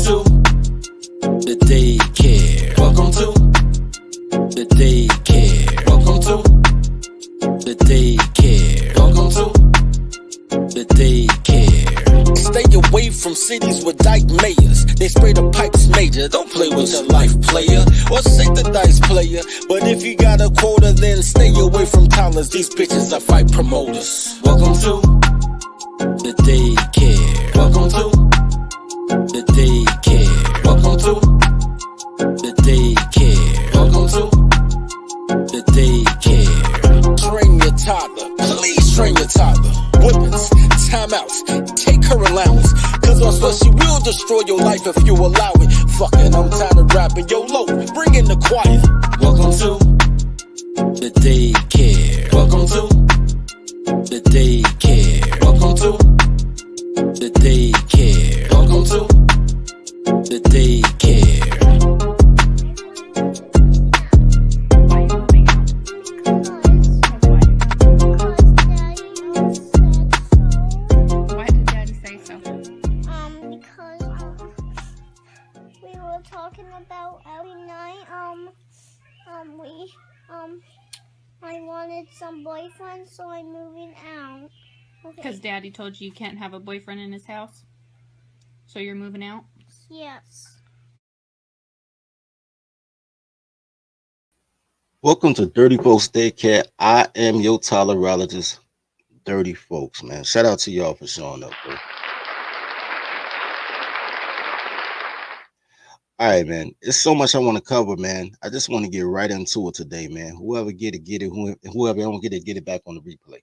to the daycare. Welcome to the daycare. Welcome to the daycare. Welcome to the daycare. Stay away from cities with dyke mayors. They spray the pipes major. Don't play with your life, player, or shake the dice, player. But if you got a quota, then stay away from toddlers. These bitches are fight promoters. Welcome to the daycare. Welcome to the daycare. Welcome to the daycare. Welcome to the daycare. Train your toddler. Please train your toddler. Whippings, timeouts, take her allowance. Cause or so she will destroy your life if you allow it. Fucking, I'm tired of rapping. Yo, low, bring in the choir. Welcome to the daycare. Welcome to the daycare. Welcome to the daycare. Welcome to the daycare. Why did Daddy say so? Because we were talking about every night. I wanted some boyfriend, so I'm moving out. Because Okay. Daddy told you can't have a boyfriend in his house? So you're moving out? Yes. Welcome to Dirty Folks Daycare. I am your tolerologist, Dirty Folks, man. Shout out to y'all for showing up, bro. All right, man. It's so much I want to cover, man. I just want to get right into it today, man. Whoever get it, get it. Whoever don't get it back on the replay.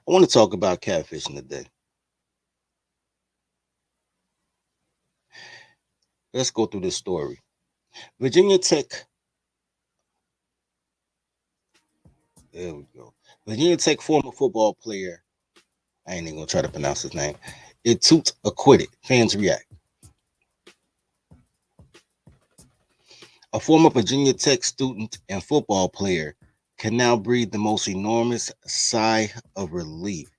I want to talk about catfishing today. Let's go through this story. Virginia Tech. There we go. Virginia Tech former football player. I ain't even gonna try to pronounce his name. Etute Acquitted. Fans react. A former Virginia Tech student and football player can now breathe the most enormous sigh of relief.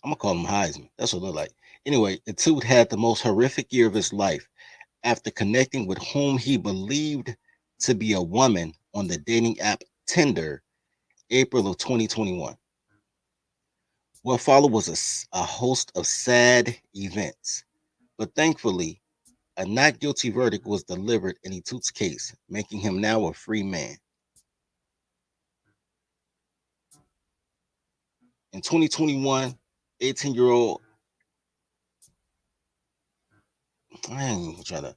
I'm gonna call him Heisman. That's what it looked like. Anyway, Etute had the most horrific year of his life after connecting with whom he believed to be a woman on the dating app Tinder, April of 2021. What followed was a host of sad events, but thankfully, a not guilty verdict was delivered in Etute's case, making him now a free man. In 2021, 18-year-old, I ain't even trying to,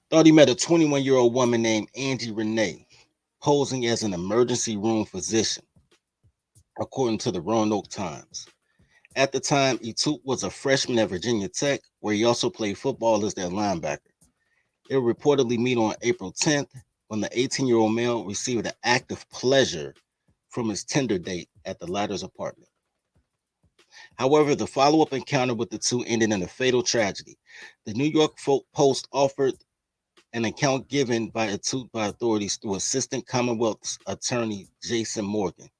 thought he met a 21-year-old woman named Angie Renee, posing as an emergency room physician, according to the Roanoke Times. At the time, Etute was a freshman at Virginia Tech, where he also played football as their linebacker. They would reportedly meet on April 10th, when the 18-year-old male received an act of pleasure from his Tinder date at the latter's apartment. However, the follow-up encounter with the two ended in a fatal tragedy. The New York Post offered an account given by Etute by authorities through Assistant Commonwealth Attorney Jason Morgan.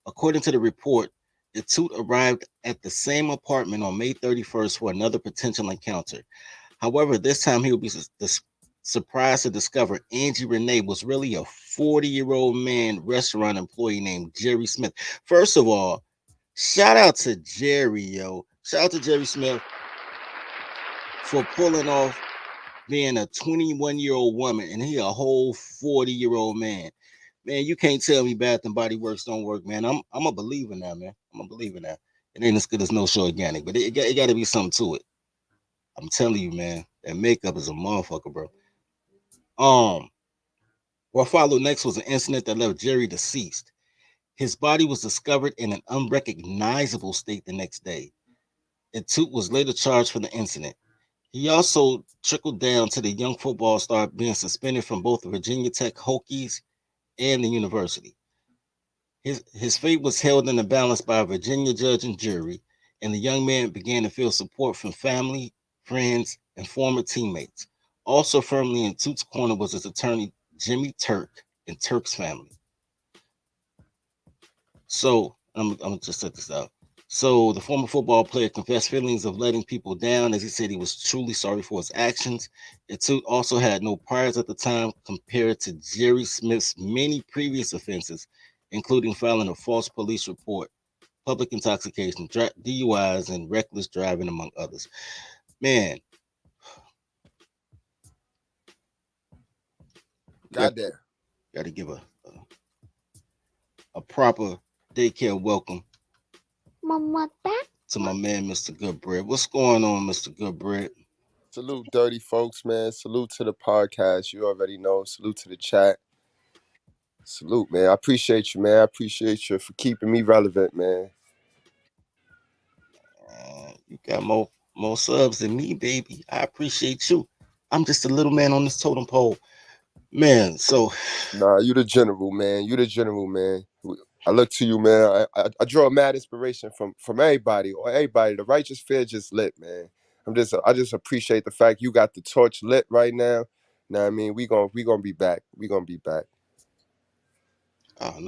According to the report, Etute arrived at the same apartment on May 31st for another potential encounter. However, this time he would be surprised to discover Angie Renee was really a 40-year-old man restaurant employee named Jerry Smith. First of all, shout out to Jerry, yo. Shout out to Jerry Smith for pulling off being a 21-year-old woman and he a whole 40-year-old man. Man, you can't tell me Bath and Body Works don't work, man. I'm a believer now, man. I'm a believer now. It ain't as good as No Show Organic, but it got to be something to it. I'm telling you, man, that makeup is a motherfucker, bro. What followed next was an incident that left Jerry deceased. His body was discovered in an unrecognizable state the next day. Etute was later charged for the incident. He also trickled down to the young football star being suspended from both the Virginia Tech Hokies and the university. His fate was held in the balance by a Virginia judge and jury, and the young man began to feel support from family, friends, and former teammates. Also firmly in Etute's corner was his attorney, Jimmy Turk, and Turk's family. So I'm gonna just set this out. So the former football player confessed feelings of letting people down, as he said he was truly sorry for his actions. Etute also had no priors at the time compared to Jerry Smith's many previous offenses, including filing a false police report, public intoxication, DUIs, and reckless driving, among others. Man, got Goddamn. got to give a proper daycare welcome Mama, back. to my man, Mr. Goodbread. What's going on, Mr. Goodbread? Salute, dirty folks, man. Salute to the podcast. You already know. Salute to the chat. Salute, man. I appreciate you, man. I appreciate you for keeping me relevant, man. You got more subs than me, baby. I appreciate you. I'm just a little man on this totem pole, man. So Nah, you the general, man. You the general, man. I look to you, man. I draw mad inspiration from everybody or everybody. The righteous fear just lit, man. I just appreciate the fact you got the torch lit right now. Know what I mean? We gonna be back. We gonna be back. oh,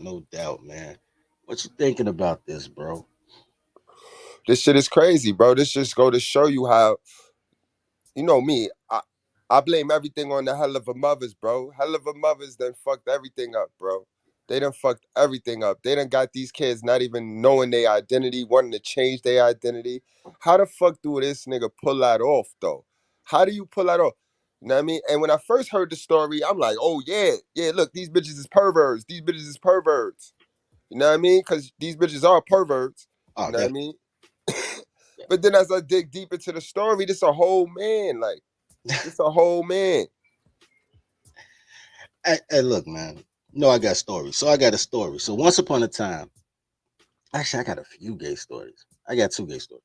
no doubt, man. What you thinking about this, bro? This shit is crazy, bro. This just go to show you how, you know me. I blame everything on the hell of a mothers, bro. Hell of a mothers done fucked everything up, bro. They done fucked everything up. They done got these kids not even knowing their identity, wanting to change their identity. How the fuck do this nigga pull that off, though? How do you pull that off? You know what I mean? And when I first heard the story, I'm like, oh yeah, yeah, look, these bitches is perverts. These bitches is perverts. You know what I mean? Because these bitches are perverts. You Oh, know what I mean? But then as I dig deep into the story, this a whole man. Like, this a whole man. hey, look, man. No, I got stories. So I got a story. So once upon a time, actually, I got a few gay stories. I got two gay stories.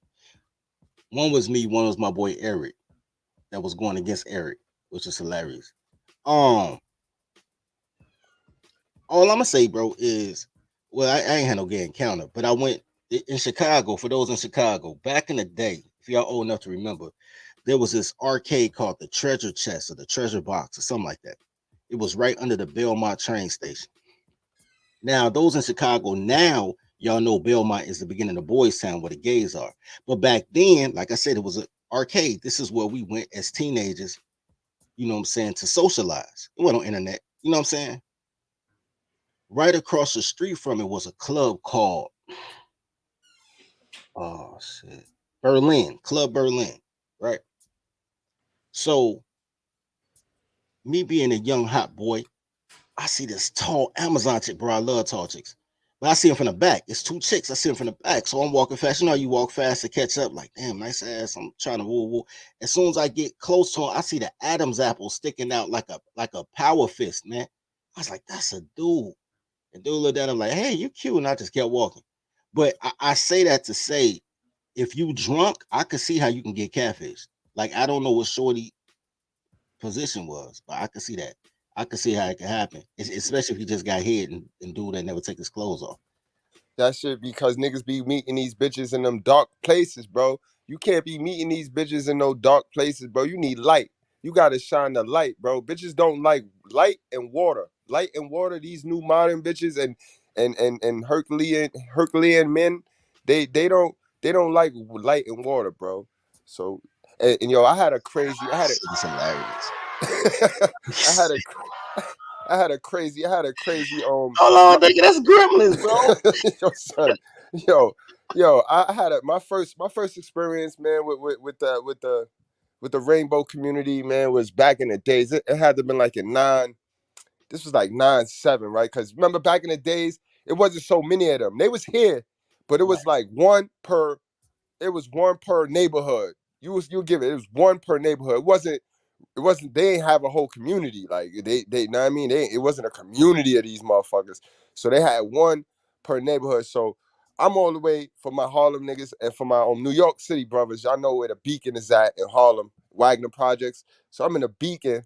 One was me. One was my boy Eric that was going against Eric, which is hilarious. Um, all I'm gonna say, bro, is well, I ain't had no gay encounter, but I went in Chicago. For those in Chicago, back in the day, if y'all old enough to remember, there was this arcade called the Treasure Chest or the Treasure Box or something like that. It was right under the Belmont train station. Now, those in Chicago now, y'all know Belmont is the beginning of Boys Town where the gays are. But back then, like I said, it was an arcade. This is where we went as teenagers, you know what I'm saying, to socialize. It wasn't on internet, you know what I'm saying? Right across the street from it was a club called oh shit, Berlin, Club Berlin, right? So me being a young hot boy, I see this tall Amazon chick, bro. I love tall chicks. But I see him from the back. It's two chicks. I see him from the back. So I'm walking fast. You know, you walk fast to catch up. Like, damn, nice ass. I'm trying to woo woo. As soon as I get close to him, I see the Adam's apple sticking out like a power fist, man. I was like, that's a dude. And dude looked at him like, hey, you cute. And I just kept walking. But I say that to say, if you drunk, I could see how you can get catfished. Like, I don't know what Shorty position was, but I could see that. I could see how it could happen, especially if he just got hit and dude that never take his clothes off. That shit because niggas be meeting these bitches in them dark places, bro. You can't be meeting these bitches in no dark places, bro. You need light. You gotta shine the light, bro. Bitches don't like light and water. Light and water, these new modern bitches and Herculean men, they don't like light and water, bro. So and yo, I had It's hilarious. a I had a I had a crazy Hold on, nigga, that's Gremlins, bro. yo son, yo yo I had my first experience, man, with the rainbow community, man, was back in the days. It had to have been like in nine. This was like 9-7, right? Because remember back in the days, it wasn't so many of them. They was here, but it Right. was like one per. It was one per neighborhood. You give it. It was one per neighborhood. It wasn't they ain't have a whole community, like they you know what I mean, it wasn't a community of these motherfuckers, so they had one per neighborhood. So I'm all the way for my Harlem niggas and for my New York City brothers. Y'all know where the Beacon is at in Harlem, Wagner Projects. So I'm in the Beacon.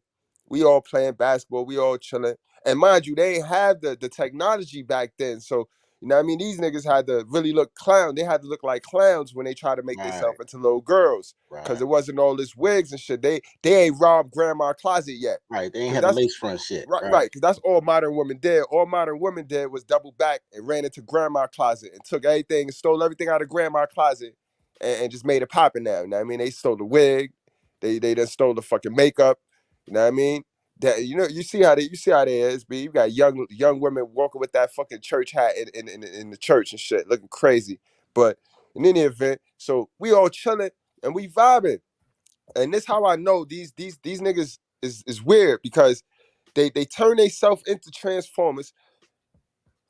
We all playing basketball, we all chilling, and mind you, they ain't have the technology back then. So You know what I mean? These niggas had to really look clown. They had to look like clowns when they try to make Right. themselves into little girls. Because Right. it wasn't all this wigs and shit. They ain't robbed grandma's closet yet. Right. They ain't 'Cause had the that's lace front shit. right, Right. because that's all modern women did. All modern women did was double back and ran into grandma's closet and took everything and stole everything out of grandma's closet and just made it popping now. You know what I mean? They stole the wig, they done stole the fucking makeup. You know what I mean? That you see how they is, B. You got young women walking with that fucking church hat in the church and shit, looking crazy. But in any event, so we all chilling and we vibing. And this how I know these niggas is weird because they turn themselves into transformers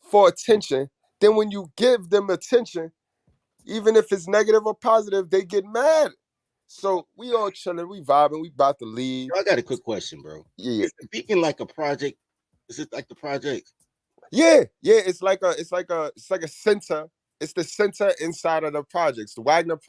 for attention. Then when you give them attention, even if it's negative or positive, they get mad. So we all chilling, we vibing, we about to leave. Yo, I got a quick question, bro. Yeah, Is the Beacon like a project? Is it like the project? yeah. It's like a center. It's the center inside of the projects. The Wagner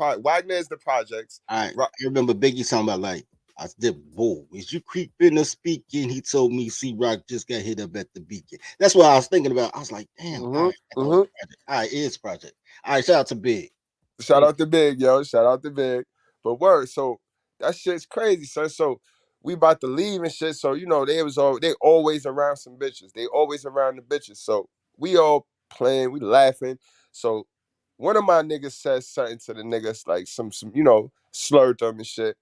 is the projects. I remember Biggie talking about like I did. Whoa, is you creeping or speaking? He told me C Rock just got hit up at the Beacon. That's what I was thinking about. I was like, damn. All right, I thought it was project. All right, it is project. All right, shout out to Big. Shout out to Big, yo. Shout out to Big. But word, so that shit's crazy, son. So we about to leave and shit. So they always around some bitches. They always around the bitches. So we all playing, we laughing. So one of my niggas says something to the niggas like some slurred them and shit.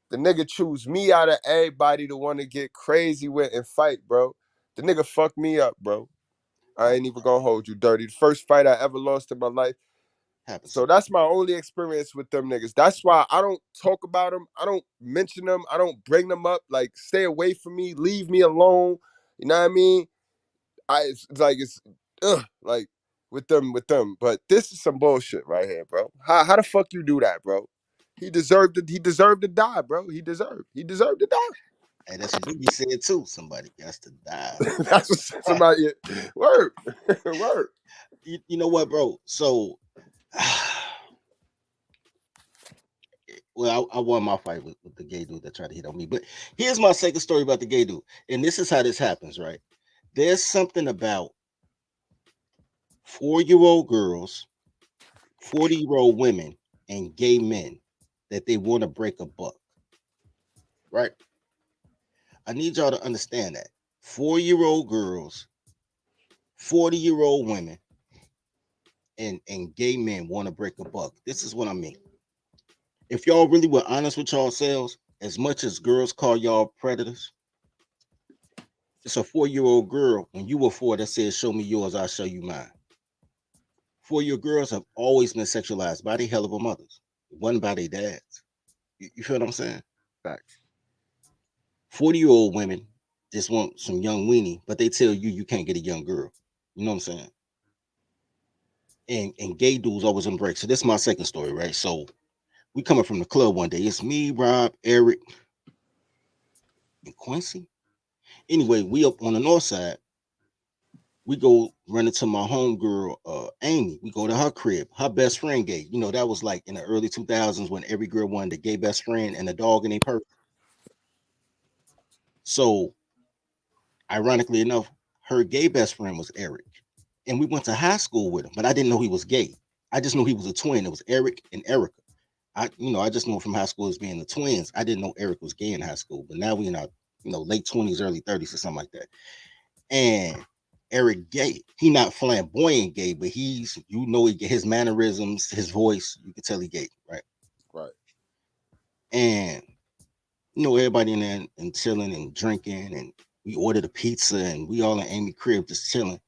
The nigga choose me out of everybody to want to get crazy with and fight, bro. The nigga fucked me up, bro. I ain't even gonna hold you dirty. The first fight I ever lost in my life. Happens. So that's my only experience with them niggas. That's why I don't talk about them. I don't mention them. I don't bring them up. Like, stay away from me. Leave me alone. You know what I mean? It's like with them. But this is some bullshit right here, bro. How the fuck you do that, bro? He deserved it. He deserved to die, bro. He deserved to die. And that's what Biggie said too. Somebody has to die. That's what somebody word. Word. You know what, bro? So well, I won my fight with the gay dude that tried to hit on me. But here's my second story about the gay dude. And this is how this happens, right? There's something about 4-year-old girls, 40-year-old women, and gay men that they want to break a buck. Right? I need y'all to understand that. 4-year-old girls, 40-year-old women, and gay men want to break a buck. This is what I mean. If y'all really were honest with yourselves, as much as girls call y'all predators, it's a 4-year-old girl when you were 4 that says, show me yours, I'll show you mine. 4-year girls have always been sexualized by their hell of a mothers. It wasn't by their dads. You feel what I'm saying? Facts. 40-year-old women just want some young weenie, but they tell you can't get a young girl. You know what I'm saying? And gay dudes always on break. So this is my second story, right? So we coming from the club one day. It's me, Rob, Eric, and Quincy. Anyway, we up on the north side. We go run into my homegirl, Amy. We go to her crib. Her best friend gay. You know, that was like in the early 2000s when every girl wanted a gay best friend and a dog in their purse. So, ironically enough, her gay best friend was Eric. And we went to high school with him, but I didn't know he was gay. I just knew he was a twin. It was Eric and Erica. I just know from high school as being the twins. I didn't know Eric was gay in high school, but now we in our, late 20s, early 30s or something like that. And Eric gay. He not flamboyant gay, but he's, his mannerisms, his voice, you can tell he gay, right? Right. And, everybody in there and chilling and drinking, and we ordered a pizza and we all in Amy crib just chilling.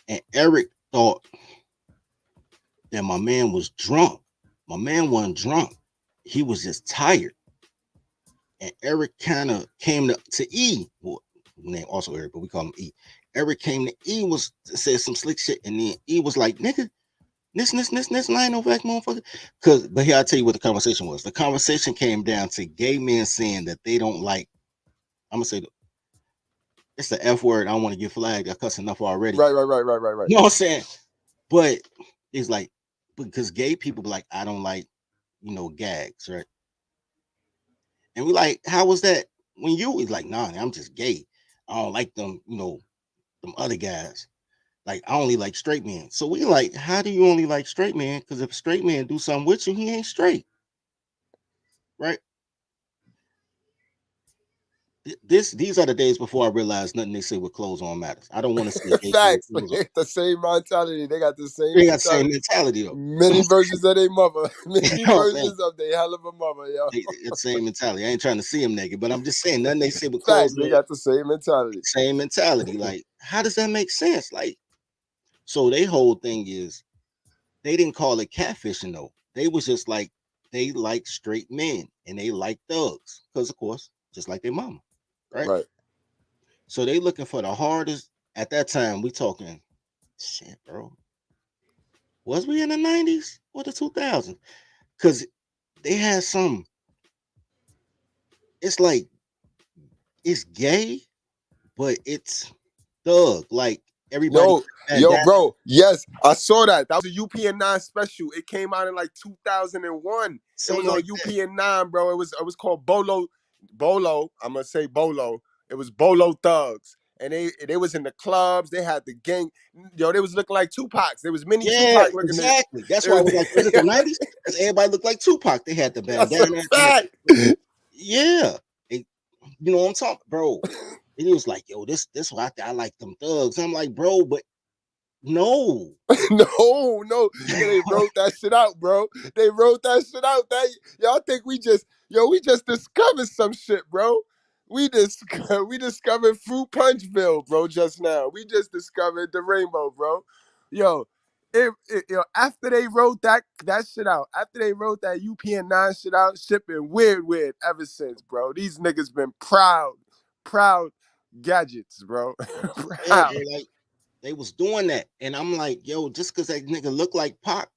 And Eric thought that my man was drunk. My man wasn't drunk. He was just tired. And Eric kind of came to E. Well, name also Eric, but we call him E. Eric came to E, said some slick shit, and then E was like, nigga, this, line no back, motherfucker. But here I'll tell you what the conversation was. The conversation came down to gay men saying that they don't like, I'm gonna say it's the F word. I don't want to get flagged. I cuss enough already. Right. You know what I'm saying? But it's like, because gay people be like, I don't like, gags, right? And we like, how was that when you was like, nah, I'm just gay. I don't like them, them other guys. Like, I only like straight men. So we like, how do you only like straight men? Because if straight men do something with you, he ain't straight. Right? These are the days before I realized nothing they say with clothes on matters. I don't want to see a gay dude with Facts. clothes on. The same mentality. They got the same They got the same mentality. mentality though. Many versions of their mother. You Many know what I'm saying? versions of their hell of a mother, yo. It's the same mentality. I ain't trying to see him naked, but I'm just saying nothing they say with Facts. clothes They on. got the same mentality. Same mentality. Like, how does that make sense? Like, so their whole thing is they didn't call it catfishing though. They was just like they like straight men and they like thugs because, of course, just like their mama, right? Right. So they looking for the hardest. At that time, we talking shit, bro. Was we in the 90s or the 2000s? Because they had some. It's like it's gay, but it's thug. Like everybody. No, yo, bro. Yes, I saw that. That was a UPN9 special. It came out in like 2001. It was on UPN9, bro. It was called Bolo. I'm gonna say Bolo. It was Bolo Thugs, and they was in the clubs. They had the gang. Yo, they was looking like Tupacs. There was many Tupac looking. Exactly. That's why I was like, was it the 90s? Because everybody looked like Tupac. They had the bandana. Yeah. You know what I'm talking, bro. And he was like, yo, this why I like them thugs. I'm like, bro, but no. No. They wrote that shit out, bro. They wrote that shit out. That y'all think we just discovered some shit, bro. We discovered Fruit Punchville, bro, just now. We just discovered the rainbow, bro. Yo, after they wrote that shit out, after they wrote that UPN9 shit out, shit been weird ever since, bro. These niggas been proud gadgets, bro. Proud. Yeah, bro, like they was doing that. And I'm like, yo, just because that nigga look like Pac,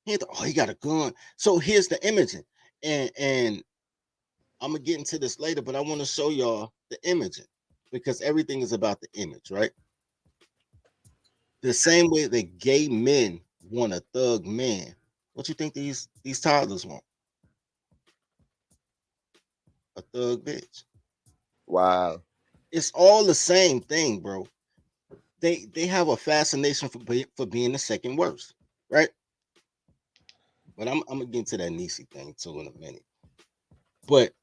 he got a gun. So here's the imaging. And I'm gonna get into this later, but I want to show y'all the imaging because everything is about the image, right? The same way that gay men want a thug man. What you think these toddlers want? A thug bitch. Wow. It's all the same thing, bro. They have a fascination for being the second worst, right? But I'm gonna get into that Niecy thing too in a minute. But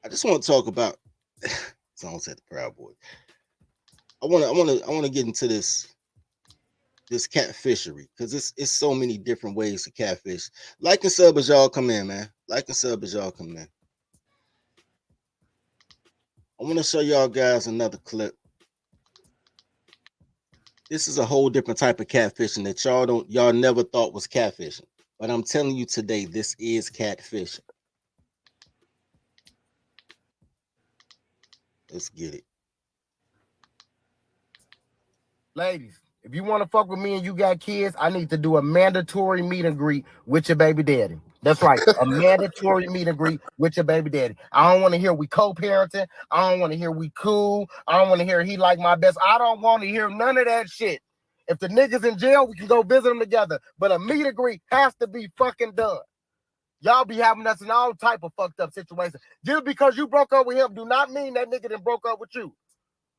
I just want to talk about. Someone said the Proud Boy. I want to get into this catfishery because it's so many different ways to catfish. Like and sub as y'all come in, man. Like and sub as y'all come in. I want to show y'all guys another clip. This is a whole different type of catfishing that y'all never thought was catfishing. But I'm telling you today, this is catfishing. Let's get it. Ladies, if you want to fuck with me and you got kids, I need to do a mandatory meet and greet with your baby daddy. That's right, a mandatory meet and greet with your baby daddy. I don't want to hear we co-parenting. I don't want to hear we cool. I don't want to hear he like my best. I don't want to hear none of that shit. If the nigga's in jail, we can go visit them together. But a meet and greet has to be fucking done. Y'all be having us in all type of fucked up situations. Just because you broke up with him do not mean that nigga done broke up with you.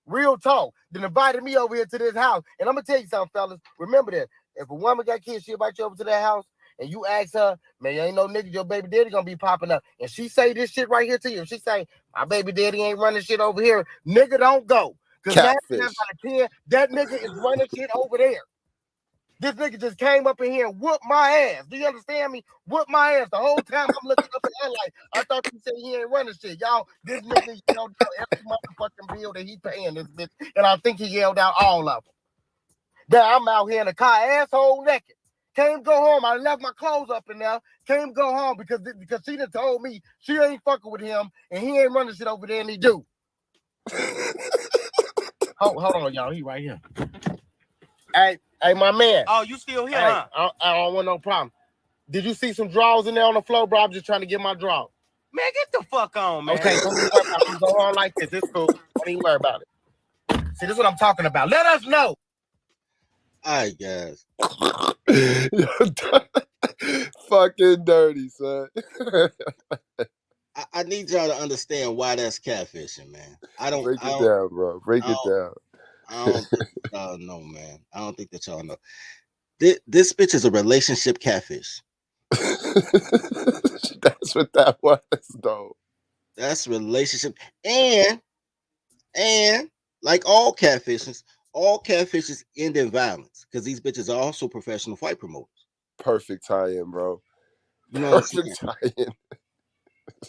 Real talk. Then invited me over here to this house. And I'm going to tell you something, fellas. Remember this. If a woman got kids, she invite you over to that house, and you ask her, man, you ain't no nigga, your baby daddy going to be popping up. And she say this shit right here to you. She say, my baby daddy ain't running shit over here. Nigga, don't go. Because 9 times out of 10, that nigga is running shit over there. This nigga just came up in here and whooped my ass. Do you understand me? Whooped my ass the whole time. I'm looking up at her like, I thought you said he ain't running shit. Y'all, this nigga yelled out every motherfucking bill that he paying this bitch. And I think he yelled out all of them. Then I'm out here in the car, asshole naked. Can't go home. I left my clothes up in there. Can't go home because she done told me she ain't fucking with him and he ain't running shit over there and he do. Hold on, y'all. He right here. Hey, my man. Oh, you still here, hey, huh? I don't want no problem. Did you see some drawers in there on the floor, bro? I'm just trying to get my draw. Man, get the fuck on, man. Okay, don't even worry about it. Go on like this. It's cool. Don't even worry about it. See, this is what I'm talking about. Let us know. All right, guys. Fucking dirty, son. I need y'all to understand why that's catfishing, man. Break it down, bro. Break it down. I don't think y'all know, man. I don't think that y'all know. This bitch is a relationship catfish. That's what that was, though. That's relationship. And like all catfishes end in violence because these bitches are also professional fight promoters. Perfect tie-in, bro. You know what I'm saying? Perfect tie-in.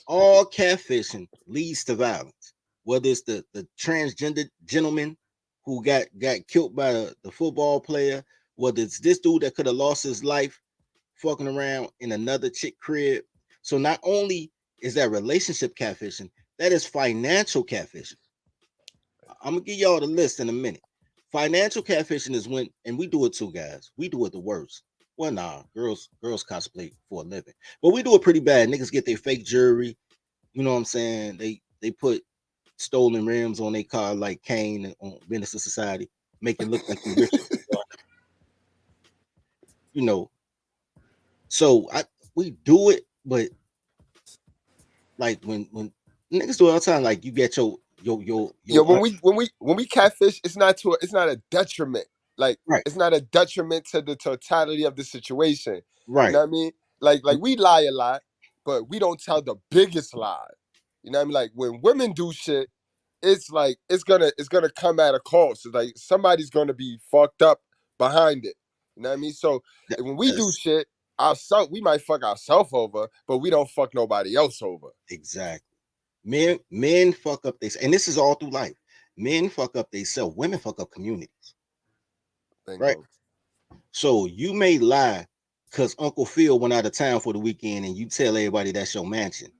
All catfishing leads to violence. Whether it's the transgender gentleman who got killed by the football player, whether it's this dude that could have lost his life fucking around in another chick crib. So not only is that relationship catfishing, that is financial catfishing. I'm gonna give y'all the list in a minute. Financial catfishing is when, and we do it too, guys. We do it the worst. Well, nah, girls cosplay for a living, but we do it pretty bad. Niggas get their fake jewelry. You know what I'm saying? They put stolen rims on their car like Kane on Menace to Society, make it look like you rich. You know, so we do it, but like when niggas do it all the time, like you get your Yo, when we catfish, it's not a detriment. Like right, it's not a detriment to the totality of the situation. You right, know what I mean? Like we lie a lot, but we don't tell the biggest lie. You know what I mean? Like when women do shit, it's like it's gonna come at a cost. It's like somebody's gonna be fucked up behind it. You know what I mean? So when we do that's shit, we might fuck ourselves over, but we don't fuck nobody else over. exactly. Men fuck up they, and this is all through life. Men fuck up they self. Women fuck up communities. Right. Bingo. So you may lie because Uncle Phil went out of town for the weekend, and you tell everybody that's your mansion.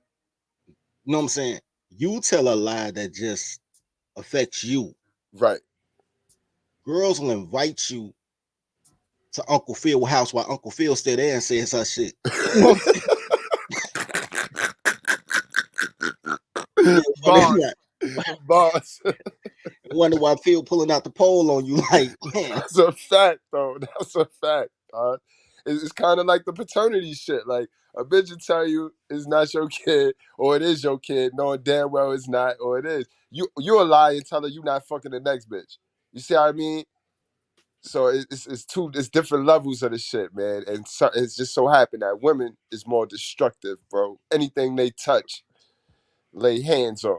You know what I'm saying? You tell a lie that just affects you. Right. Girls will invite you to Uncle Phil's house while Uncle Phil's still there and says her shit. You know what I'm saying? Boss. Boss. Wonder why Phil pulling out the pole on you like, man. That's a fact, though. That's a fact. It's kind of like the paternity shit. Like a bitch will tell you it's not your kid, or it is your kid, knowing damn well it's not, or it is. You a lie and tell her you not fucking the next bitch. You see what I mean? So it's different levels of the shit, man. And so, it's just so happened that women is more destructive, bro. Anything they touch, lay hands on.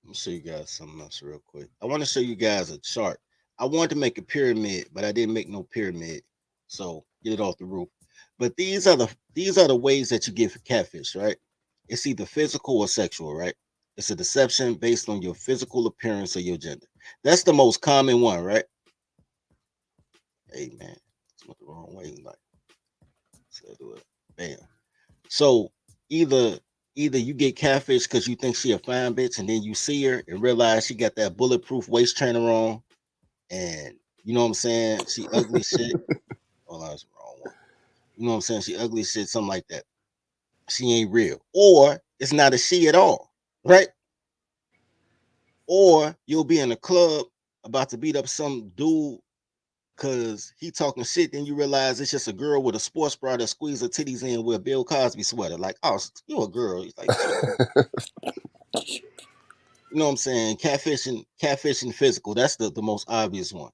Let me show you guys something else real quick. I want to show you guys a chart. I wanted to make a pyramid, but I didn't make no pyramid. So get it off the roof. But these are the ways that you get for catfish, right? It's either physical or sexual, right? It's a deception based on your physical appearance or your gender. That's the most common one, right? Hey man, it's went the wrong way. Like, so do it. Bam. So either you get catfish because you think she a fine bitch, and then you see her and realize she got that bulletproof waist trainer on, and you know what I'm saying? She ugly shit. Oh, that's the wrong one. You know what I'm saying? She ugly shit, something like that. She ain't real. Or it's not a she at all, right? Or you'll be in a club about to beat up some dude because he talking shit, then you realize it's just a girl with a sports bra that squeeze her titties in with a Bill Cosby sweater. Like, oh, you a girl. He's like, you know what I'm saying? Catfishing physical. That's the most obvious one.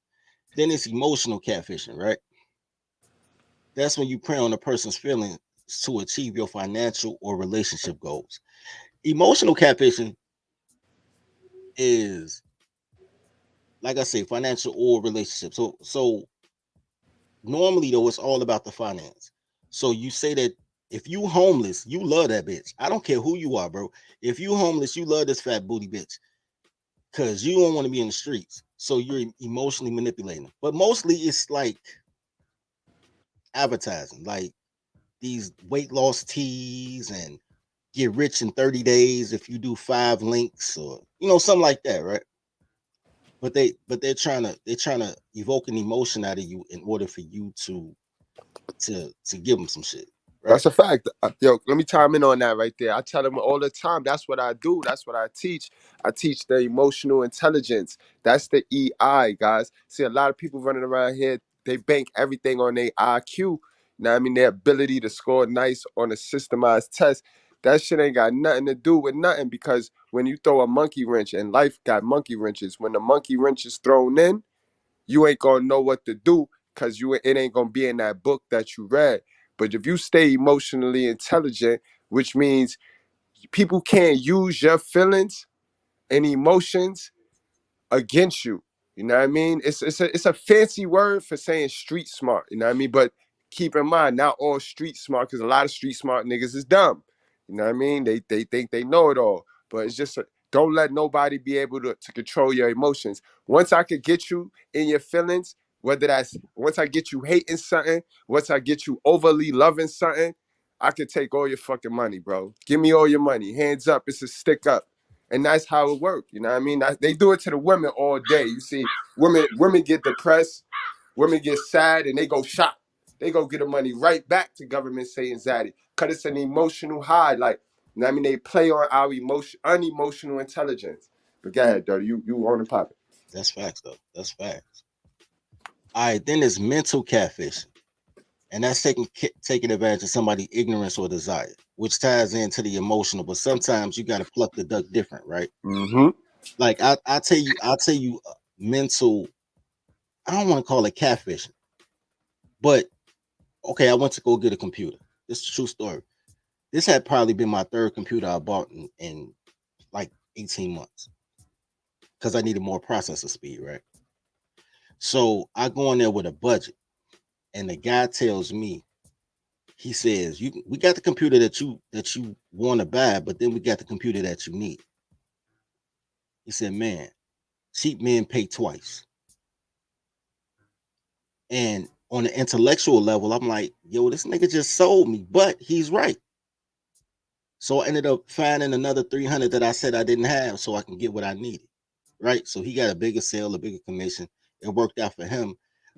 Then it's emotional catfishing, right? That's when you prey on a person's feelings to achieve your financial or relationship goals. Emotional catfishing is, like I say, financial or relationship. So normally though, it's all about the finance. So you say that if you homeless, you love that bitch. I don't care who you are, bro. If you homeless, you love this fat booty bitch because you don't want to be in the streets. So you're emotionally manipulating them. But mostly it's like advertising, like these weight loss teas and get rich in 30 days if you do 5 links or something like that, right? They're trying to evoke an emotion out of you in order for you to give them some shit, right? That's a fact. Yo, let me chime in on that right there. I tell them all the time. That's what I do. That's what I teach. I teach the emotional intelligence. That's the EI, guys. See, a lot of people running around here, they bank everything on their IQ. Now, I mean, their ability to score nice on a systemized test. That shit ain't got nothing to do with nothing, because when you throw a monkey wrench, and life got monkey wrenches, when the monkey wrench is thrown in, you ain't gonna know what to do, because it ain't gonna be in that book that you read. But if you stay emotionally intelligent, which means people can't use your feelings and emotions against you. You know what I mean? It's a fancy word for saying street smart. You know what I mean? But keep in mind, not all street smart, because a lot of street smart niggas is dumb. You know what I mean? They think they know it all. But it's just don't let nobody be able to control your emotions. Once I could get you in your feelings, whether that's once I get you hating something, once I get you overly loving something, I could take all your fucking money, bro. Give me all your money. Hands up, it's a stick up. And that's how it worked. You know what I mean? They do it to the women all day. You see, women get depressed, women get sad, and they go shop. They go get the money right back to government saying zaddy. Cause it's an emotional high. Like, you know what I mean? They play on our unemotional intelligence. But go ahead, Dirty. You want to pop it. That's facts, though. That's facts. All right, then there's mental catfishing. And that's taking advantage of somebody's ignorance or desire, which ties into the emotional. But sometimes you got to pluck the duck different, right? Mm-hmm. Like I tell you, mental. I don't want to call it catfishing, but okay, I went to go get a computer. This is a true story. This had probably been my third computer I bought in like 18 months because I needed more processor speed, right? So I go in there with a budget, and the guy tells me, he says, we got the computer that you want to buy, but then we got the computer that you need. He said, man, cheap men pay twice. And on the intellectual level, I'm like, yo, this nigga just sold me, but he's right. So I ended up finding another 300 that I said I didn't have so I can get what I needed. Right. So he got a bigger sale, a bigger commission. It worked out for him.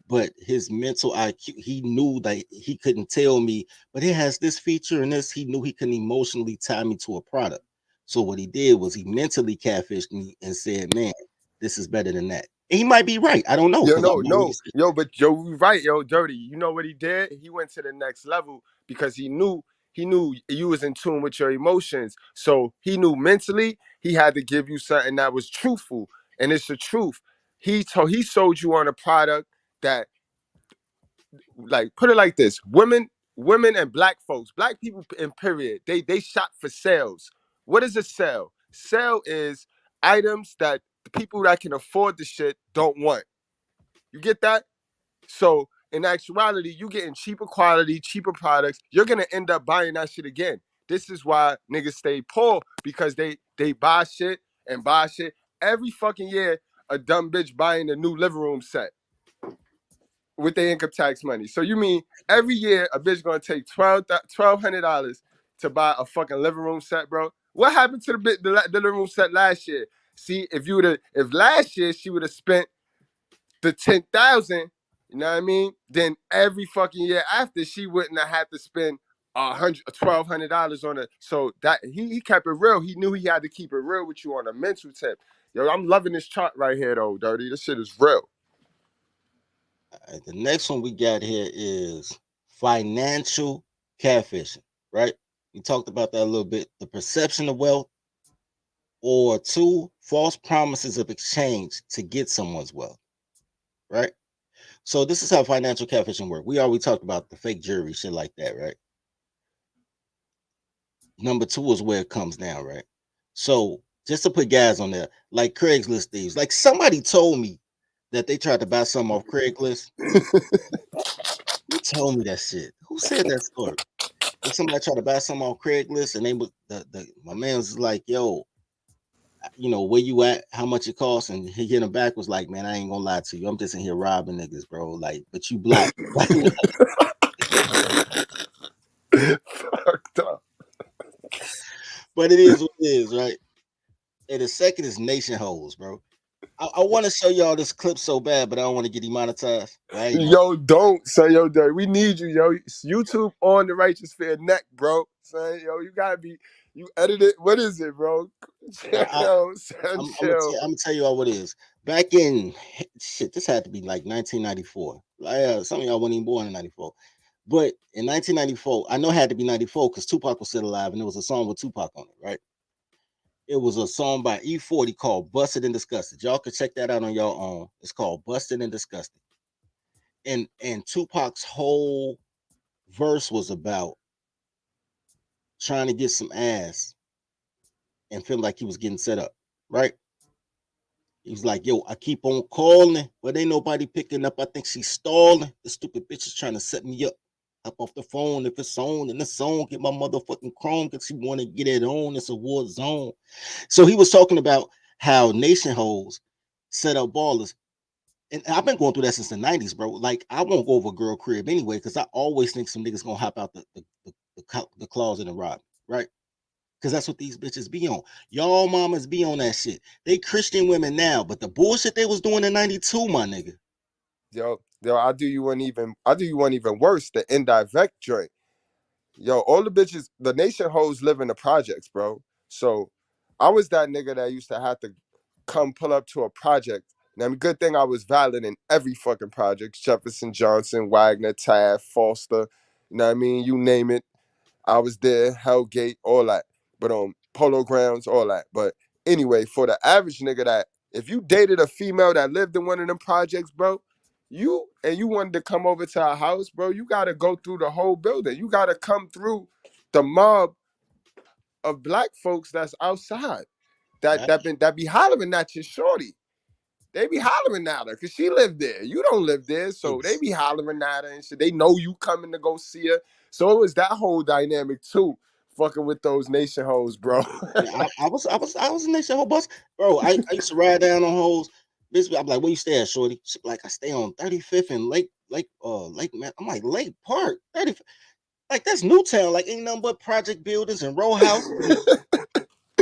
But his mental IQ, he knew that he couldn't tell me, but it has this feature and this. He knew he couldn't emotionally tie me to a product. So what he did was he mentally catfished me and said, man, this is better than that. And he might be right. I don't know. Yo, Because I'm no, yo, but yo, we right, yo, Dirty. You know what he did? He went to the next level because he knew you was in tune with your emotions. So he knew mentally he had to give you something that was truthful, and it's the truth. He sold you on a product that, like, put it like this: women and black folks, black people in period, they shop for sales. What is a sale? Sale is items that the people that can afford the shit don't want. You get that? So in actuality, you getting cheaper quality, cheaper products. You're gonna end up buying that shit again. This is why niggas stay poor, because they buy shit and buy shit every fucking year. A dumb bitch buying a new living room set with their income tax money. So you mean every year a bitch gonna take $1,200 to buy a fucking living room set, bro? What happened to the living room set last year? See, if last year she would have spent the 10,000, you know what I mean? Then every fucking year after, she wouldn't have had to spend $1,200 on it. So that he kept it real. He knew he had to keep it real with you on a mental tip. Yo, I'm loving this chart right here though, Dirty. This shit is real. The next one we got here is financial catfishing, right? We talked about that a little bit. The perception of wealth, or two, false promises of exchange to get someone's wealth, right? So this is how financial catfishing works. We already talked about the fake jewelry, shit like that, right? Number two is where it comes down, right? So just to put guys on there, like Craigslist thieves, like somebody told me that they tried to buy something off Craigslist. Who told me that shit? Who said that story? That somebody tried to buy something on Craigslist, and they was my man was like, "Yo, where you at? How much it costs?" And he hit him back, was like, "Man, I ain't gonna lie to you. I'm just in here robbing niggas, bro. Like, but you black." Fucked up. But it is what it is, right? And the second is nation holes, bro. I want to show y'all this clip so bad, but I don't want to get demonetized. Right? Yo, don't say yo, Dirty. We need you, yo. YouTube on the Righteous Fair neck, bro. Say, yo, you gotta be. You edit it. What is it, bro? I, Chill, son, I'm chill. gonna tell you all what it is. Back in shit, this had to be like 1994. Some of y'all weren't even born in '94. But in 1994, I know it had to be 94 because Tupac was still alive, and there was a song with Tupac on it, right? It was a song by E40 called Busted and Disgusted. Y'all can check that out on your own. It's called Busted and Disgusted. And Tupac's whole verse was about trying to get some ass and feel like he was getting set up, right? He was like, yo, I keep on calling, but ain't nobody picking up. I think she's stalling. The stupid bitch is trying to set me up. Up off the phone if it's on, and the song get my motherfucking chrome because she want to get it on. It's a war zone. So he was talking about how nation hoes set up ballers. And I've been going through that since the 90s, bro. Like, I won't go over a girl crib anyway, because I always think some niggas gonna hop out the closet and rob, right? Because that's what these bitches be on. Y'all mamas be on that shit. They Christian women now, but the bullshit they was doing in 92, my nigga. Yo, I do you one even worse, the indirect joint. Yo, all the bitches, the nation hoes live in the projects, bro. So I was that nigga that used to have to come pull up to a project. Now, good thing I was valid in every fucking project. Jefferson, Johnson, Wagner, Taft, Foster, you know what I mean? You name it. I was there, Hellgate, all that. But Polo Grounds, all that. But anyway, for the average nigga that, if you dated a female that lived in one of them projects, bro, you wanted to come over to our house, bro, you got to go through the whole building. You got to come through the mob of black folks that's outside Right? that be hollering at your shorty. They be hollering at her because she lived there. You don't live there, so they be hollering at her and shit. They know you coming to go see her. So it was that whole dynamic too, fucking with those nation hoes, bro. Yeah, I was in that shit whole bus, bro. I used to ride down on hoes. Bitch, I'm like, where you stay at, shorty? She be like, I stay on 35th and Lake, man. I'm like, Lake Park, 35th. Like, that's Newtown. Like, ain't nothing but project buildings and row houses.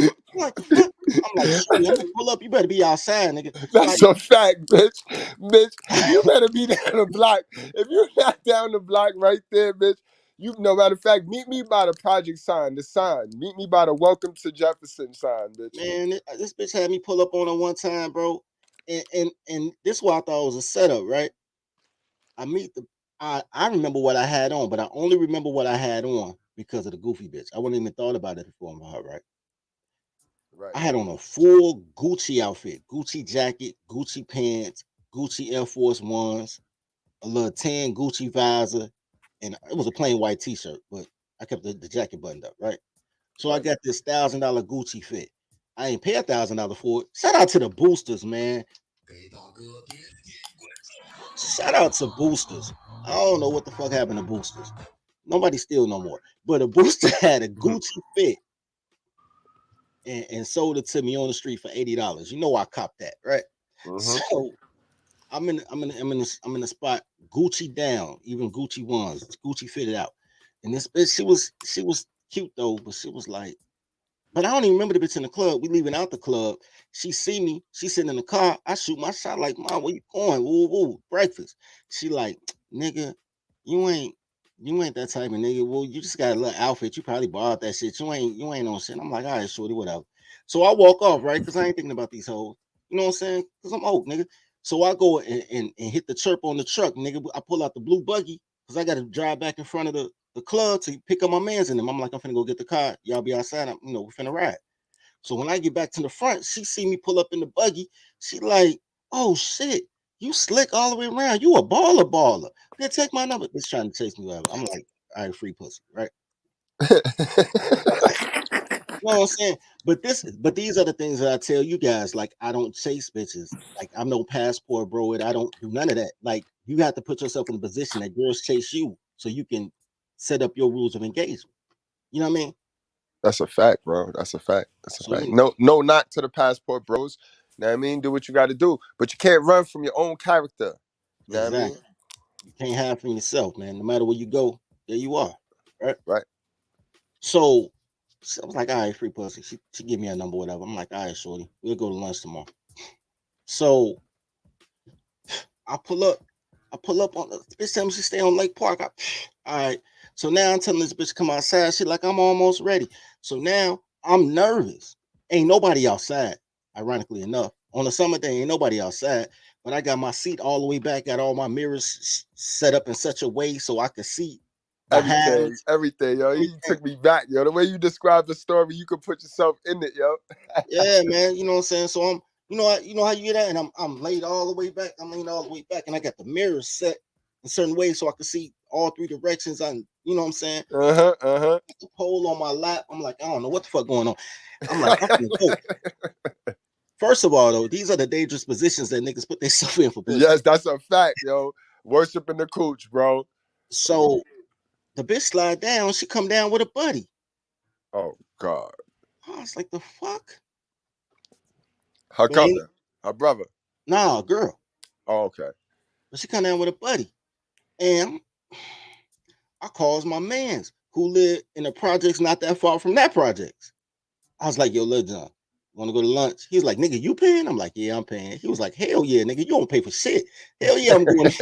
I'm like, the fuck? I'm like, shorty, I'm gonna pull up. You better be outside, nigga. Like, That's a fact, bitch. Bitch, you better be down the block. If you're not down the block right there, bitch, you, no matter of fact, meet me by the project sign, the sign. Meet me by the Welcome to Jefferson sign, bitch. man, this bitch had me pull up on her one time, bro. And this is what I thought was a setup, right? I meet the I remember what I had on, but I only remember what I had on because of the goofy bitch. I wouldn't even thought about it before for her, right? Right. I had on a full Gucci outfit, Gucci jacket, Gucci pants, Gucci Air Force Ones, a little tan Gucci visor, and it was a plain white t-shirt, but I kept the jacket buttoned up, right? So I Right. got this $1,000 Gucci fit. I ain't pay $1,000 for it. Shout out to the boosters, man. Shout out to boosters. I don't know what the fuck happened to boosters. Nobody steal no more. But a booster had a Gucci fit and sold it to me on the street for $80. You know I copped that, right? Mm-hmm. So I'm in the spot, Gucci down, even Gucci ones, Gucci fitted out. And this bitch, she was cute though, but she was like, but I don't even remember the bitch in the club. We leaving out the club. She see me. She sitting in the car. I shoot my shot like, Mom, where you going? Woo, woo, breakfast. She like, nigga, you ain't that type of nigga. Well, you just got a little outfit. You probably bought that shit. You ain't on shit. I'm like, all right, shorty, whatever. So I walk off, right? Because I ain't thinking about these hoes. You know what I'm saying? Because I'm old, nigga. So I go and hit the chirp on the truck, nigga. I pull out the blue buggy because I got to drive back in front of the club to pick up my mans in them. I'm like, I'm finna go get the car. Y'all be outside. We're finna ride. So when I get back to the front, she see me pull up in the buggy. She like, oh shit, you slick all the way around. You a baller. Yeah, take my number. Bitch trying to chase me whatever. I'm like, all right, free pussy, right? You know what I'm saying? But these are the things that I tell you guys. Like, I don't chase bitches. Like, I'm no passport bro. I don't do none of that. Like, you have to put yourself in a position that girls chase you so you can set up your rules of engagement. You know what I mean? That's a fact, bro. That's a fact. That's a So fact. you No, knock to the passport, bros. Know what I mean? Do what you got to do, but you can't run from your own character. Know what I mean? exactly. You can't hide from yourself, man. No matter where you go, there you are. Right? Right. So I was like, all right, free pussy. She give me a number, whatever. I'm like, all right, shorty. We'll go to lunch tomorrow. So I pull up. On the bitch telling me she stay on Lake Park. All right. So now I'm telling this bitch to come outside. She like, I'm almost ready. So now I'm nervous. Ain't nobody outside, ironically enough. On a summer day, ain't nobody outside. But I got my seat all the way back, got all my mirrors set up in such a way so I could see Everything, yo. He took me back, yo. The way you described the story, you could put yourself in it, yo. Yeah, man. You know what I'm saying? So I'm, you know how you get that, and I'm laid all the way back. I'm laying all the way back, and I got the mirrors set in certain ways so I can see all three directions. You know what I'm saying? Uh-huh. The pole on my lap. I'm like, I don't know what the fuck going on. I'm like, I'm gonna go. First of all, though, these are the dangerous positions that niggas put themselves in for pussy. Yes, that's a fact, yo. Worshiping the cooch, bro. So the bitch slide down. She come down with a buddy. Oh God. I was like, the fuck? Her cousin, her brother. Nah, girl. Oh, okay. But she come down with a buddy, and I calls my mans who live in the projects not that far from that projects. I was like, yo, Lil John, want to go to lunch? He's like, nigga, you paying? I'm like, yeah, I'm paying. He was like, hell yeah, nigga, you don't pay for shit. Hell yeah, I'm going.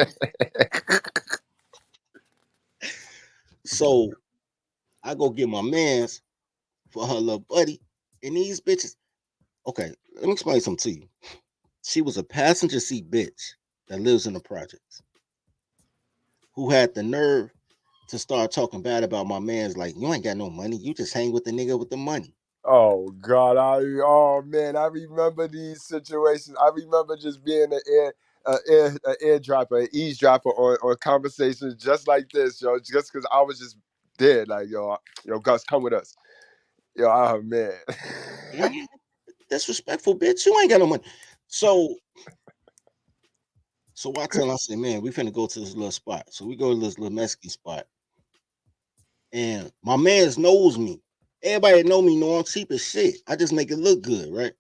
So I go get my mans for her little buddy, and these bitches. Okay, let me explain something to you. She was a passenger seat bitch that lives in the projects who had the nerve to start talking bad about my man's, like, you ain't got no money. You just hang with the nigga with the money. Oh God, oh man, I remember these situations. I remember just being an eardropper, an eavesdropper on conversations just like this, yo. Just because I was just dead, like, yo, Gus, come with us, yo. Oh man. And I'm like, disrespectful bitch. You ain't got no money. So I tell her, I say, man, we finna go to this little spot. So we go to this little Mexican spot. And my man's knows me. Everybody that know me know I'm cheap as shit. I just make it look good, right?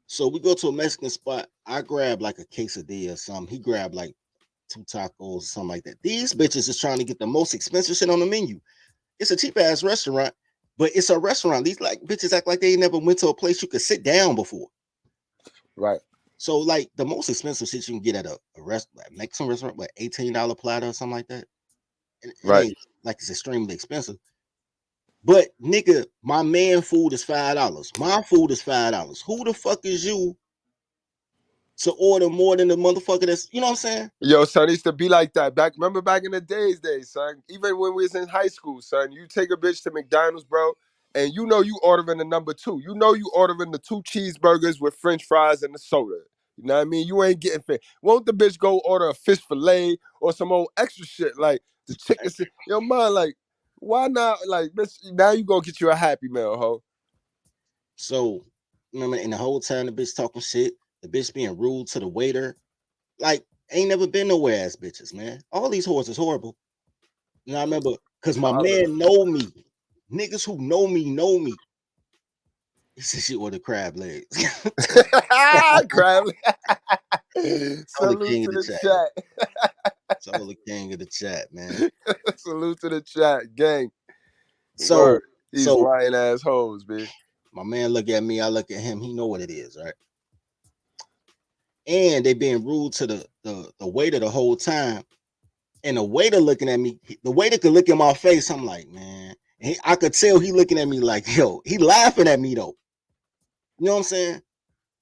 So we go to a Mexican spot. I grab like a quesadilla or something. He grabbed like 2 tacos or something like that. These bitches is trying to get the most expensive shit on the menu. It's a cheap ass restaurant, but it's a restaurant. These like bitches act like they never went to a place you could sit down before. Right. So like the most expensive shit you can get at a Mexican restaurant, what, $18 platter or something like that. And it Right. ain't like it's extremely expensive. But nigga, my man food is $5. My food is $5. Who the fuck is you to order more than the motherfucker that's, you know what I'm saying? Yo, son, it used to be like that. Remember back in the days, son. Even when we was in high school, son, you take a bitch to McDonald's, bro, and you know you ordering the number 2. You know you ordering the 2 cheeseburgers with French fries and the soda. You know what I mean? You ain't getting fit. Won't the bitch go order a fish fillet or some old extra shit like the chicken? Yo, man, like, why not? Like, bitch, now you gonna get you a Happy Meal, ho. So, remember, and the whole time the bitch talking shit, the bitch being rude to the waiter, like, ain't never been nowhere ass bitches, man. All these whores is horrible. You know, I remember, because my man know me. Niggas who know me know me. He said she ordered crab legs. Crab. Salute Salute to the chat. So the king of the chat, man. Salute to the chat, gang. So, Word. These lying ass hoes, man. My man look at me, I look at him. He know what it is, right? And they being rude to the waiter the whole time. And the waiter looking at me, the waiter could look in my face. I'm like, man. I could tell he looking at me like, yo, he laughing at me though. You know what I'm saying?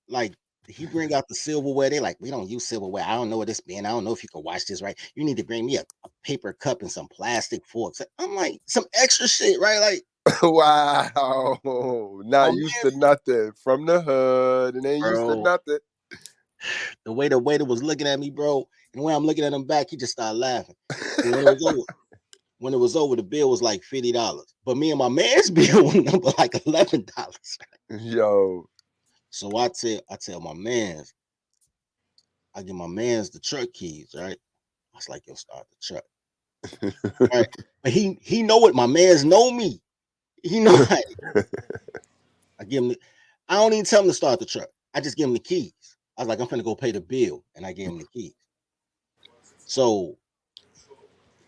Like, he bring out the silverware. They like, we don't use silverware. I don't know what this been. I don't know if you can wash this right. You need to bring me a paper cup and some plastic forks. I'm like, some extra shit, right? Like, wow. Not used to nothing. From the hood. And ain't used to nothing. The way the waiter was looking at me, bro, and when I'm looking at him back, he just started laughing. And when it was over, the bill was like $50. But me and my man's bill was number like $11. Yo. So I tell my man's, I give my man's the truck keys, right? I was like, yo, start the truck. Right. But he know it. My man's know me. He know I give him I don't even tell him to start the truck. I just give him the keys. I was like, I'm finna go pay the bill. And I gave him the keys. So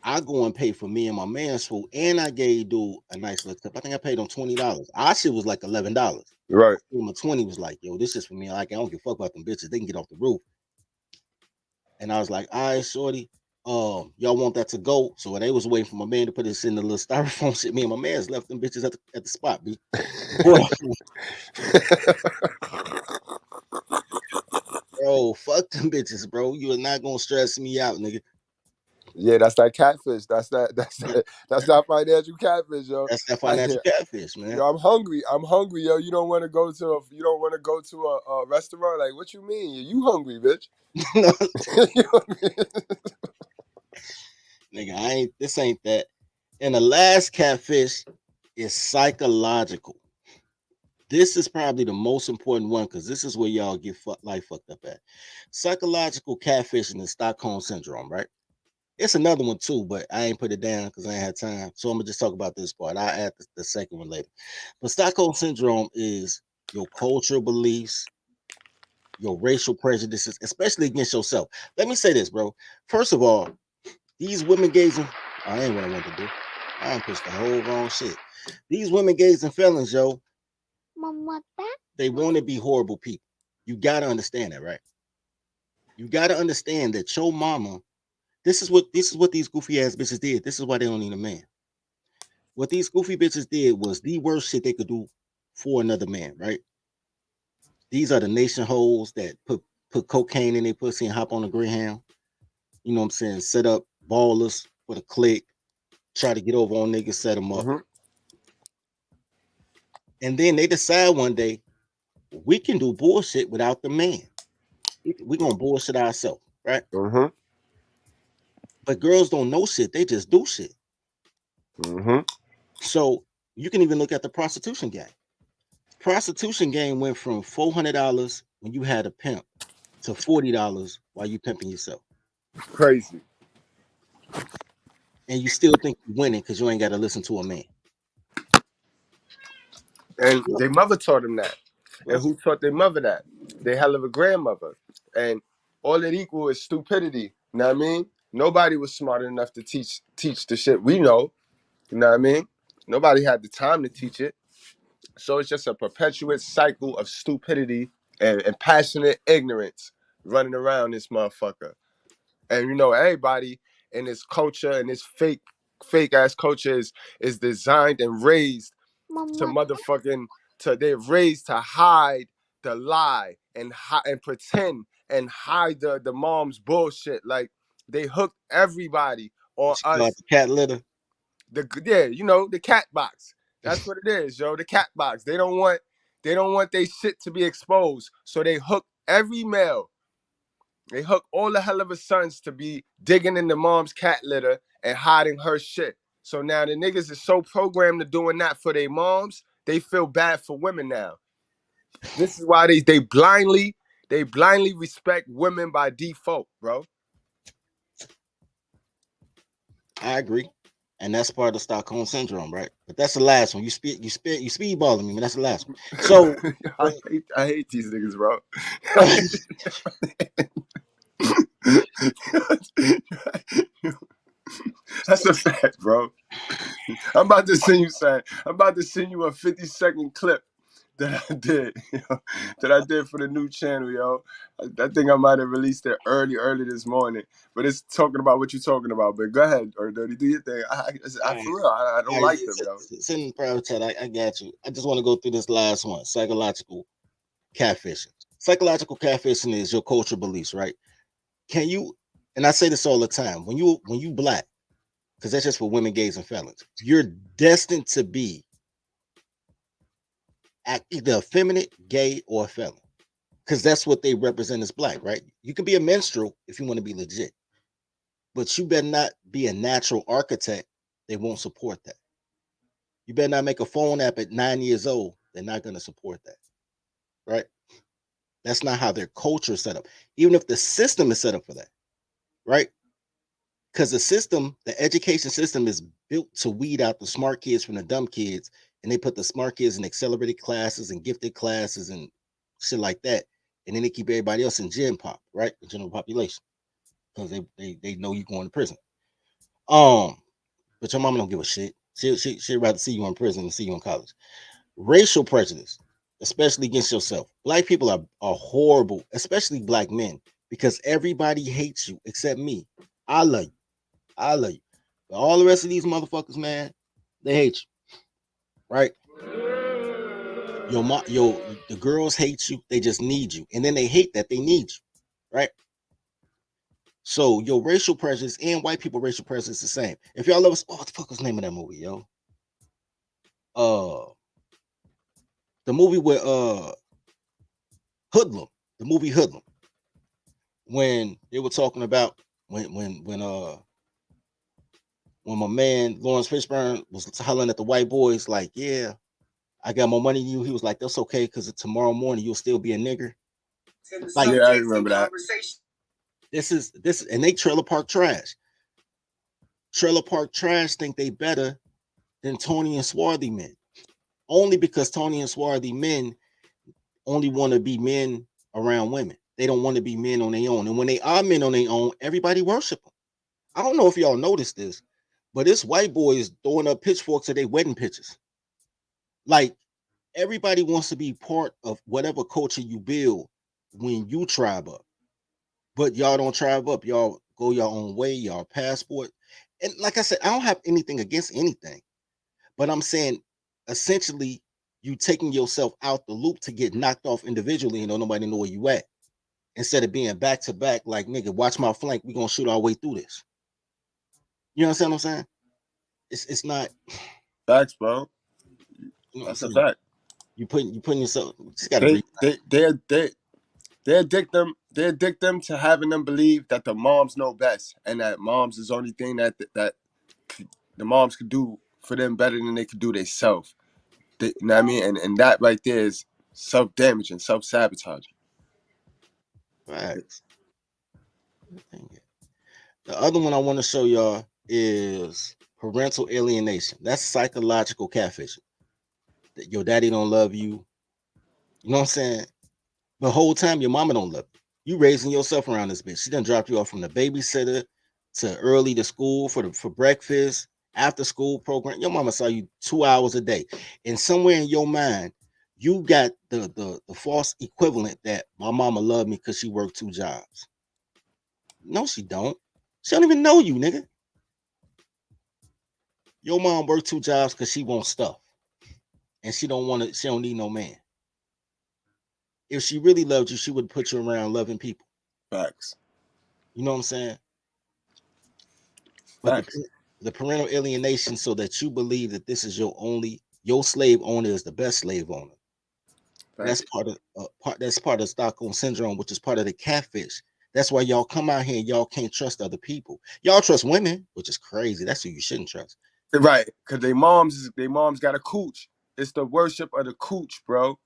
I go and pay for me and my man's food, and I gave dude a nice little tip. I think I paid him $20. Our shit was like $11. Right. I gave him a 20, was like, yo, this is for me. Like, I don't give a fuck about them bitches. They can get off the roof. And I was like, all right, shorty, y'all want that to go? So when they was waiting for my man to put this in the little styrofoam shit, me and my man's left them bitches at the spot, B. Bro, fuck them bitches, bro. You are not gonna stress me out, nigga. Yeah, that's that catfish. That's that financial catfish, yo. That's that Like, financial catfish, man. yo, I'm hungry, yo. You don't want to go to a restaurant? Like, what you mean? You hungry, bitch? You hungry? Nigga, this ain't that. And the last catfish is psychological. This is probably the most important one because this is where y'all get fucked up at. Psychological catfishing is Stockholm syndrome, right? It's another one too, but I ain't put it down because I ain't had time. So I'm gonna just talk about this part. I'll add the second one later. But Stockholm syndrome is your cultural beliefs, your racial prejudices, especially against yourself. Let me say this, bro. First of all, these women gazing, I ain't what I want to do. I ain't pushed the whole wrong shit. These women gazing felons, yo, Mama, that they want to be horrible people. You gotta understand that, right? You gotta understand that your mama. This is what these goofy ass bitches did. This is why they don't need a man. What these goofy bitches did was the worst shit they could do for another man, right? These are the nation hoes that put cocaine in their pussy and hop on a Greyhound. You know what I'm saying? Set up ballers for the click, try to get over on niggas, set them up. Mm-hmm. And then they decide one day, we can do bullshit without the man. We're gonna bullshit ourselves, right? Mm-hmm. But girls don't know shit, they just do shit. Mm-hmm. So you can even look at the prostitution game. Prostitution game went from $400 when you had a pimp to $40 while you pimping yourself. Crazy. And you still think you're winning because you ain't got to listen to a man. And Yep. their mother taught them that. Yep. And who taught their mother that? They hell of a grandmother. And all it equal is stupidity. You know what I mean? Nobody was smart enough to teach the shit we know. You know what I mean? Nobody had the time to teach it. So it's just a perpetuate cycle of stupidity and passionate ignorance running around this motherfucker. And you know, everybody in this culture and this fake ass culture is designed and raised to Mama, motherfucking they're raised to hide the lie and pretend and hide the mom's bullshit. Like they hooked everybody on What you call it, us. the cat litter? The cat box. That's what it is, yo. The cat box. They don't want their shit to be exposed. So they hook every male. They hook all the hell of a sons to be digging in the mom's cat litter and hiding her shit. So now the niggas is so programmed to doing that for their moms, they feel bad for women now. This is why they blindly respect women by default, bro. I agree. And that's part of the Stockholm syndrome, right? But that's the last one. You speedballing me, but that's the last one. So I hate these niggas, bro. That's a fact, bro. I'm about to send you a 50-second clip that I did, that I did for the new channel, yo. I think I might have released it early this morning, but it's talking about what you're talking about. But go ahead, or Dirty, do your thing. For real, I don't like them, yo. Send in the private chat. I got you. I just want to go through this last one: psychological catfishing. Psychological catfishing is your cultural beliefs, right? Can you? And I say this all the time: when you black, because that's just for women, gays, and felons, you're destined to be either effeminate, gay, or a felon, because that's what they represent as black, right? You can be a minstrel if you want to be legit, but you better not be a natural architect. They won't support that. You better not make a phone app at 9 years old. They're not going to support that, right? That's not how their culture is set up. Even if the system is set up for that, right? Because the education system is built to weed out the smart kids from the dumb kids, and they put the smart kids in accelerated classes and gifted classes and shit like that, and then they keep everybody else in gen pop, right? The general population, because they know you going to prison. But your mama don't give a shit. She'd rather see you in prison than see you in college. Racial prejudice, especially against yourself. Black people are horrible, especially black men, because everybody hates you except me. I love you. But all the rest of these motherfuckers, man, they hate you, right? The girls hate you. They just need you, and then they hate that they need you, right? So your racial prejudice and white people racial prejudice is the same. If y'all ever, what the fuck was the name of that movie, yo? The movie with Hoodlum, the movie Hoodlum, when they were talking about when my man Lawrence Fishburne was hollering at the white boys like, yeah, I got more money than you. He was like, that's okay, because tomorrow morning you'll still be a nigger. Like, yeah, I remember that. This and they trailer park trash. Trailer park trash think they better than Tony and swarthy men. Only because Tony and swarthy men only want to be men around women. They don't want to be men on their own. And when they are men on their own, everybody worship them. I don't know if y'all noticed this, but this white boy is throwing up pitchforks at their wedding pictures. Like, everybody wants to be part of whatever culture you build when you tribe up. But y'all don't tribe up. Y'all go your own way, y'all passport. And like I said, I don't have anything against anything. But I'm saying, essentially, you taking yourself out the loop to get knocked off individually and don't nobody know where you at. Instead of being back to back, like, nigga, watch my flank. We're going to shoot our way through this. You understand what I'm saying? It's not. Facts, bro. You know That's what I'm a saying? fact. You putting yourself. You just got to read. They addict them to having them believe that the moms know best and that moms is the only thing that the moms could do for them better than they could do themselves. You know what I mean? And that right there is self-damaging, self-sabotaging. Facts. The other one I want to show y'all is parental alienation. That's psychological catfishing. That your daddy don't love you. You know what I'm saying? The whole time your mama don't love you. You raising yourself around this bitch. She done dropped you off from the babysitter to early to school for breakfast, after school program. Your mama saw you 2 hours a day. And somewhere in your mind, you got the false equivalent that my mama loved me because she worked 2 jobs. No, she don't. She don't even know you, nigga. Your mom worked 2 jobs because she wants stuff. And she don't need no man. If she really loved you, she would put you around loving people. Facts. You know what I'm saying? But the parental alienation, so that you believe that this is your slave owner is the best slave owner. That's part of Stockholm syndrome, which is part of the catfish. That's why y'all come out here and y'all can't trust other people. Y'all trust women, which is crazy. That's who you shouldn't trust. Right, because they moms got a cooch. It's the worship of the cooch, bro.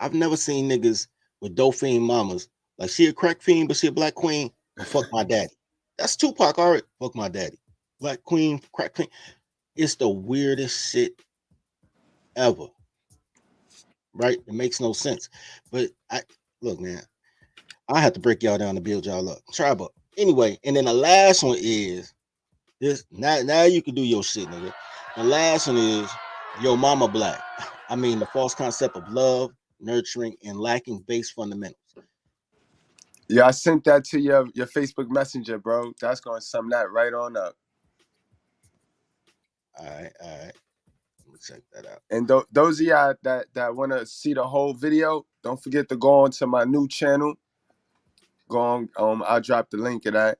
I've never seen niggas with dolphin mamas. Like, she a crack fiend, but she a black queen. But fuck my daddy. That's Tupac, all right. Fuck my daddy. Black queen, crack queen. It's the weirdest shit ever. Right? It makes no sense. But look, man, I have to break y'all down to build y'all up. Tribe up. Anyway, and then the last one is this. Now you can do your shit, nigga. The last one is your mama black. I mean, the false concept of love, nurturing, and lacking base fundamentals. Yeah, I sent that to your Facebook Messenger, bro. That's gonna sum that right on up. All right. Let me check that out. And those of y'all that want to see the whole video, don't forget to go on to my new channel. Go on, I'll drop the link of that.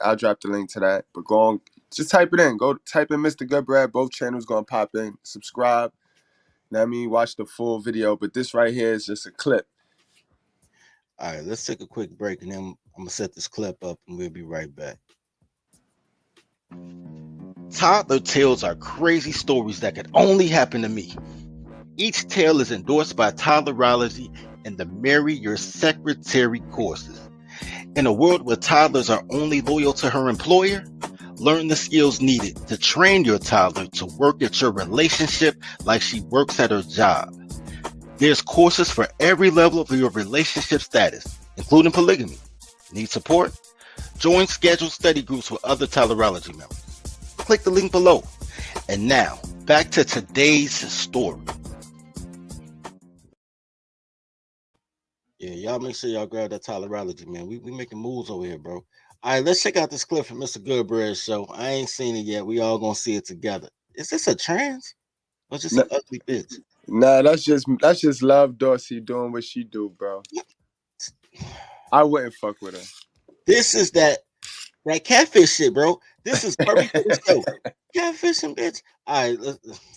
I'll drop the link to that. But go on, just type it in. Go type in Mr. Goodbread. Both channels gonna pop in. Subscribe. You know what I mean? Watch the full video. But this right here is just a clip. All right, let's take a quick break, and then I'm gonna set this clip up, and we'll be right back. Toddler tales are crazy stories that could only happen to me. Each tale is endorsed by Toddlerology and the Marry Your Secretary courses. In a world where toddlers are only loyal to her employer, learn the skills needed to train your toddler to work at your relationship like she works at her job. There's courses for every level of your relationship status, including polygamy. Need support? Join scheduled study groups with other Toddlerology members. Click the link below. And now, back to today's story. Yeah, y'all make sure y'all grab that Toddlerology, man. We making moves over here, bro. All right, let's check out this clip from Mr. Goodbread's show. I ain't seen it yet. We all gonna see it together. Is this a trans? Or just an ugly bitch? Nah, that's just Love Dorsey doing what she do, bro. I wouldn't fuck with her. This is that catfish shit, bro. This is perfect for the show. Catfishing, bitch. All right,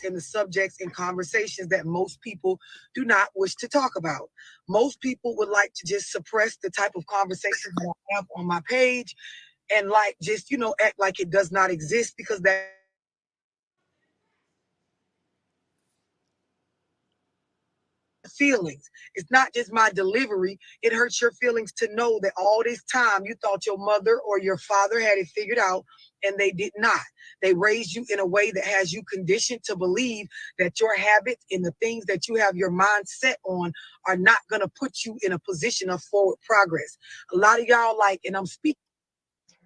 and the subjects and conversations that most people do not wish to talk about. Most people would like to just suppress the type of conversations that I have on my page and like just, act like it does not exist because that feelings. It's not just my delivery. It hurts your feelings to know that all this time you thought your mother or your father had it figured out and they did not. They raised you in a way that has you conditioned to believe that your habits and the things that you have your mind set on are not going to put you in a position of forward progress. A lot of y'all and I'm speaking.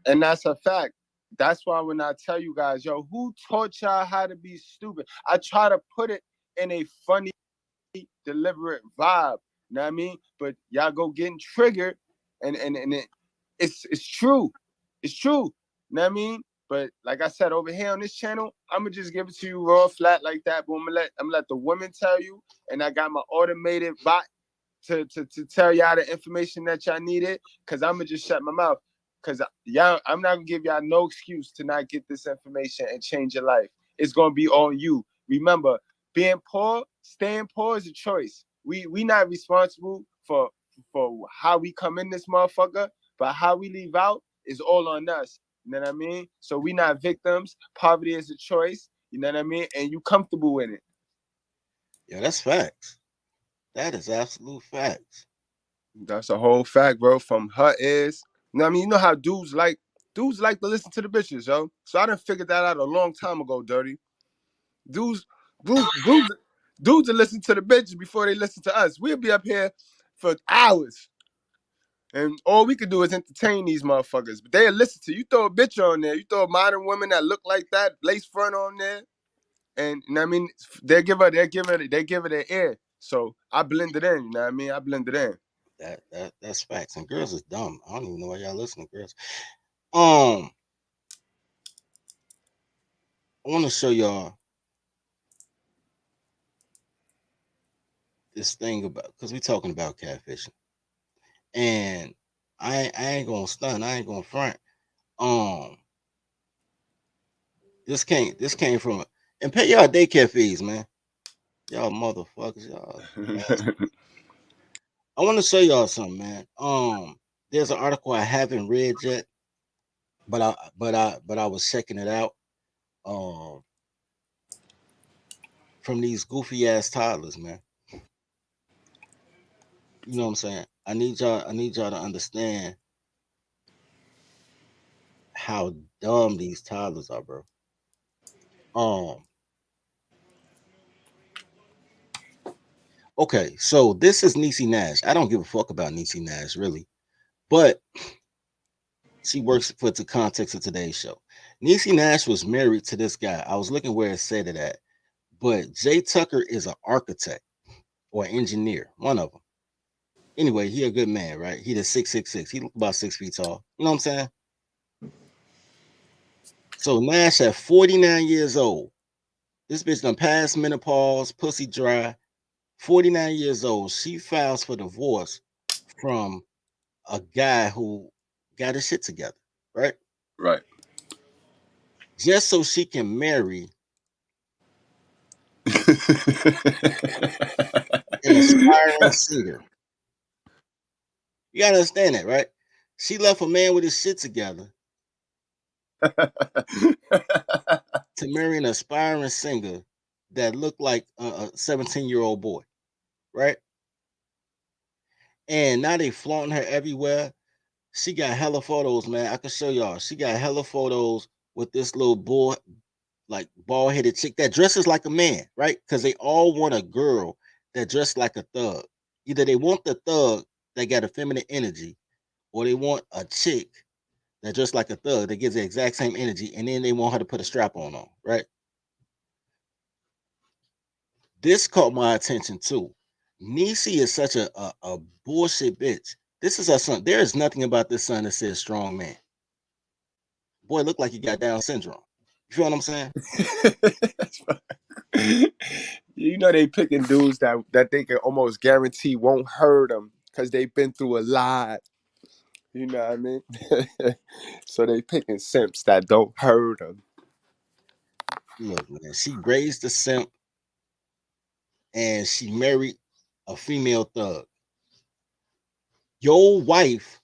And that's a fact. That's why when I tell you guys, yo, who taught y'all how to be stupid? I try to put it in a funny, deliberate vibe. You know what I mean? But y'all go getting triggered, and it's true. It's true. You know what I mean? But like I said, over here on this channel, I'm gonna just give it to you raw, flat like that. But I'm gonna let the women tell you, and I got my automated bot to tell y'all the information that y'all needed, because I'm gonna just shut my mouth. Because y'all, I'm not gonna give y'all no excuse to not get this information and change your life. It's gonna be on you. Remember, being poor, staying poor is a choice. We not responsible for how we come in this motherfucker, but how we leave out is all on us. You know what I mean? So we not victims. Poverty is a choice. You know what I mean? And you comfortable with it. yeah, that's facts. That is absolute facts. That's a whole fact, bro. From her ears. You know what I mean? You know how dudes like to listen to the bitches, yo. So I done figured that out a long time ago, Dirty. Dudes will listen to the bitches before they listen to us. We'll be up here for hours. And all we could do is entertain these motherfuckers. But they'll listen to you. You throw a bitch on there. You throw a modern woman that look like that, lace front on there. And you know what I mean? They give her their ear. So I blend it in, you know what I mean? I blend it in. That's facts. And girls is dumb. I don't even know why y'all listening, girls. I want to show y'all this thing about, because we talking about catfishing, and I ain't gonna stun. I ain't gonna front. This came from, and pay y'all daycare fees, man. Y'all motherfuckers, y'all. I want to show y'all something, man. There's an article I haven't read yet, but I was checking it out. From these goofy ass toddlers, man. You know what I'm saying? I need y'all to understand how dumb these toddlers are, bro. Okay, so this is Niecy Nash. I don't give a fuck about Niecy Nash, really. But she works for the context of today's show. Niecy Nash was married to this guy. I was looking where it said it at. But Jay Tucker is an architect or engineer, one of them. Anyway, he a good man, right? He the 6'6". He about 6 feet tall. You know what I'm saying? So Nash at 49 years old. This bitch done passed menopause, pussy dry. 49 years old. She files for divorce from a guy who got his shit together, right? Right. Just so she can marry an aspiring singer. You gotta understand that, right? She left a man with his shit together to marry an aspiring singer that looked like a 17-year-old boy, right? And now they flaunting her everywhere. She got hella photos, man. I can show y'all. She got hella photos with this little boy, like bald-headed chick that dresses like a man, right? Because they all want a girl that dressed like a thug. Either they want the thug that got a feminine energy, or they want a chick that dressed like a thug that gives the exact same energy, and then they want her to put a strap on, right? This caught my attention too. Niecy is such a bullshit bitch. This is her son. There is nothing about this son that says strong man. Boy, look like he got Down syndrome. You feel what I'm saying? You know they picking dudes that they can almost guarantee won't hurt them because they've been through a lot. You know what I mean? So they picking simps that don't hurt them. Look, man, she raised a simp and she married a female thug. Your wife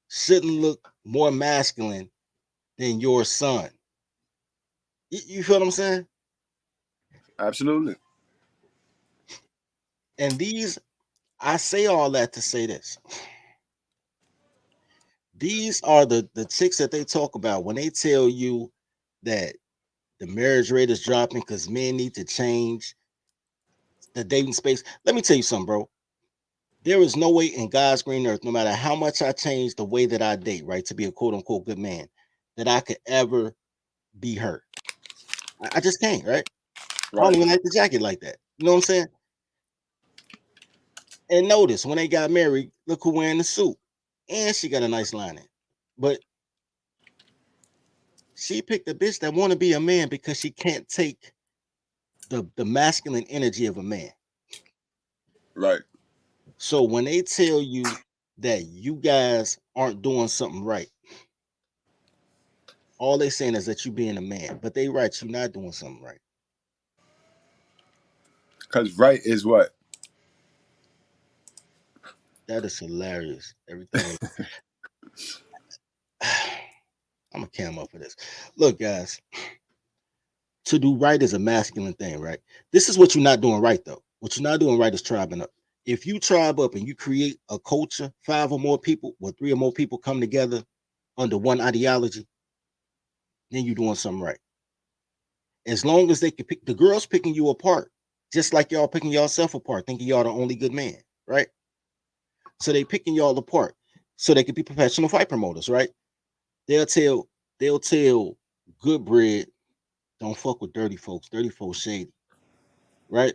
shouldn't look more masculine than your son. You feel what I'm saying? Absolutely. And I say all that to say this. These are the chicks that they talk about when they tell you that the marriage rate is dropping because men need to change the dating space. Let me tell you something, bro. There is no way in God's green earth, no matter how much I change the way that I date, right, to be a quote unquote good man, that I could ever be her. I just can't, right? I don't Right. even like the jacket like that. You know what I'm saying? And notice when they got married, look who wearing the suit. And she got a nice lining. But she picked a bitch that want to be a man because she can't take the masculine energy of a man. Right. So when they tell you that you guys aren't doing something right, all they saying is that you being a man. But they right, you're not doing something right. Because right is what? That is hilarious. Everything. I'm gonna cam up for this. Look, guys, to do right is a masculine thing, right? This is what you're not doing right, though. What you're not doing right is tribing up. If you tribe up and you create a culture, 5 or more people, or 3 or more people come together under one ideology, then you're doing something right. As long as they can pick the girls picking you apart, just like y'all picking yourself apart, thinking y'all the only good man, right? So they picking y'all apart so they can be professional fight promoters, right? They'll tell they'll tell good bread, don't fuck with dirty folks. Dirty folks shady, right?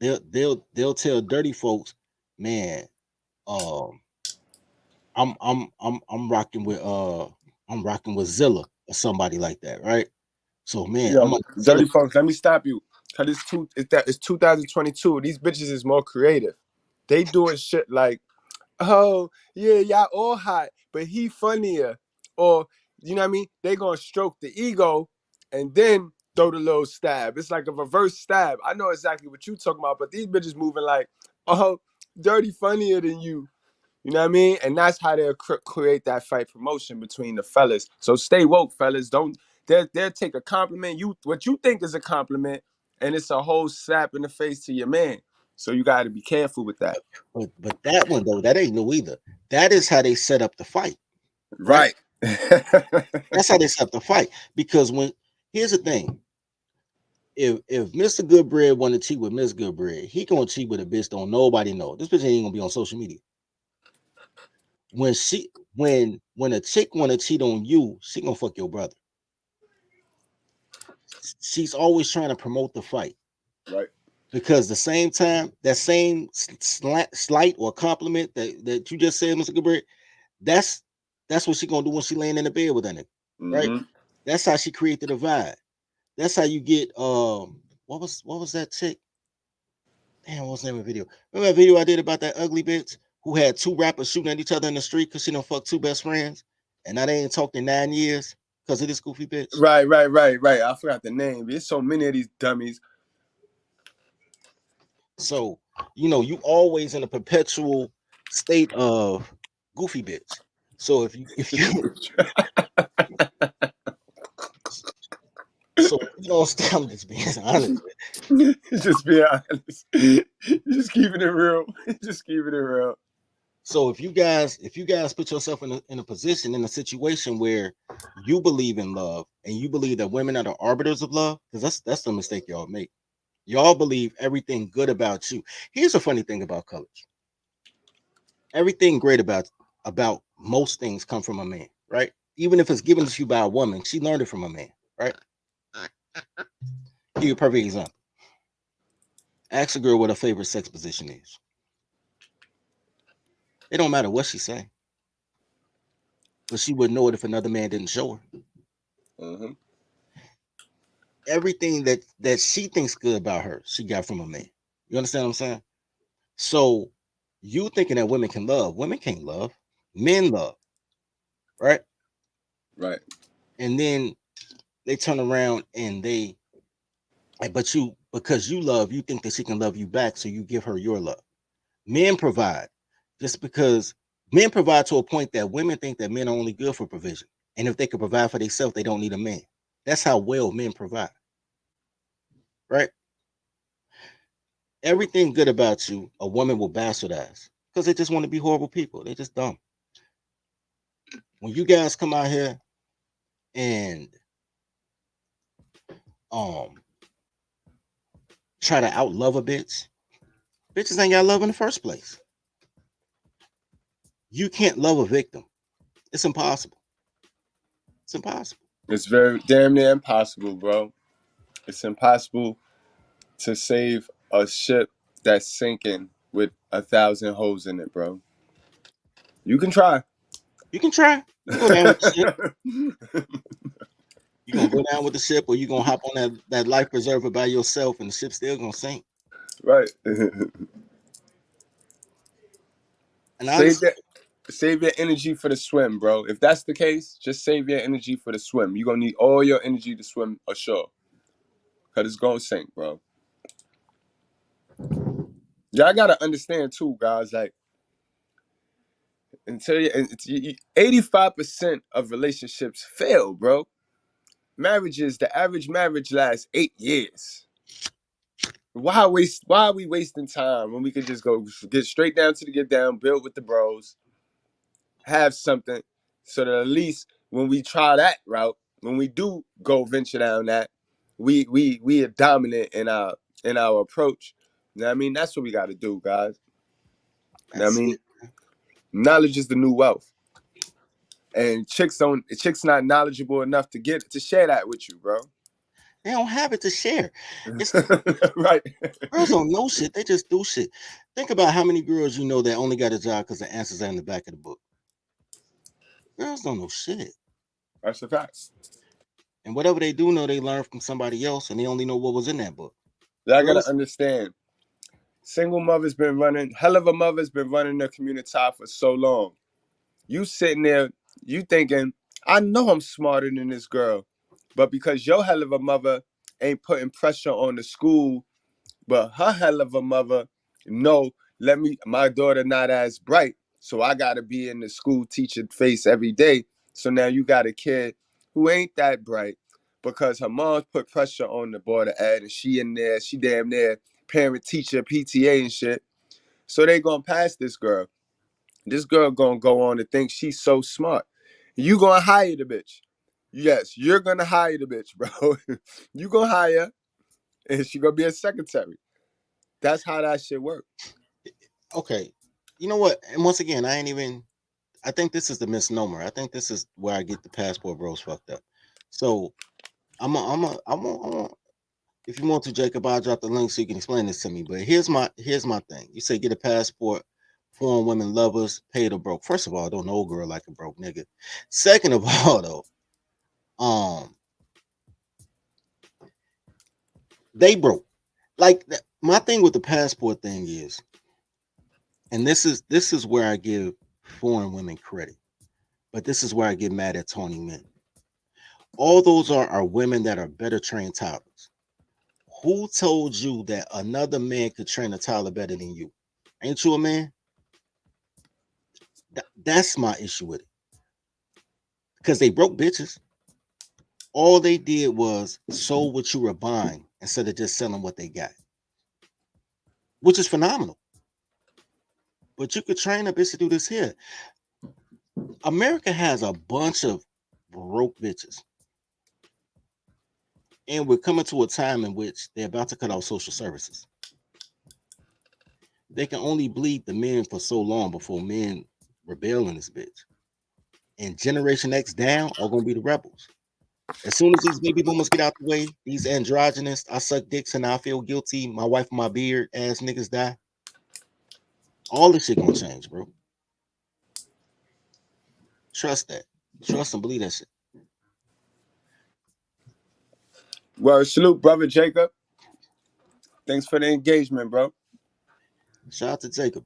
They'll tell dirty folks, man, um, I'm rocking with Zilla or somebody like that, right? So man, I'm Yo, a Zilla. dirty folks, let me stop you. Cause it's 2022. These bitches is more creative. They doing shit like, oh yeah, y'all all hot, but he funnier. Or you know what I mean? They gonna stroke the ego and then throw the little stab. It's like a reverse stab. I know exactly what you talking about, but these bitches moving like, oh, dirty funnier than you. You know what I mean? And that's how they'll create that fight promotion between the fellas. So stay woke, fellas. Don't they'll take a compliment. What you think is a compliment, and it's a whole slap in the face to your man. So you got to be careful with that. But that one though, that ain't new either. That is how they set up the fight, right? Right. That's how they set up the fight. Because when here's the thing, if Mr. Goodbread want to cheat with Miss Goodbread, he gonna cheat with a bitch don't nobody know. This bitch ain't gonna be on social media. When a chick want to cheat on you, she gonna fuck your brother. She's always trying to promote the fight Right. because the same time that same slight or compliment that you just said, Mr. Goodbread, that's what she gonna do when she laying in the bed with that nigga, right? Mm-hmm. That's how she created a vibe. That's how you get what was that chick? Damn, what was the name of the video? Remember that video I did about that ugly bitch who had 2 rappers shooting at each other in the street because she don't fuck 2 best friends, and now they ain't talked in 9 years because of this goofy bitch. Right. I forgot the name. There's so many of these dummies. So you always in a perpetual state of goofy bitch. So if you so if you don't stay, I'm just being honest. Just be honest. Just keeping it real. Just keeping it real. So if you guys put yourself in a position in a situation where you believe in love and you believe that women are the arbiters of love, because that's the mistake y'all make. Y'all believe everything good about you. Here's a funny thing about colors. Everything great about most things come from a man, right? Even if it's given to you by a woman, she learned it from a man, right? Give you a perfect example. Ask a girl what her favorite sex position is. It don't matter what she say, but she wouldn't know it if another man didn't show her. Mm-hmm. Everything that she thinks good about her, she got from a man. You understand what I'm saying? So You thinking that women can love. Women can't love. Men love, right? Right. And then they turn around and but you, because you love, you think that she can love you back, so you give her your love. Men provide just because men provide to a point that women think that men are only good for provision. And if they can provide for themselves, they don't need a man. That's how well men provide, right? Everything good about you, a woman will bastardize because they just want to be horrible people. They're just dumb. When you guys come out here and um try to outlove a bitch, bitches ain't got love in the first place. You can't love a victim. It's impossible. It's impossible. It's very damn near impossible, bro. It's impossible to save a ship that's sinking with 1,000 holes in it, bro. You can try. You can try. You can go down with the ship. You're gonna go down with the ship, or you're gonna hop on that life preserver by yourself, and the ship's still gonna sink. Right. And I Save understand. that. Save your energy for the swim, bro. If that's the case, just save your energy for the swim. You're gonna need all your energy to swim ashore. Cause it's gonna sink, bro. Y'all gotta understand too, guys, like until 85% of relationships fail, bro. Marriages, the average marriage lasts 8 years. Why are we wasting time when we could just go get straight down to the get down, build with the bros, have something, so that at least when we try that route, when we do go venture down that, we are dominant in our approach. You know what I mean? That's what we gotta do, guys. You know what I That's mean? it. Knowledge is the new wealth. And chicks not knowledgeable enough to share that with you, bro. They don't have it to share. It's Right. girls don't know shit. They just do shit. Think about how many girls you know that only got a job because the answers are in the back of the book. Girls don't know shit. That's a fact. And whatever they do know, they learn from somebody else, and they only know what was in that book. Y'all gotta Girls, understand. Single mother's been running, hell of a mother's been running the community for so long. You sitting there, you thinking, I know I'm smarter than this girl. But because your hell of a mother ain't putting pressure on the school, but her hell of a mother, no, my daughter not as bright. So I gotta be in the school teacher face every day. So now you got a kid who ain't that bright because her mom put pressure on the board of ed and she in there, she damn near parent teacher, PTA and shit. So they gonna pass this girl. This girl gonna go on to think she's so smart. You gonna hire the bitch. Yes, you're gonna hire the bitch, bro. You gonna hire and she gonna be a secretary. That's how that shit work. okay. You know what? And once again, I think this is the misnomer. I think this is where I get the passport bros fucked up. So if you want to, Jacob, I'll drop the link so you can explain this to me. But here's my thing. You say get a passport, foreign women lovers, paid or broke. First of all, don't know a girl like a broke nigga. Second of all, though, they broke. Like my thing with the passport thing is, and this is where I give foreign women credit, but this is where I get mad at Tony men. All those are women that are better trained toddlers. Who told you that another man could train a toddler better than you? Ain't you a man? That's my issue with it. Because they broke bitches. All they did was sold what you were buying instead of just selling what they got, which is phenomenal. But you could train a bitch to do this here. America has a bunch of broke bitches. And we're coming to a time in which they're about to cut off social services. They can only bleed the men for so long before men rebel in this bitch. And Generation X down are going to be the rebels. As soon as these baby boomers get out the way, these androgynous, I suck dicks and I feel guilty, my wife and my beard ass niggas die. All this shit gonna change, bro. Trust that. Trust and believe that shit. Well, salute, brother Jacob. Thanks for the engagement, bro. Shout out to Jacob.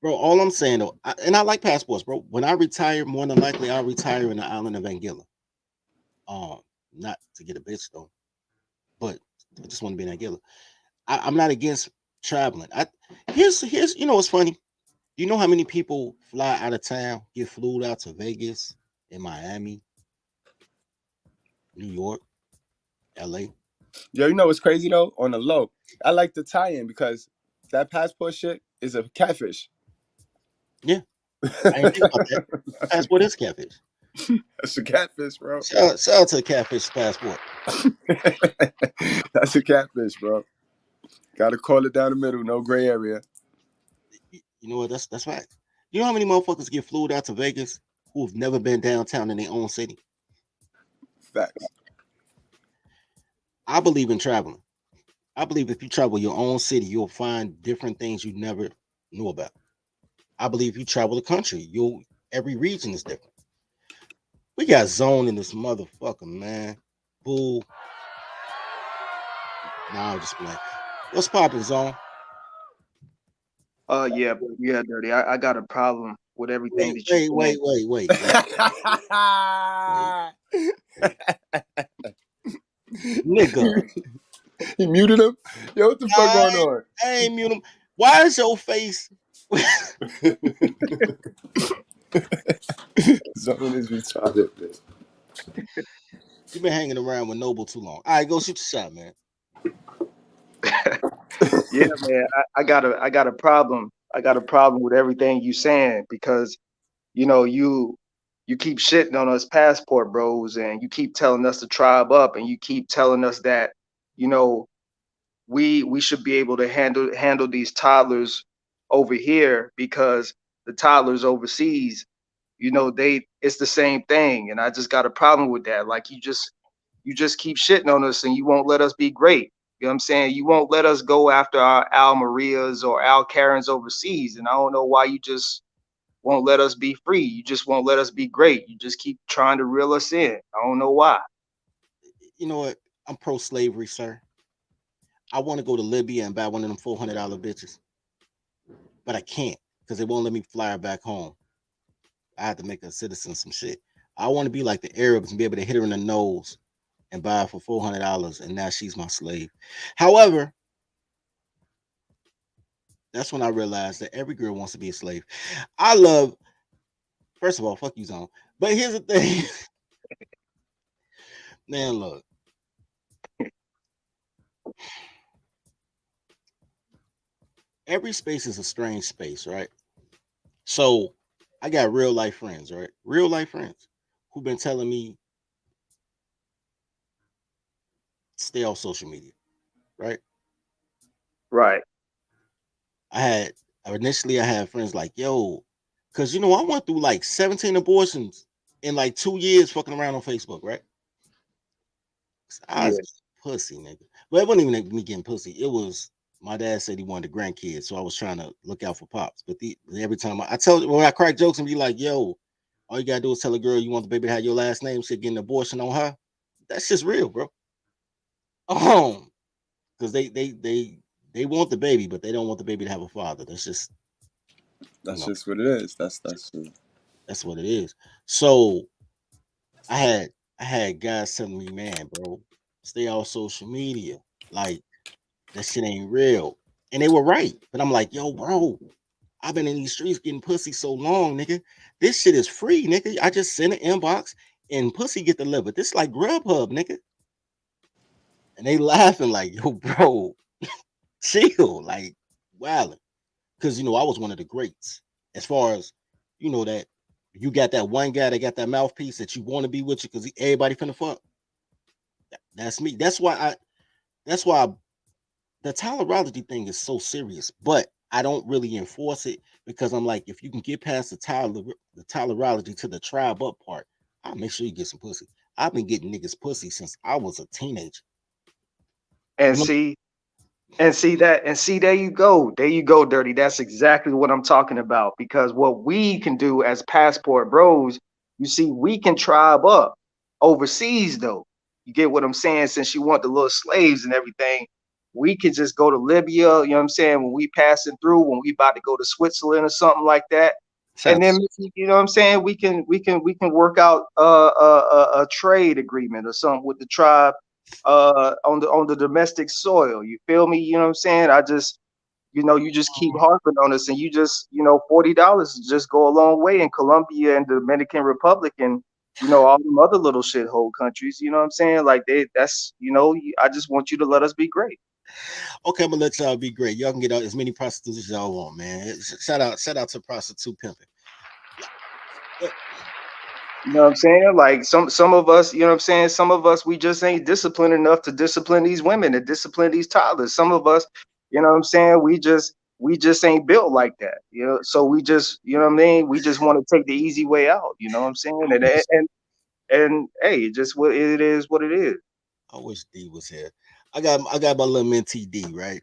Bro, all I'm saying though, and I like passports, bro. When I retire, more than likely I'll retire in the island of Anguilla. Not to get a bitch though, but I just want to be in Anguilla. I'm not against traveling. Here's you know what's funny. You know how many people fly out of town, get flew out to Vegas, in Miami, New York, LA. Yo, you know what's crazy though? On the low, I like the tie-in because that passport shit is a catfish. Yeah, I didn't think about that. Passport is catfish. That's a catfish, bro. Shout out to the catfish passport. That's a catfish, bro. Gotta call it down the middle, no gray area. You know what? That's right. You know how many motherfuckers get flew out to Vegas who've never been downtown in their own city? Facts. I believe in traveling. I believe if you travel your own city, you'll find different things you never knew about. I believe if you travel the country, every region is different. We got Zone in this motherfucker, man. Boo. Nah, I'm just playing. What's poppin', Zone? Yeah, Dirty. I got a problem with everything that you Wait. Nigga. He muted him? Yo, what the fuck going on? I ain't mute him. Why is your face? Zone is retarded, man. You've been hanging around with Noble too long. All right, go shoot your shot, man. Yeah, man. I got a problem. I got a problem with everything you saying because you keep shitting on us passport bros and you keep telling us to tribe up and you keep telling us that we should be able to handle these toddlers over here because the toddlers overseas, it's the same thing. And I just got a problem with that. Like you just keep shitting on us and you won't let us be great. You know what I'm saying? You won't let us go after our Al Marias or Al Karens overseas. And I don't know why you just won't let us be free. You just won't let us be great. You just keep trying to reel us in. I don't know why. You know what? I'm pro-slavery, sir. I want to go to Libya and buy one of them $400 bitches, but I can't because they won't let me fly her back home. I have to make a citizen some shit. I want to be like the Arabs and be able to hit her in the nose and buy her for $400, and now she's my slave. However, that's when I realized that every girl wants to be a slave. First of all, fuck you, Zone. But here's the thing. Man, look. Every space is a strange space, right? So I got real life friends, right? Real life friends who've been telling me stay off social media, right? Right. Initially I had friends like, yo, because I went through like 17 abortions in like 2 years fucking around on Facebook, right? I was just pussy, nigga. But it wasn't even me getting pussy. It was my dad said he wanted a grandkid, so I was trying to look out for pops. But every time I tell when I crack jokes and be like, yo, all you gotta do is tell a girl you want the baby to have your last name, she'll get an abortion on her. That's just real, bro. Because they want the baby, but they don't want the baby to have a father. That's just what it is. That's what it is. So I had guys telling me, man, bro, stay off social media. Like that shit ain't real. And they were right. But I'm like, yo, bro, I've been in these streets getting pussy so long, nigga. This shit is free, nigga. I just send an inbox and pussy get delivered. This like Grubhub, nigga. And they laughing like, yo, bro, chill, like wildin'. Because I was one of the greats. As far as that you got that one guy that got that mouthpiece that you want to be with you because everybody finna fuck. That's me. That's why the tolerology thing is so serious, but I don't really enforce it because I'm like, if you can get past the tolerology to the tribe up part, I'll make sure you get some pussy. I've been getting niggas pussy since I was a teenager. And see, there you go. There you go, Dirty. That's exactly what I'm talking about. Because what we can do as passport bros, you see, we can tribe up overseas though. You get what I'm saying? Since you want the little slaves and everything, we could just go to Libya, you know what I'm saying, when we passing through, when we about to go to Switzerland or something like that. And then, you know what I'm saying, we can work out a trade agreement or something with the tribe on the domestic soil. You feel me? You know what I'm saying? I just, you know, you just keep harping on us, and you just, you know, $40 just go a long way in Colombia and the Dominican Republic and, you know, all them other little shithole countries. You know what I'm saying? Like that's, you know, I just want you to let us be great. Okay, I'm gonna let y'all be great. Y'all can get out as many prostitutes as y'all want, man. Shout out to prostitute pimping. You know what I'm saying? Like some of us, you know what I'm saying? Some of us, we just ain't disciplined enough to discipline these women and discipline these toddlers. Some of us, you know what I'm saying? We just ain't built like that. You know, so we just, you know what I mean? We just want to take the easy way out. You know what I'm saying? And hey, just what it is, what it is. I wish D was here. I got my little mentee D, right?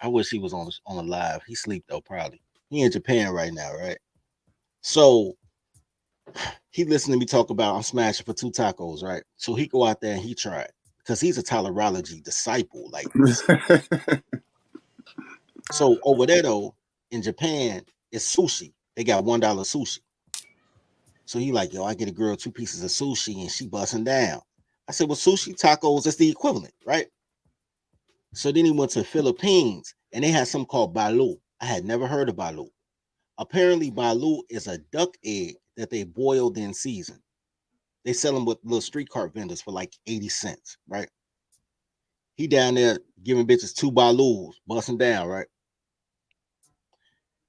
I wish he was on a live. He sleep though, probably. He in Japan right now, right? So he listened to me talk about I'm smashing for 2 tacos, right? So he go out there and he try it because he's a tolerology disciple. Like, so over there though, in Japan, it's sushi. They got $1 sushi. So he like, yo, I get a girl 2 pieces of sushi and she busting down. I said, well, sushi tacos is the equivalent, right? So then he went to the Philippines and they had something called balu. I had never heard of balu. Apparently, balu is a duck egg that they boiled in season. They sell them with little street cart vendors for like 80 cents, right? He down there giving bitches 2 balus, busting down, right?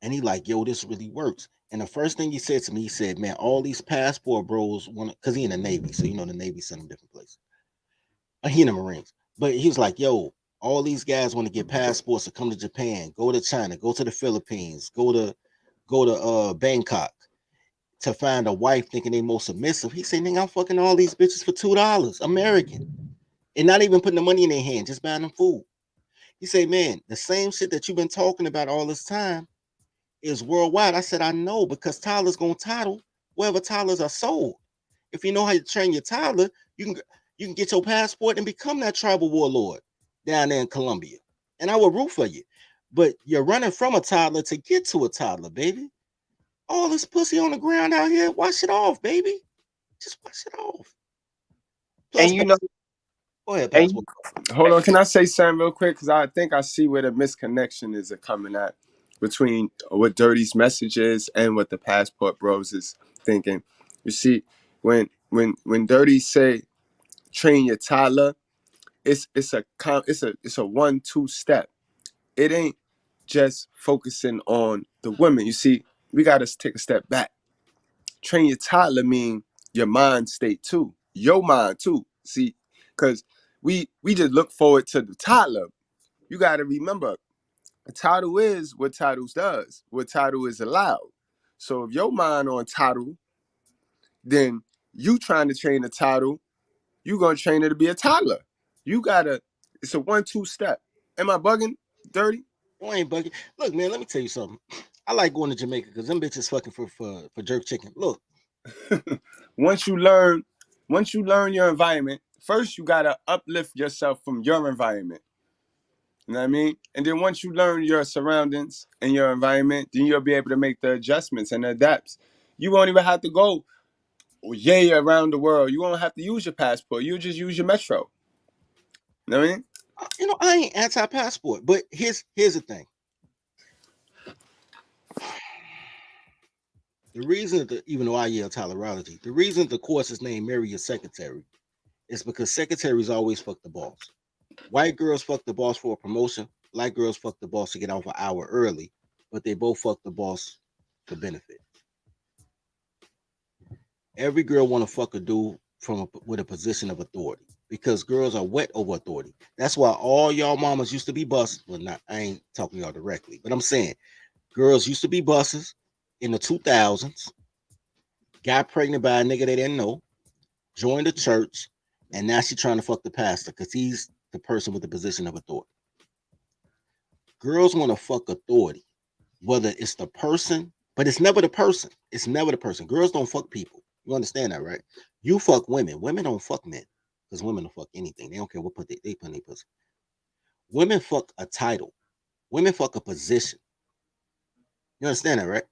And he like, yo, this really works. And the first thing he said to me, he said, man, all these passport bros want to, because he in the Navy, so you know the Navy send him different places. He in the Marines. But he was like, yo, all these guys want to get passports to come to Japan, go to China, go to the Philippines, go to Bangkok to find a wife thinking they most submissive. He said, nigga, I'm fucking all these bitches for $2 American. And not even putting the money in their hand, just buying them food. He said, man, the same shit that you've been talking about all this time is worldwide. I said, I know, because toddlers gonna toddle wherever toddlers are sold. If you know how to train your toddler, you can get your passport and become that tribal warlord down there in Colombia. And I will root for you. But you're running from a toddler to get to a toddler, baby. All this pussy on the ground out here, wash it off, baby. Just wash it off. Plus, And you know, go ahead, and passport. Hold on, can I say something real quick? Because I think I see where the misconnection is coming at between what Dirty's message is and what the Passport Bros is thinking. You see, when Dirty say train your toddler, it's a 1-2 step. It ain't just focusing on the women. You see, we got to take a step back. Train your toddler mean your mind state too, your mind too. See, because we just look forward to the toddler. You got to remember, a title is what titles does. What title is allowed. So if your mind on title, then you trying to train a title, you gonna train her to be a toddler. You gotta. It's a 1-2 step. Am I bugging, Dirty? You ain't bugging. Look, man, let me tell you something. I like going to Jamaica because them bitches fucking for jerk chicken. Look, once you learn your environment, first you gotta uplift yourself from your environment. You know what I mean? And then once you learn your surroundings and your environment, then you'll be able to make the adjustments and adapt. You won't even have to go yay around the world. You won't have to use your passport. You just use your metro. You know what I mean? I ain't anti-passport, but here's the thing. The reason that even though I yell tolerology, the reason the course is named Marry Your Secretary is because secretaries always fuck the boss. White girls fuck the boss for a promotion. Black girls fuck the boss to get off an hour early, but they both fuck the boss for benefit. Every girl want to fuck a dude with a position of authority because girls are wet over authority. That's why all y'all mamas used to be buses. Well, not I ain't talking y'all directly, but I'm saying girls used to be buses in the 2000s. Got pregnant by a nigga they didn't know, joined the church, and now she trying to fuck the pastor because he's the person with the position of authority. Girls want to fuck authority, whether it's the person, but it's never the person. It's never the person. Girls don't fuck people. You understand that, right? You fuck women. Women don't fuck men because women don't fuck anything. They don't care what they put in their pussy. Women fuck a title. Women fuck a position. You understand that, right?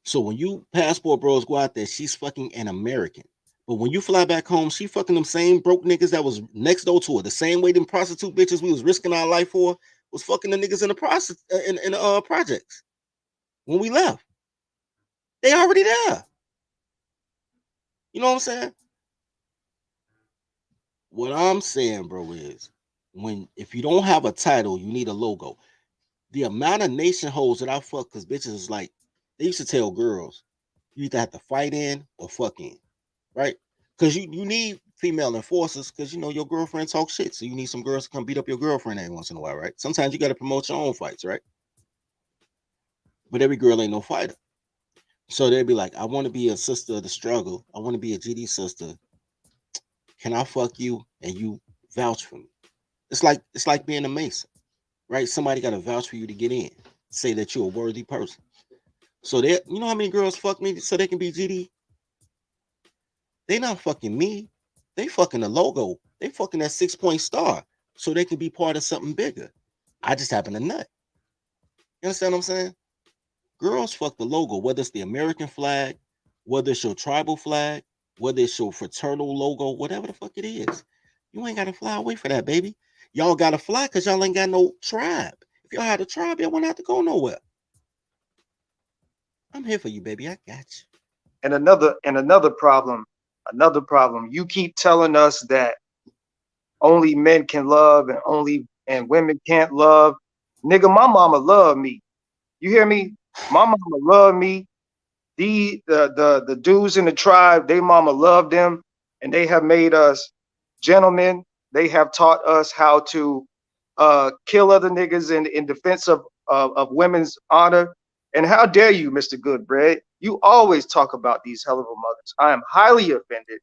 So when you passport bros go out there, she's fucking an American. But when you fly back home, she fucking them same broke niggas that was next door to her. The same way them prostitute bitches we was risking our life for was fucking the niggas in the process in the projects. When we left, they already there. You know what I'm saying? What I'm saying, bro, is if you don't have a title, you need a logo. The amount of nation hoes that I fuck because bitches is like, they used to tell girls, you either have to fight in or fuck in, right? Because you need female enforcers because, you know, your girlfriend talks shit. So you need some girls to come beat up your girlfriend every once in a while, right? Sometimes you got to promote your own fights, right? But every girl ain't no fighter. So they'd be like, I want to be a sister of the struggle. I want to be a GD sister. Can I fuck you and you vouch for me? It's like being a Mason, right? Somebody got to vouch for you to get in, say that you're a worthy person. So that, you know how many girls fuck me so they can be GD? They not fucking me. They fucking the logo. They fucking that 6-point star so they can be part of something bigger. I just happen to nut. You understand what I'm saying? Girls fuck the logo, whether it's the American flag, whether it's your tribal flag, whether it's your fraternal logo, whatever the fuck it is. You ain't got to fly away for that, baby. Y'all got to fly because y'all ain't got no tribe. If y'all had a tribe, y'all wouldn't have to go nowhere. I'm here for you, baby. I got you. And another problem, you keep telling us that only men can love and women can't love. Nigga, my mama loved me. You hear me? My mama loved me. The dudes in the tribe, they mama loved them, and they have made us gentlemen. They have taught us how to kill other niggas in defense of women's honor. And how dare you, Mr. Goodbread? You always talk about these hell of a mothers. I am highly offended.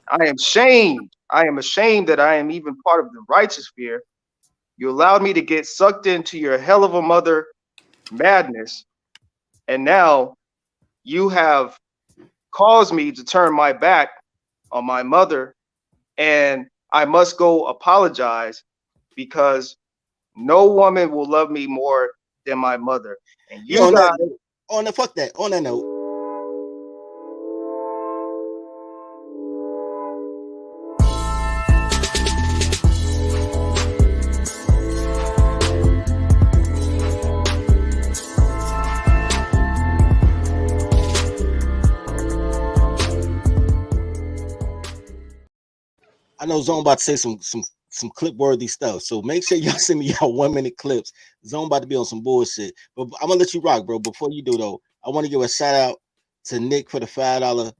I am shamed. I am ashamed that I am even part of the righteous sphere. You allowed me to get sucked into your hell of a mother madness, and now you have caused me to turn my back on my mother, and I must go apologize because no woman will love me more than my mother. And you Yo, guys, on that note, I know Zone about to say some clip worthy stuff. So make sure y'all send me y'all 1-minute clips. Zone about to be on some bullshit. But I'm gonna let you rock, bro. Before you do though, I want to give a shout out to Nick for the $5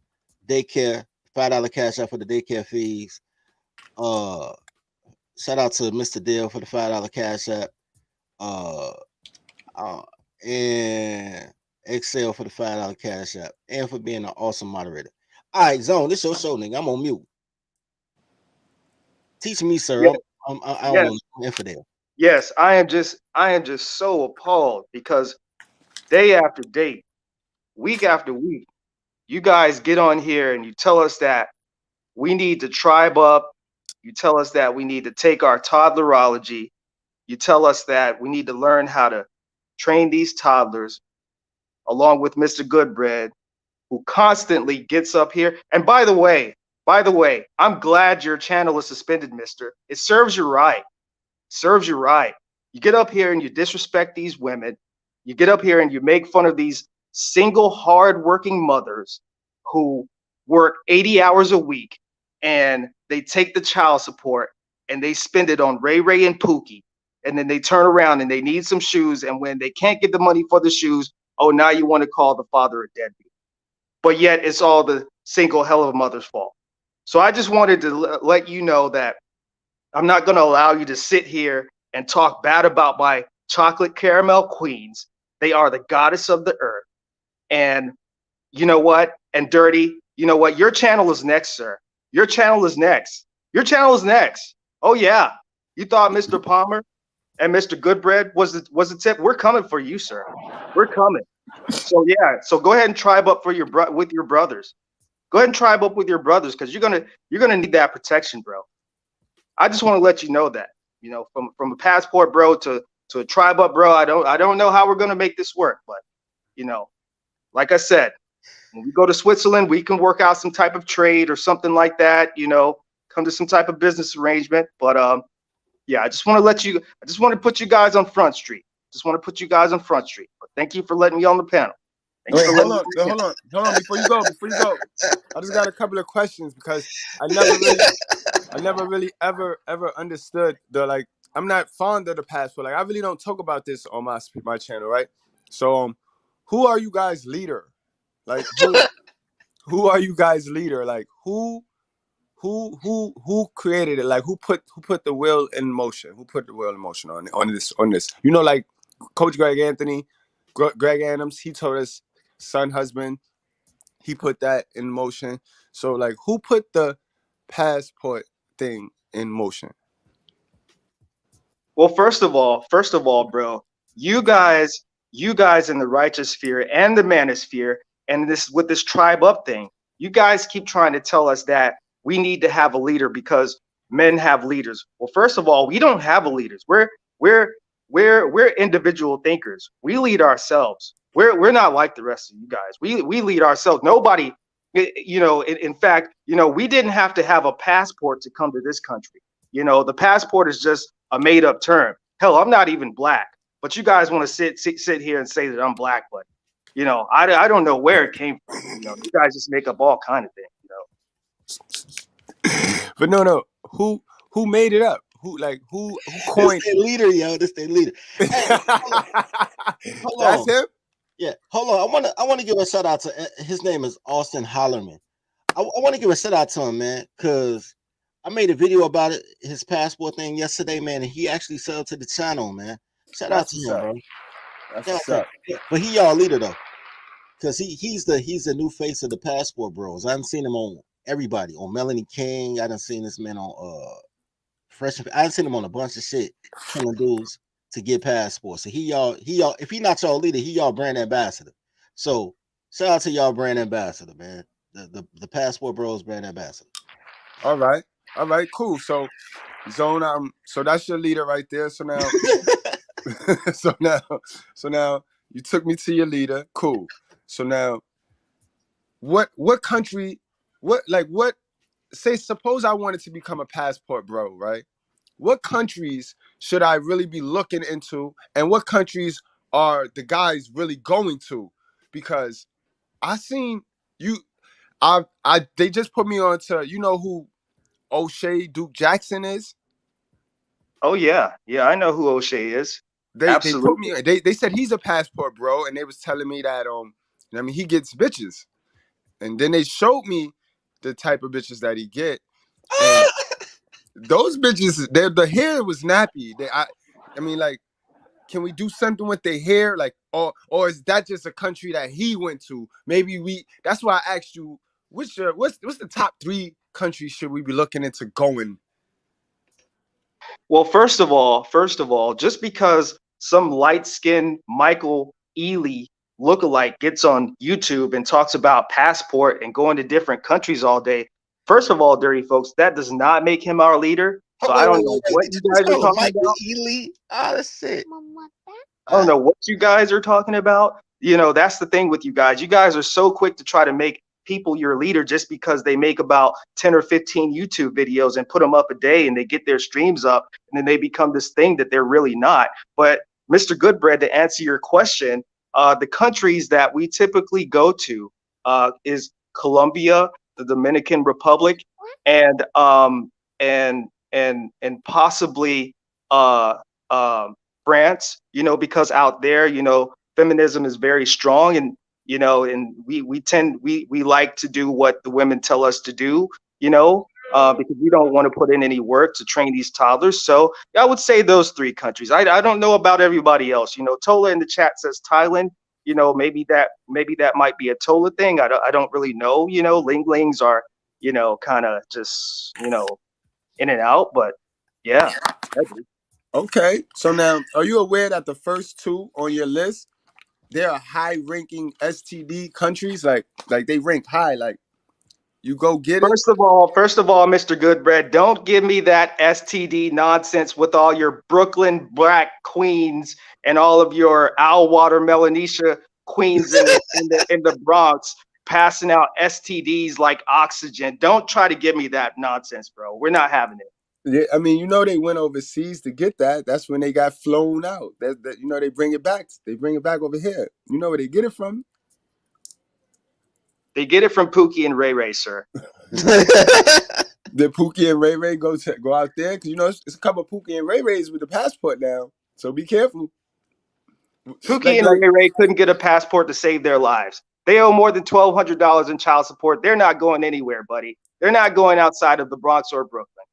daycare, $5 cash out for the daycare fees. Shout out to Mr. Dale for the $5 cash app. And Excel for the $5 cash app, and for being an awesome moderator. All right, Zone, this your show, nigga. I'm on mute. Teach me, sir. yes, I yes, don't know, infidel. yes, I am just so appalled because day after day, week after week, you guys get on here and you tell us that we need to tribe up. You tell us that we need to take our toddlerology. You tell us that we need to learn how to train these toddlers, along with Mr. Goodbread, who constantly gets up here. And by the way, I'm glad your channel is suspended, mister. It serves you right. Serves you right. You get up here and you disrespect these women. You get up here and you make fun of these single hard-working mothers who work 80 hours a week, and they take the child support and they spend it on Ray Ray and Pookie. And then they turn around and they need some shoes. And when they can't get the money for the shoes, oh, now you want to call the father a deadbeat. But yet it's all the single hell of a mother's fault. So I just wanted to let you know that I'm not going to allow you to sit here and talk bad about my chocolate caramel queens. They are the goddess of the earth. And you know what? And Dirty, you know what? Your channel is next, sir. Your channel is next. Your channel is next. Oh, yeah. You thought Mr. Palmer and Mr. Goodbread was the tip? We're coming for you, sir. We're coming. So, yeah. So go ahead and tribe up for with your brothers. Go ahead and tribe up with your brothers because you're gonna need that protection, bro. I just want to let you know that. You know, from a passport bro to a tribe up bro. I don't know how we're gonna make this work, but you know, like I said, when we go to Switzerland, we can work out some type of trade or something like that. You know, come to some type of business arrangement. But yeah, I just want to put you guys on Front Street. Just want to put you guys on Front Street. But thank you for letting me on the panel. Thank you Wait, for hold letting on, me hold on. Before you go, I just got a couple of questions because I never really ever understood the like. I'm not fond of the passport. Like I really don't talk about this on my channel, right? So, who are you guys leader? Like who are you guys leader? Like who created it? Like who put the wheel in motion? Who put the wheel in motion on this? You know, like Coach Greg Anthony, Greg Adams. He told us son, husband. He put that in motion. So like, who put the passport thing in motion? Well, first of all, bro, you guys in the righteous sphere and the manosphere, and this with this tribe up thing, you guys keep trying to tell us that we need to have a leader because men have leaders. Well, first of all, we don't have a leaders. We're we're individual thinkers. We lead ourselves. We're not like the rest of you guys. We lead ourselves. Nobody, you know, in fact, you know, we didn't have to have a passport to come to this country. You know, the passport is just a made up term. Hell, I'm not even black, but you guys want to sit here and say that I'm black, but you know, I don't know where it came from. You know, you guys just make up all kind of things. You know, But no, who made it up? Who coined? This their leader, yo. This their leader. Hey, hold That's on. him. Yeah, hold on. I want to give a shout out to his name is Austin Hollerman. I want to give a shout out to him, man, because I made a video about it, his passport thing yesterday, man, and he actually sold to the channel, man. Shout out to him, bro. That's Shout what's out up. to him. But he y'all leader though, because he's the new face of the passport bros. I haven't seen him on everybody on Melanie King. I done seen this man on Fresh. I done seen him on a bunch of shit telling dudes to get passports. So he y'all if he not y'all leader, he y'all brand ambassador. So shout out to y'all brand ambassador, man. The passport bros brand ambassador. All right, cool. So Zone, so that's your leader right there. So now, so now you took me to your leader. Cool. So now, what country? What say? Suppose I wanted to become a passport bro, right? What countries should I really be looking into, and what countries are the guys really going to? Because I seen you. They just put me on to, you know who O'Shea Duke Jackson is? oh yeah, I know who O'Shea is. They put Absolutely. me, they said he's a passport bro, and they was telling me that I mean, he gets bitches. And then they showed me the type of bitches that he get. And those bitches, the hair was nappy. I mean, like, can we do something with their hair? Like, or is that just a country that he went to? Maybe that's why I asked you, what's the top 3 countries should we be looking into going? Well, first of all, just because some light-skinned Michael Ealy lookalike gets on YouTube and talks about passport and going to different countries all day, first of all, dirty folks, that does not make him our leader. So I don't know what Did you you guys are call him talking Michael about. Ealy? Oh, that's it. I don't know what you guys are talking about. You know, that's the thing with you guys. You guys are so quick to try to make people your leader just because they make about 10 or 15 YouTube videos and put them up a day and they get their streams up and then they become this thing that they're really not. But Mr. Goodbread, to answer your question, the countries that we typically go to is Colombia, the Dominican Republic, and possibly France, you know, because out there, you know, feminism is very strong and, you know, and we like to do what the women tell us to do, you know, because we don't want to put in any work to train these toddlers. So I would say those 3 countries. I don't know about everybody else. You know, Tola in the chat says Thailand. You know, maybe that might be a Tola thing. I don't really know. You know, Linglings are, you know, kind of just, you know, in and out. But yeah. Okay, so now, are you aware that the first 2 on your list, they are high-ranking STD countries? Like they rank high. Like You go get it. First of all, Mr. Goodbread, don't give me that STD nonsense with all your Brooklyn black queens and all of your Alwater Melanesia queens in the Bronx passing out STDs like oxygen. Don't try to give me that nonsense, bro. We're not having it. Yeah, I mean, you know, they went overseas to get that. That's when they got flown out. That you know, they bring it back. They bring it back over here. You know where they get it from? They get it from Pookie and Ray Ray, sir. Did Pookie and Ray Ray go out there? Because you know it's a couple of Pookie and Ray Rays with the passport now. So be careful. Pookie and Ray Ray couldn't get a passport to save their lives. They owe more than $1,200 in child support. They're not going anywhere, buddy. They're not going outside of the Bronx or Brooklyn.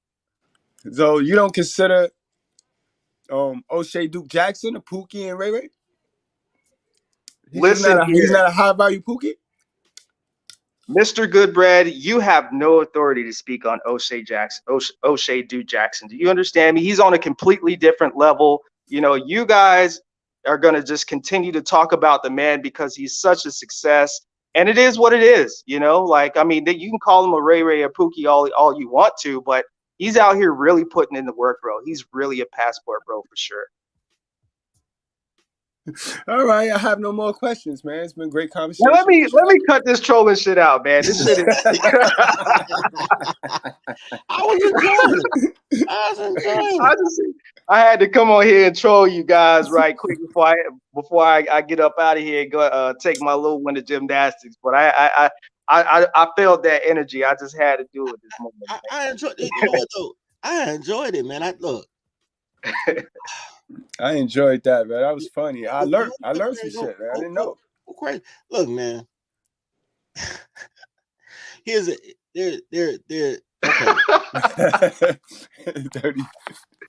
So you don't consider O'Shea Duke Jackson a Pookie and Ray Ray? He's not a high value Pookie? Mr. Goodbread, you have no authority to speak on O'Shea Duke Jackson. Do you understand me? He's on a completely different level. You know, you guys are going to just continue to talk about the man because he's such a success. And it is what it is, you know, like, I mean, you can call him a Ray Ray, a Pookie, all you want to, but he's out here really putting in the work, bro. He's really a passport, bro, for sure. All right, I have no more questions, man. It's been a great conversation. Now let me cut this trolling shit out, man. This shit is. I was enjoying it. I had to come on here and troll you guys right quick before I get up out of here and go take my little one to gymnastics. But I felt that energy. I just had to do it this morning. I enjoyed it. You know what though? I enjoyed it, man. I enjoyed that, man. That was funny. I learned some shit, man. I didn't know. Crazy. Look, man. Here's it. They're okay. Dirty.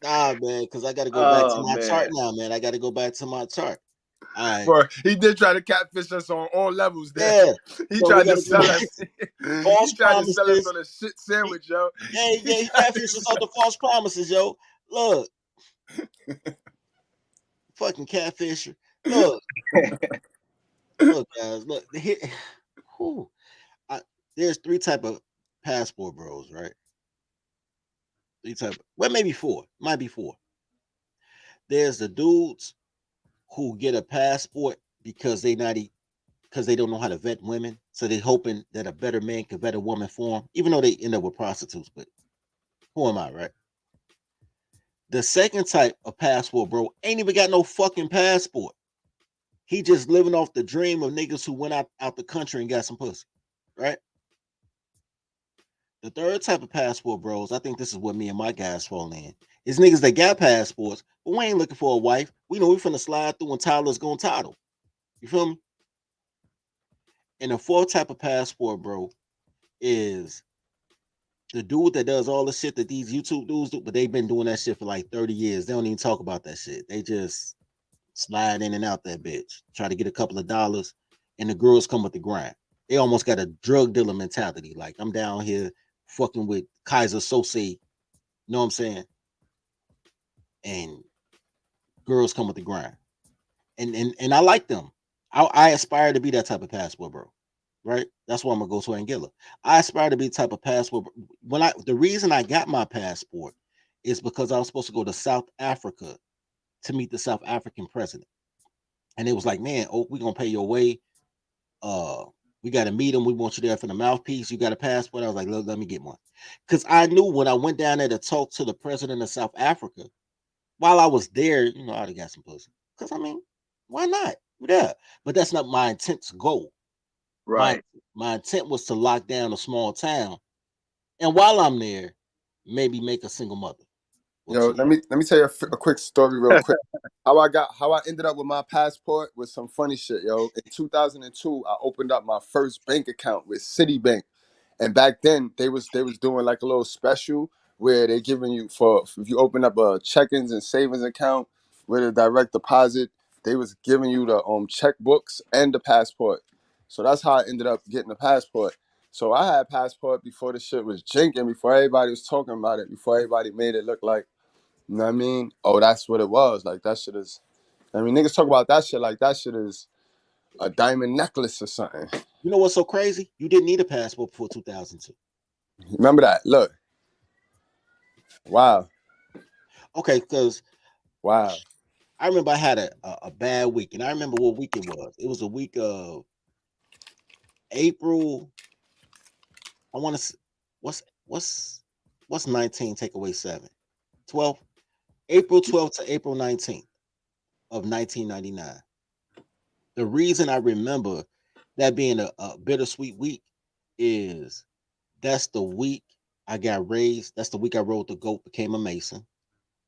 Nah, man, because I got to go back to my chart now, man. I got to go back to my chart. All right. Bro, he did try to catfish us on all levels there. Yeah. He tried to sell us. He tried to sell us on a shit sandwich, yo. Yeah, he catfished us on the false promises, yo. Look. Fucking catfisher. Look. Look, guys. Look. There's 3 type of passport bros, right? 3 type. Well, maybe 4. Might be 4. There's the dudes who get a passport because they don't know how to vet women. So they're hoping that a better man can vet a woman for them, even though they end up with prostitutes. But who am I, right? The second type of passport bro ain't even got no fucking passport. He just living off the dream of niggas who went out the country and got some pussy, right? The third type of passport bros, I think this is what me and my guys fall in, is niggas that got passports, but we ain't looking for a wife. We know we finna slide through and Tyler's gonna title. You feel me? And the fourth type of passport bro is the dude that does all the shit that these YouTube dudes do, but they've been doing that shit for like 30 years. They don't even talk about that shit. They just slide in and out that bitch, try to get a couple of dollars, and the girls come with the grind. They almost got a drug dealer mentality. Like, I'm down here fucking with Kaiser Sose, you know what I'm saying? And girls come with the grind. And I like them. I aspire to be that type of passport, bro. Right? That's why I'm gonna go to Anguilla. I aspire to be the type of passport. The reason I got my passport is because I was supposed to go to South Africa to meet the South African president. And it was like, man, we're gonna pay your way. We got to meet him. We want you there for the mouthpiece. You got a passport? I was like, let me get one. Because I knew when I went down there to talk to the president of South Africa, while I was there, you know, I'd have got some pussy. Because, I mean, why not? Yeah. But that's not my intent to go. Right. My intent was to lock down a small town. And while I'm there, maybe make a single mother. Yo, let me tell you a quick story real quick. How I ended up with my passport was some funny shit, yo. In 2002, I opened up my first bank account with Citibank. And back then they was doing like a little special where they giving you if you open up a check-ins and savings account with a direct deposit, they was giving you the checkbooks and the passport. So that's how I ended up getting the passport. So I had a passport before the shit was jinking, before everybody was talking about it, before everybody made it look like, you know what I mean? Oh, that's what it was. Like, that shit is, I mean, niggas talk about that shit like that shit is a diamond necklace or something. You know what's so crazy? You didn't need a passport before 2002. Remember that? Look. Wow. Okay, because Wow. I remember I had a bad week, and I remember what week it was. It was a week of April. I want to. What's 19? Take away 7. 12. April 12th to April 19th of 1999. The reason I remember that being a bittersweet week is that's the week I got raised. That's the week I rode the goat, became a Mason.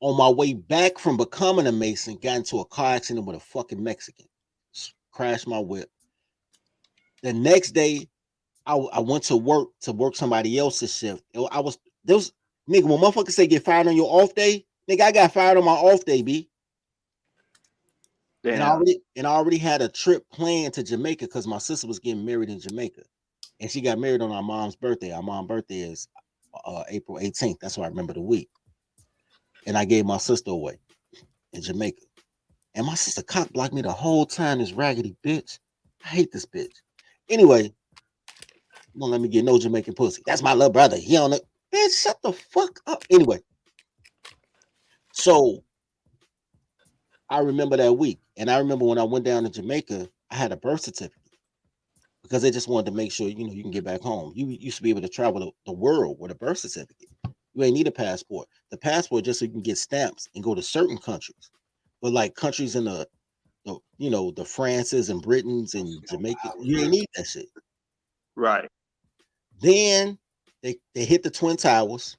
On my way back from becoming a Mason, got into a car accident with a fucking Mexican. Crashed my whip. The next day, I went to work somebody else's shift. There was nigga, when motherfuckers say get fired on your off day, nigga, I got fired on my off day, B. And I already had a trip planned to Jamaica because my sister was getting married in Jamaica. And she got married on our mom's birthday. Our mom's birthday is April 18th. That's why I remember the week. And I gave my sister away in Jamaica. And my sister cock blocked me the whole time, this raggedy bitch. I hate this bitch. Anyway, don't let me get no Jamaican pussy. That's my little brother. He on it. Bitch, shut the fuck up. Anyway. So I remember that week. And I remember when I went down to Jamaica, I had a birth certificate. Because they just wanted to make sure, you can get back home. You used to be able to travel the world with a birth certificate. You ain't need a passport. The passport just so you can get stamps and go to certain countries. But like countries in the Frances and Britons and Jamaica, you ain't need that shit. Right. Then they hit the Twin Towers.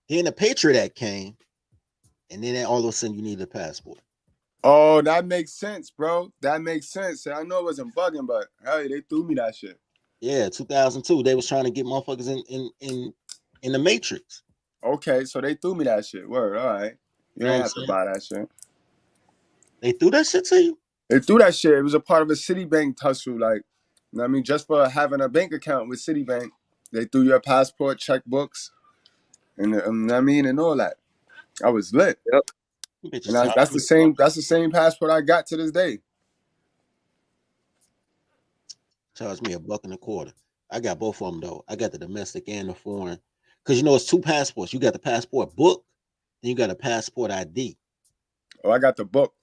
Then the Patriot Act came. And then all of a sudden you need a passport. Oh, that makes sense, bro. That makes sense. I know it wasn't bugging, but hey, they threw me that shit. Yeah, 2002. They was trying to get motherfuckers in the Matrix. Okay, so they threw me that shit. Word, all right. You ain't have to buy that shit. They threw that shit to you? They threw that shit. It was a part of a Citibank tussle. Like, you know what I mean, just for having a bank account with Citibank, they threw your passport, checkbooks, and you know what I mean, and all that. I was lit. Yep. And that's the same passport I got to this day. Charged me $1.25. I got both of them though. I got the domestic and the foreign. Because it's 2 passports. You got the passport book, then you got a passport ID. Oh, I got the book.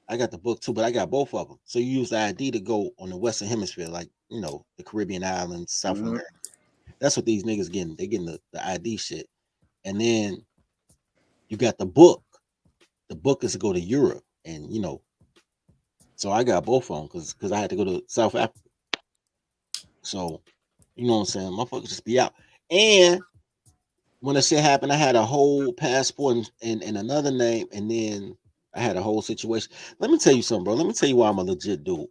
I got the book too, but I got both of them. So you use the ID to go on the Western Hemisphere, like the Caribbean islands, South America. That's what these niggas getting. They getting the ID shit. And then you got the book. The book is to go to Europe, and so I got both of them because I had to go to South Africa. So you know what I'm saying? Motherfuckers just be out. And when the shit happened, I had a whole passport in another name, and then I had a whole situation. Let me tell you something, bro. Let me tell you why I'm a legit dude.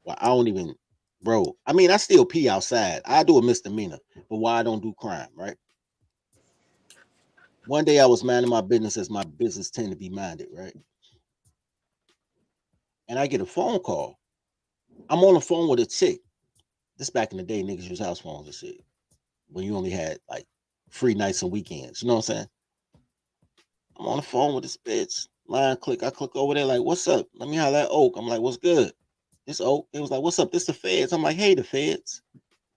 Well, I don't even, bro. I mean, I still pee outside. I do a misdemeanor, but why I don't do crime, right? One day I was minding my business as my business tend to be minded, right? And I get a phone call. I'm on the phone with a chick. This back in the day, niggas use house phones and shit. When you only had like free nights and weekends. You know what I'm saying? I'm on the phone with this bitch. Line click. I click over there like, what's up? Let me holler at Oak. I'm like, what's good? This Oak. It was like, what's up? This the feds. I'm like, hey, the feds.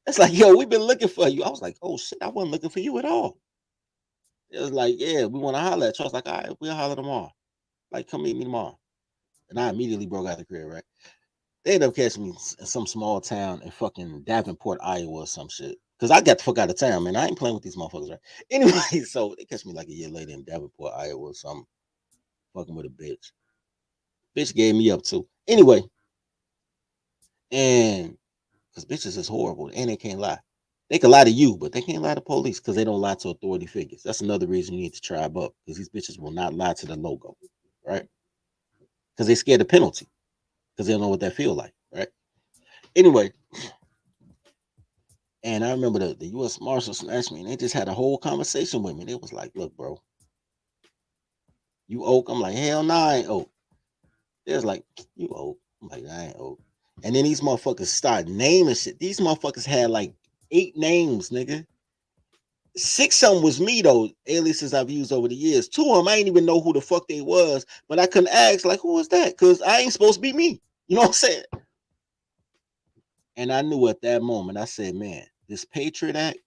It's like, yo, we've been looking for you. I was like, oh shit, I wasn't looking for you at all. It was like, yeah, we want to holler at you. I was like, all right, we'll holler tomorrow. Like, come meet me tomorrow. And I immediately broke out the crib, right? They ended up catching me in some small town in fucking Davenport, Iowa or some shit. Because I got the fuck out of town, man. I ain't playing with these motherfuckers, right? Anyway, so they catch me like a year later in Davenport, Iowa or something. Fucking with a bitch. Bitch gave me up too. Anyway. And because bitches is horrible and they can't lie. They can lie to you, but they can't lie to police because they don't lie to authority figures. That's another reason you need to tribe up because these bitches will not lie to the logo, right? Because they scared of penalty because they don't know what that feel like, right? Anyway, and I remember the U.S. Marshals snatched me and they just had a whole conversation with me. They was like, look, bro, you Oak? I'm like, hell nah, I ain't Oak. They was like, you Oak? I'm like, I ain't Oak. And then these motherfuckers start naming shit. These motherfuckers had like 8 names, nigga. 6 of them was me though, aliases I've used over the years. 2 of them I ain't even know who the fuck they was, but I couldn't ask like who was that? Cause I ain't supposed to be me. You know what I'm saying? And I knew at that moment, I said, man, this Patriot Act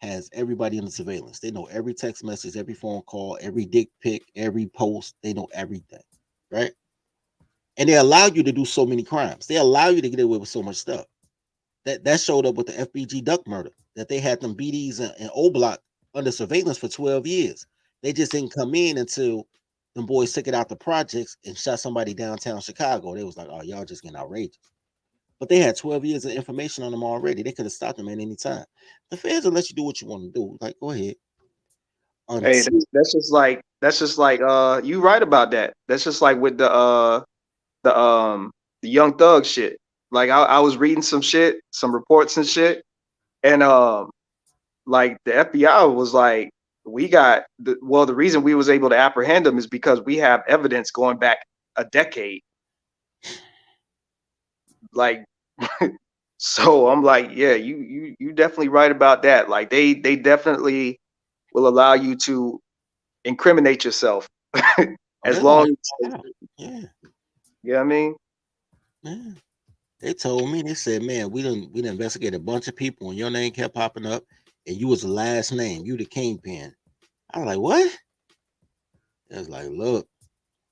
has everybody in the surveillance. They know every text message, every phone call, every dick pic, every post. They know everything, right? And they allow you to do so many crimes. They allow you to get away with so much stuff. That showed up with the FBG Duck murder, that they had them BDs and O Block under surveillance for 12 years. They just didn't come in until them boys took it out the projects and shot somebody downtown Chicago. They was like, oh, y'all just getting outrageous. But they had 12 years of information on them already. They could have stopped them at any time. The feds will let you do what you want to do. Like, go ahead. Hey, Until that's just like you right about that. That's just like with the Young Thug shit. Like I was reading some shit, some reports and shit, and like the FBI was like, we got the reason we was able to apprehend them is because we have evidence going back a decade. Like so I'm like, yeah, you definitely right about that. Like they definitely will allow you to incriminate yourself as long as yeah. you know what I mean? Yeah. They told me, they said, man, we done investigated a bunch of people and your name kept popping up and you was the last name. You the kingpin. I was like, what? It was like, look,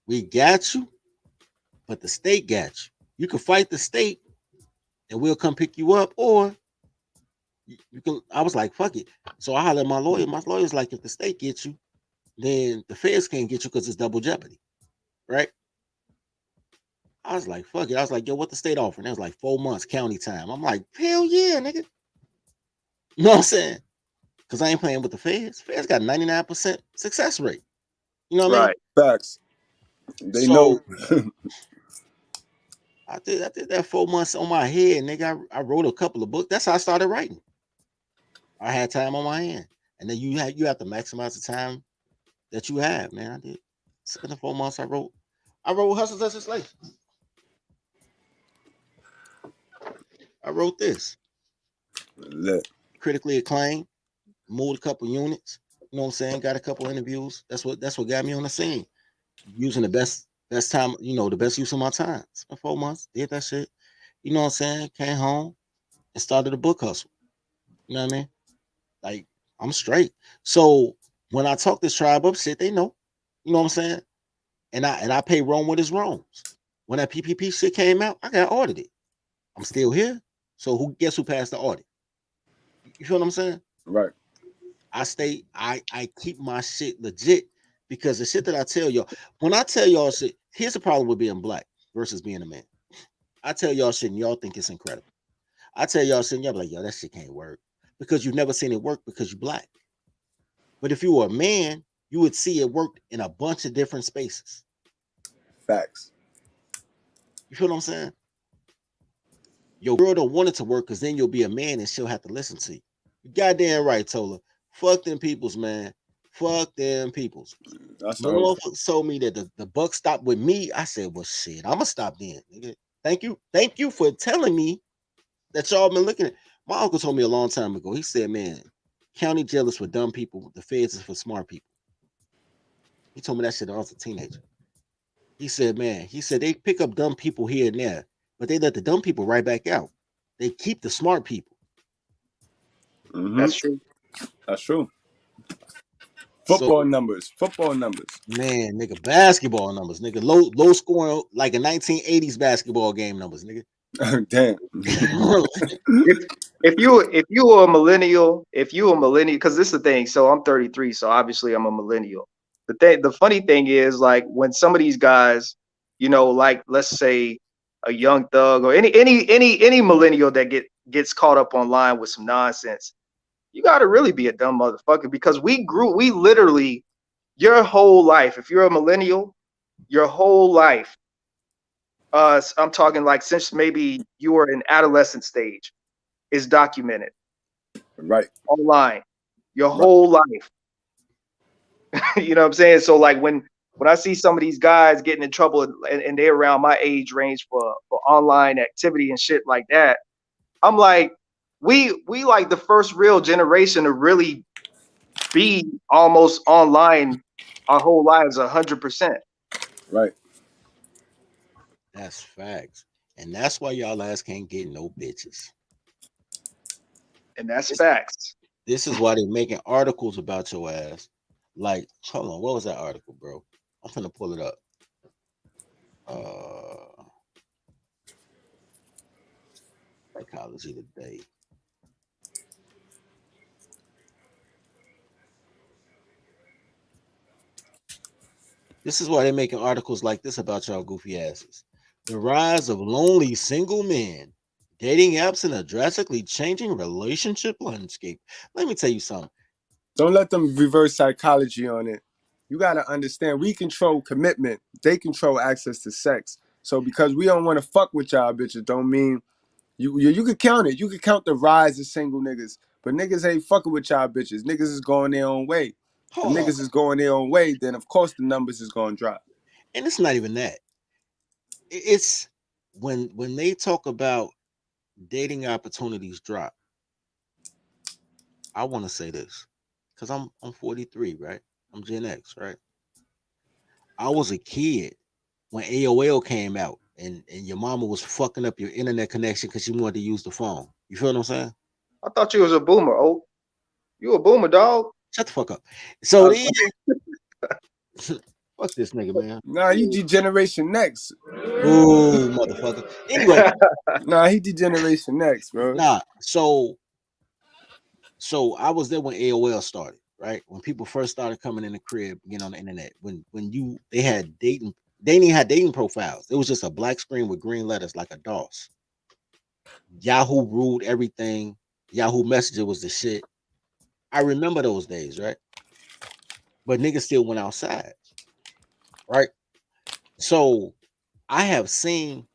we got you, but the state got you. You can fight the state and we'll come pick you up, or you can. I was like, fuck it. So I hollered at my lawyer. My lawyer's like, if the state gets you, then the feds can't get you because it's double jeopardy. Right? I was like, fuck it. I was like, yo, what the state offering? That was like 4 months county time. I'm like, hell yeah, nigga. You know what I'm saying? Because I ain't playing with the feds. Feds got 99% success rate. You know what I mean? Facts. They So know. I did that 4 months on my head, nigga. I wrote a couple of books. That's how I started writing. I had time on my hand. And then you have to maximize the time that you have, man. I did. 6 to 4 months I wrote Hustle's Legislation. I wrote this. Lit. Critically acclaimed, moved a couple units. You know what I'm saying? Got a couple interviews. That's what got me on the scene. Using the best time, the best use of my time. Spent 4 months, did that shit. You know what I'm saying? Came home and started a book hustle. You know what I mean? Like, I'm straight. So when I talk this tribe up shit, they know. You know what I'm saying? And I pay Rome what is Rome's. When that PPP shit came out, I got audited. I'm still here. So guess who passed the audit? You feel what I'm saying? Right. I keep my shit legit because the shit that I tell y'all, when I tell y'all shit, here's the problem with being black versus being a man. I tell y'all shit and y'all think it's incredible. I tell y'all shit and y'all be like, yo, that shit can't work because you've never seen it work because you're black. But if you were a man, you would see it work in a bunch of different spaces. Facts. You feel what I'm saying? Your girl don't want it to work because then you'll be a man and she'll have to listen to you. You goddamn right, Tola. Fuck them peoples, man. Fuck them peoples. That's My motherfuckers told me that the buck stopped with me. I said, well, shit, I'm gonna stop then. Nigga. Thank you for telling me that y'all been looking at. My uncle told me a long time ago. He said, man, county jail is for dumb people. The feds is for smart people. He told me that shit when I was a teenager. He said, man, they pick up dumb people here and there, but they let the dumb people right back out. They keep the smart people. Mm-hmm. That's true. That's true. Football numbers. Man, nigga, basketball numbers, nigga. Low scoring, like a 1980s basketball game numbers, nigga. Damn. If you were a millennial, because this is the thing. So I'm 33, so obviously I'm a millennial. The funny thing is, like, when some of these guys, like, let's say a Young Thug or any millennial that gets caught up online with some nonsense, you got to really be a dumb motherfucker because we literally, your whole life, if you're a millennial, your whole life, I'm talking like since maybe you were in adolescent stage, is documented. Right. Online, your whole life. You know what I'm saying? So like when I see some of these guys getting in trouble and they're around my age range for online activity and shit like that, I'm like, we like the first real generation to really be almost online our whole lives 100%. Right. That's facts. And that's why y'all ass can't get no bitches. And that's This, facts. this is why they making articles about your ass. Like, hold on, what was that article, bro? I'm finna pull it up. Psychology Today. This is why they're making articles like this about y'all goofy asses. The rise of lonely single men. Dating apps in a drastically changing relationship landscape. Let me tell you something. Don't let them reverse psychology on it. You got to understand, we control commitment. They control access to sex. So because we don't want to fuck with y'all bitches, don't mean you could count it. You could count the rise of single niggas. But niggas ain't fucking with y'all bitches. Niggas is going their own way. If Hold on. niggas is going their own way, then of course the numbers is going to drop. And it's not even that. It's when they talk about dating opportunities drop. I want to say this because I'm 43, right? I'm Gen X, right? I was a kid when AOL came out and your mama was fucking up your internet connection because she wanted to use the phone. You feel what I'm saying? I thought you was a boomer, oh. You a boomer, dog. Shut the fuck up. So I- then, fuck this nigga, man. Nah, you Generation Next. Boo, motherfucker. Anyway, Nah, he Generation Next, bro. nah. So I was there when AOL started, right? When people first started coming in the crib, getting on the internet. When they had dating, they didn't even have dating profiles. It was just a black screen with green letters like a DOS. Yahoo ruled everything. Yahoo Messenger was the shit. I remember those days, right? But niggas still went outside, right? So I have seen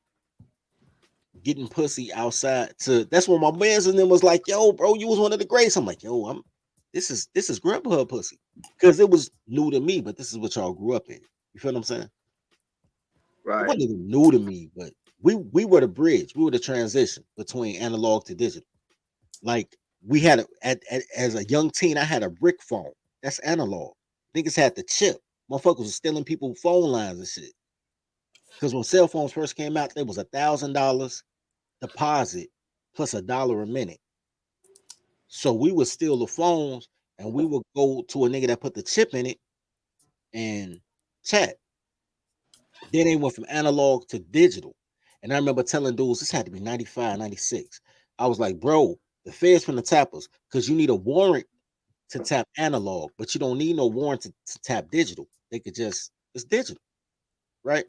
getting pussy outside to that's when my mans and them was like, yo, bro, you was one of the greats. I'm like, yo, this is grandpa pussy. Because it was new to me, but this is what y'all grew up in. You feel what I'm saying? It right. wasn't even new to me, but we were the bridge, we were the transition between analog to digital. Like we had as a young teen, I had a brick phone. That's analog. Niggas had the chip. Motherfuckers was stealing people's phone lines and shit. Because when cell phones first came out, there was $1,000 deposit plus $1 a minute. So we would steal the phones and we would go to a nigga that put the chip in it and chat. Then they went from analog to digital. And I remember telling dudes, this had to be 95, 96. I was like, bro, the feds from the tappers, because you need a warrant to tap analog, but you don't need no warrant to tap digital. They could just, it's digital, right?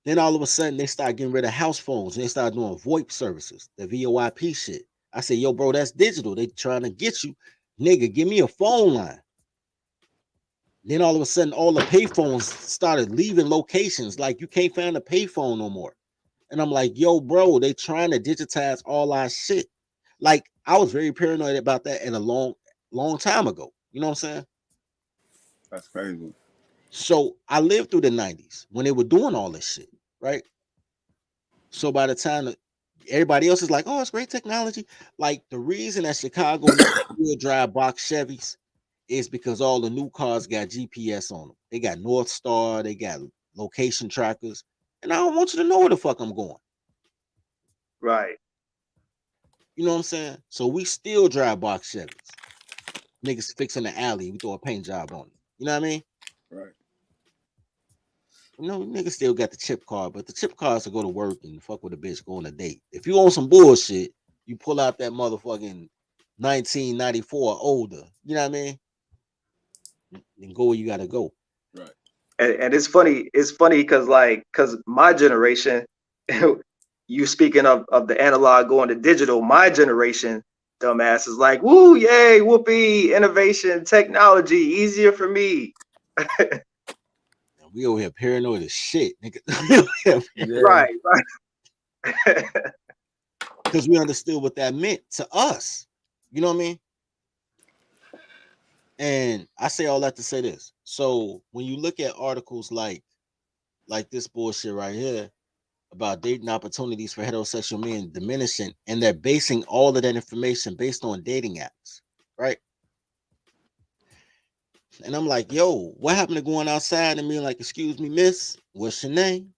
Then all of a sudden they start getting rid of house phones and they start doing VoIP services, the VoIP shit. I said, yo, bro, that's digital. They trying to get you. Nigga, give me a phone line. Then all of a sudden, all the payphones started leaving locations. Like you can't find a payphone no more. And I'm like, yo, bro, they trying to digitize all our shit. Like I was very paranoid about that in a long time ago. You know what I'm saying? That's crazy. So I lived through the 90s when they were doing all this shit, right? So by the time that everybody else is like, oh, it's great technology. Like the reason that Chicago will drive box Chevys is because all the new cars got GPS on them. They got North Star, they got location trackers, and I don't want you to know where the fuck I'm going. Right. You know what I'm saying? So we still drive box Chevys. Niggas fixing the alley, we throw a paint job on it. You know what I mean? Right. You know, niggas still got the chip card, but the chip cards to go to work and fuck with a bitch, go on a date. If you own some bullshit, you pull out that motherfucking 1994 older. You know what I mean? And go where you gotta go. Right. And it's funny. It's funny because my generation, you speaking of the analog going to digital, my generation, dumbass is like, woo, yay, whoopee, innovation, technology, easier for me. And we over here paranoid as shit, nigga. Yeah. Right, right. Because we understood what that meant to us. You know what I mean? And I say all that to say this. So when you look at articles like this bullshit right here about dating opportunities for heterosexual men diminishing, and they're basing all of that information based on dating apps, right? And I'm like, yo, what happened to going outside and being like, excuse me, miss, what's your name?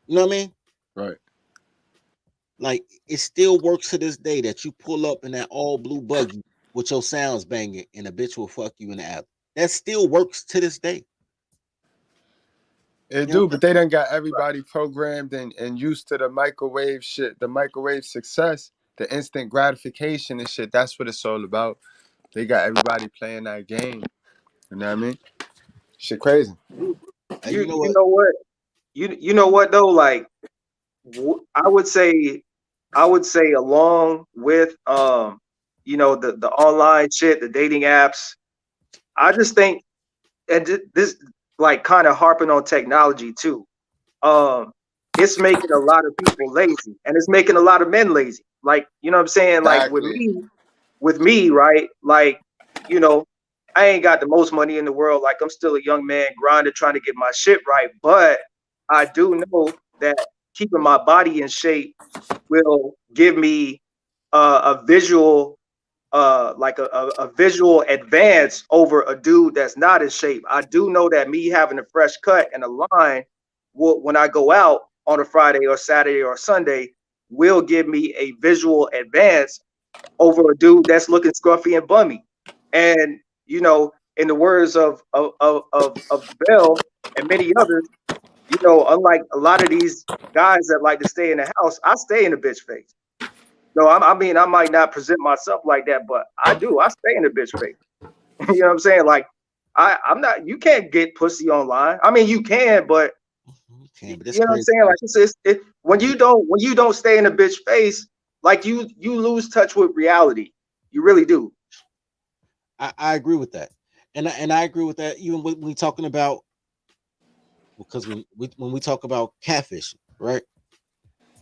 You know what I mean? Right. Like it still works to this day that you pull up in that all blue buggy with your sounds banging and a bitch will fuck you in the alley. That still works to this day. It You know? do, but they done got everybody programmed and used to the microwave shit, the microwave success, the instant gratification and shit. That's what it's all about. They got everybody playing that game. You know what I mean? Shit crazy. You know You what? know what? You know what though? Like I would say, along with the online shit, the dating apps. I just think, and this like kind of harping on technology too. Um, it's making a lot of people lazy, and it's making a lot of men lazy. Like, you know what I'm saying? Like Exactly. with me, right? Like, you know, I ain't got the most money in the world. Like, I'm still a young man grinding, trying to get my shit right. But I do know that keeping my body in shape will give me a visual like a visual advance over a dude that's not in shape. I do know that me having a fresh cut and a line will, when I go out on a Friday or Saturday or Sunday, will give me a visual advance over a dude that's looking scruffy and bummy. And you know, in the words of Bell and many others, you know, unlike a lot of these guys that like to stay in the house, I stay in the bitch face. No, I mean, I might not present myself like that, but I do. I stay in the bitch face. You know what I'm saying? Like, I'm not. You can't get pussy online. I mean, you can, but You can, but you it's know what I'm crazy. saying? Like, when you don't stay in the bitch face, like you lose touch with reality. You really do. I agree with that, and I agree with that even when we talking about because when we talk about catfishing, right?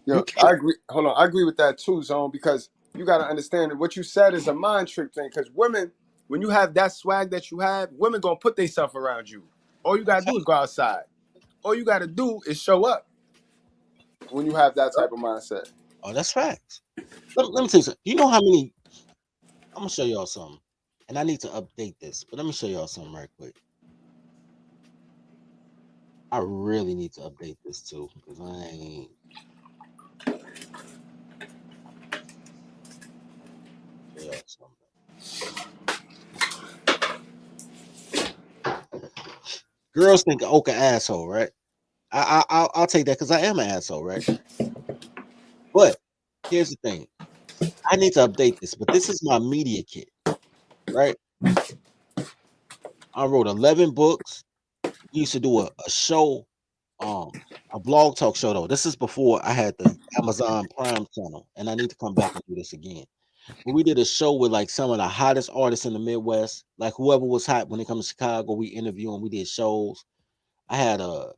You Yo, can't. I agree. Hold on, I agree with that too, Zone, because you got to understand that what you said is a mind trick thing. Because women, when you have that swag that you have, women gonna put themselves around you. All you gotta do is go outside. All you gotta do is show up when you have that type of mindset. Oh, that's facts. Let me tell you something. You know how many? I'm gonna show y'all something, and I need to update this, but let me show y'all something right quick. I really need to update this too because I ain't. Show y'all something. Girls think Oka asshole, right? I'll take that because I am an asshole, right? But here's the thing. I need to update this, but this is my media kit, right? I wrote 11 books. We used to do a show, a blog talk show though. This is before I had the Amazon Prime channel, and I need to come back and do this again. But we did a show with like some of the hottest artists in the Midwest, like whoever was hot when it comes to Chicago. We interview and we did shows. I had a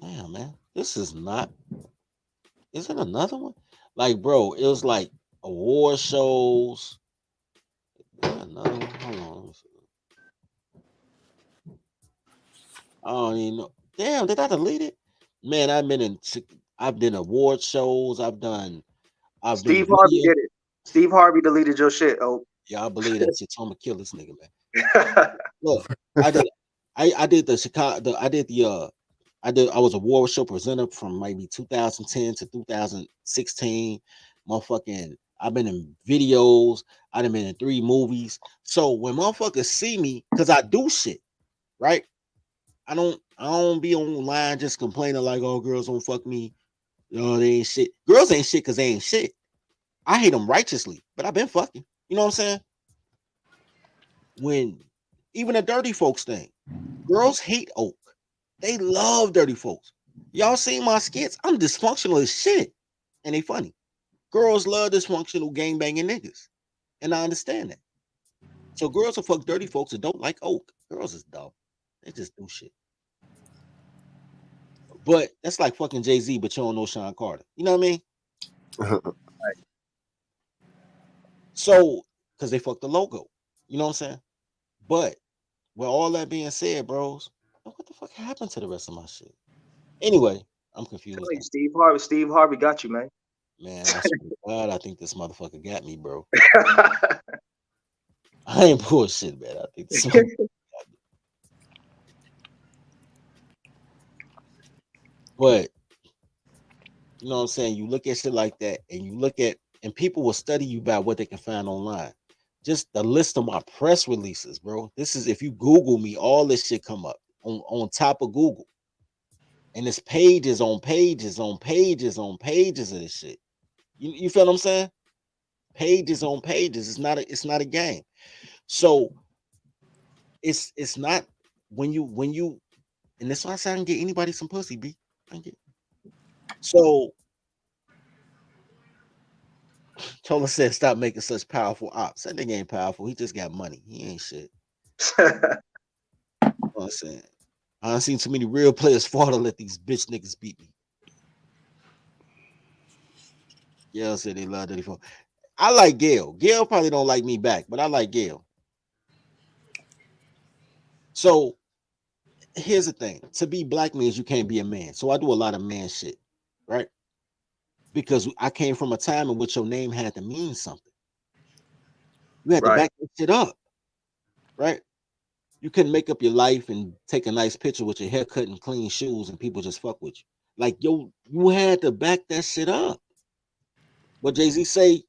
damn man. This is not. Is it another one? Like, bro, it was like award shows. Is there another one? Hold on. Let me see. I don't even know. Damn, did I delete it? Man, I've done award shows. I've done Steve Harvey video. did it. Steve Harvey deleted your shit. Oh, Yeah, I believe that shit. So I'm gonna kill this nigga, man. Look, I did I did the Chicago I was a award show presenter from maybe 2010 to 2016. Motherfucking I've been in videos, I've been in 3 movies. So when motherfuckers see me, because I do shit, right? I don't be online just complaining like, oh, girls don't fuck me. They ain't shit. Girls ain't shit because they ain't shit. I hate them righteously, but I've been fucking. You know what I'm saying? When even a dirty folks thing, girls hate Oak. They love dirty folks. Y'all seen my skits? I'm dysfunctional as shit. And they funny. Girls love dysfunctional gangbanging niggas. And I understand that. So girls will fuck dirty folks that don't like Oak. Girls is dumb. They just do shit. But that's like fucking Jay-Z, but you don't know Sean Carter. You know what I mean? So, because they fucked the logo. You know what I'm saying? But with all that being said, bros, what the fuck happened to the rest of my shit? Anyway, I'm confused. Tell you, Steve Harvey got you, man. Man, I swear to God, I think this motherfucker got me, bro. I ain't bullshit, man. I think this motherfucker got me. But You know what I'm saying? You look at shit like that, and you look at, and people will study you by what they can find online. Just the list of my press releases, bro. This is, if you Google me, all this shit come up on top of Google. And it's pages on pages on pages on pages of this shit. You feel what I'm saying? Pages on pages. It's not a game. So it's not when you and that's why I say I can get anybody some pussy, B. I can get. So Tola said stop making such powerful ops. That nigga ain't powerful. He just got money. He ain't shit. You know what I'm saying? I done seen too many real players fall to let these bitch niggas beat me. Gail said they love Dirty Phone. I like Gail. Gail probably don't like me back, but I like Gail. So here's the thing: to be black means you can't be a man. So I do a lot of man shit, right? Because I came from a time in which your name had to mean something. You had to Right. back that shit up, right? You couldn't make up your life and take a nice picture with your haircut and clean shoes and people just fuck with you. Like, yo, you had to back that shit up. What Jay-Z say,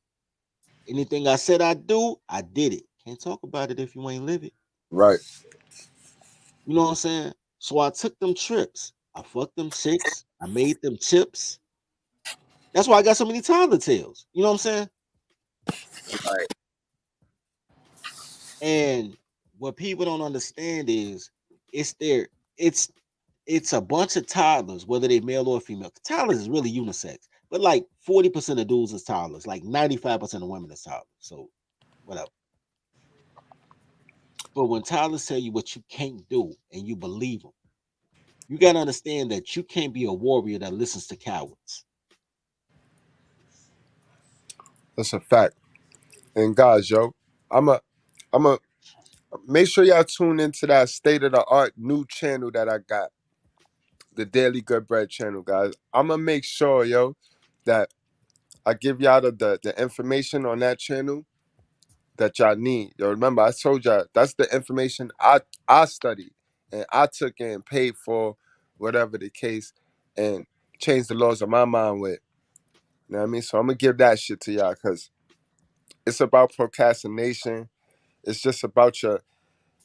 anything I said I do, I did it. Can't talk about it if you ain't live it. Right. You know what I'm saying? So I took them trips. I fucked them chicks. I made them chips. That's why I got so many toddler tails. You know what I'm saying? Right. And what people don't understand is it's their it's a bunch of toddlers, whether they male or female. Toddlers is really unisex, but like 40% of dudes is toddlers, like 95% of women is toddlers. So whatever. But when toddlers tell you what you can't do and you believe them, you gotta understand that you can't be a warrior that listens to cowards. That's a fact. And guys, yo, I'm a make sure y'all tune into that state of the art new channel that I got, the Daily Good Bread channel, guys. I'm gonna make sure, yo, that I give y'all the information on that channel that y'all need. Yo, remember I told y'all that's the information I studied and I took and paid for, whatever the case, and changed the laws of my mind with. You know what I mean? So I'm gonna give that shit to y'all because it's about procrastination. It's just about yo,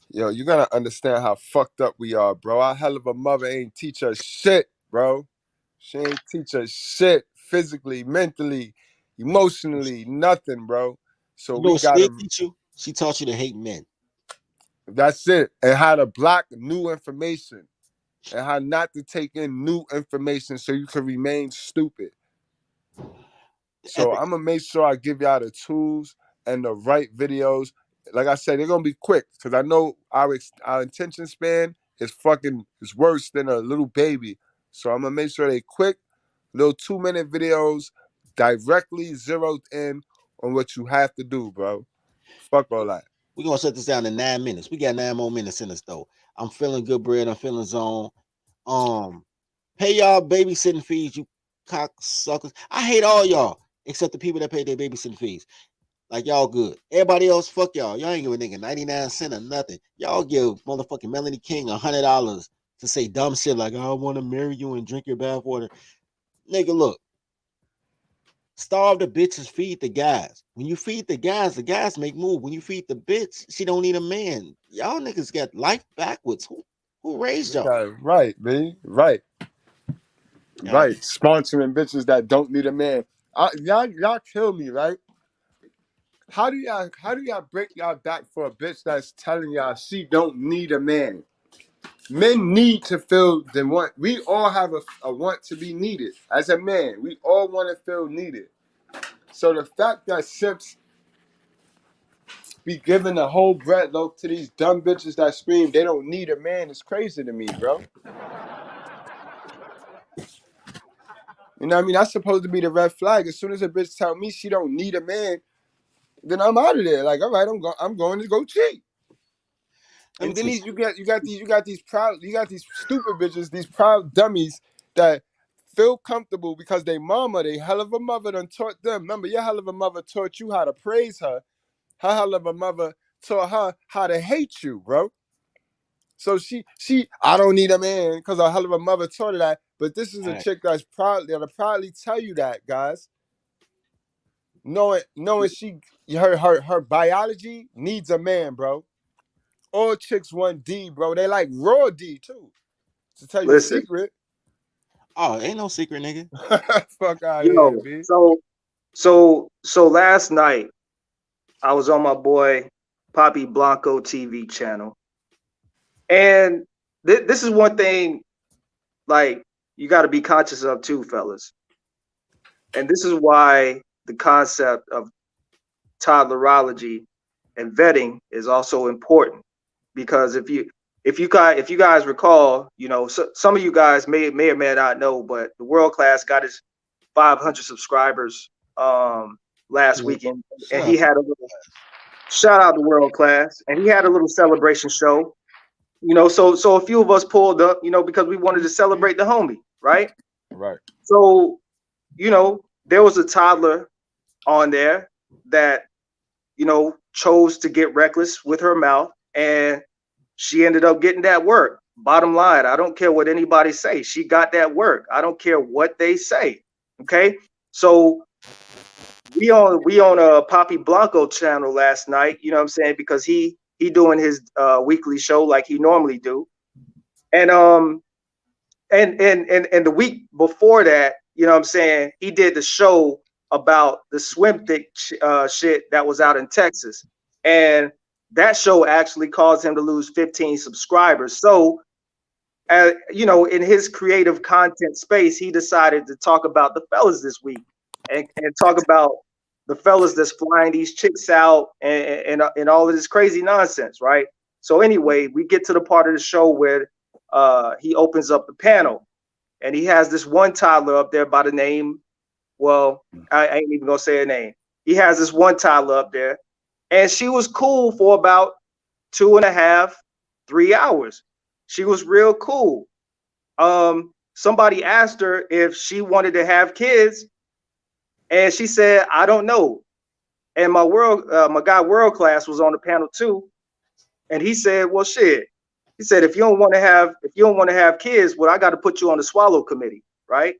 you gotta understand how fucked up we are, bro. Our hell of a mother ain't teach us shit, bro. She ain't teach us shit physically, mentally, emotionally, nothing, bro. So You know we what she gotta, did teach you? She taught you to hate men. that's it. And how to block new information and how not to take in new information so you can remain stupid. So Epic. I'm gonna make sure I give y'all the tools and the right videos. Like I said, they're gonna be quick because I know our attention span is worse than a little baby. So I'm gonna make sure they quick, little 2-minute videos, directly zeroed in on what you have to do, bro. Fuck all that. We're gonna shut this down in 9 minutes. We got 9 more minutes in us though. I'm feeling good bread. I'm feeling zone. Pay y'all babysitting fees, you cocksuckers. I hate all y'all except the people that pay their babysitting fees. Like y'all good. Everybody else, fuck y'all. Y'all ain't give a nigga 99 cents or nothing. Y'all give motherfucking Melanie King $100 to say dumb shit like I want to marry you and drink your bath water. Nigga, look. Starve the bitches, feed the guys. When you feed the guys make move. When you feed the bitch, she don't need a man. Y'all niggas got life backwards. Who raised y'all? Okay, right, man. Right. Y'all Right. Sponsoring bitches that don't need a man. Y'all kill me, right? How do y'all break y'all back for a bitch that's telling y'all she don't need a man? Men need to feel the want. We all have a want to be needed. As a man, we all want to feel needed. So the fact that simps be giving the whole bread loaf to these dumb bitches that scream they don't need a man is crazy to me, bro. You know what I mean? That's supposed to be the red flag. As soon as a bitch tell me she don't need a man, then I'm out of there. Like, all right, I'm going to go cheat. Let me And then tell you you got these stupid bitches, these proud dummies that feel comfortable because they mama, they hell of a mother done taught them. Remember, your hell of a mother taught you how to praise her. Her hell of a mother taught her how to hate you, bro. So I don't need a man because her hell of a mother taught her that. But this is a All right. chick that'll probably tell you that, guys. Knowing her biology needs a man, bro. All chicks want D, bro. They like raw D too. To tell you a Listen, secret. Oh, ain't no secret, nigga. Fuck out of here, yo, B. so last night I was on my boy Poppy Blanco TV channel, and this is one thing like you got to be conscious of too, fellas. And this is why the concept of toddlerology and vetting is also important, because if you guys recall, you know, some of you guys may or may not know, but the World Class got his 500 subscribers last weekend, Shut and up. he had a little shout out to World Class, and he had a little celebration show. You know, so a few of us pulled up, you know, because we wanted to celebrate the homie, right? Right. So, you know, there was a toddler on there that, you know, chose to get reckless with her mouth, and she ended up getting that work. Bottom line, I don't care what anybody say. She got that work. I don't care what they say. Okay. So we on a Poppy Blanco channel last night, you know what I'm saying? Because he doing his weekly show like he normally do. And and the week before that, you know what I'm saying, he did the show about the swim thick shit that was out in Texas. And that show actually caused him to lose 15 subscribers. So, you know, in his creative content space, he decided to talk about the fellas this week and talk about the fellas that's flying these chicks out and all of this crazy nonsense, right? So anyway, we get to the part of the show where he opens up the panel, and he has this one toddler up there by the name, well, I ain't even gonna say her name. He has this one toddler up there, and she was cool for about 2.5, 3 hours. She was real cool. Somebody asked her if she wanted to have kids, and she said, "I don't know." And my guy World Class was on the panel too, and he said, "Well, shit." He said, if you don't want to have kids, well, I got to put you on the swallow committee, right?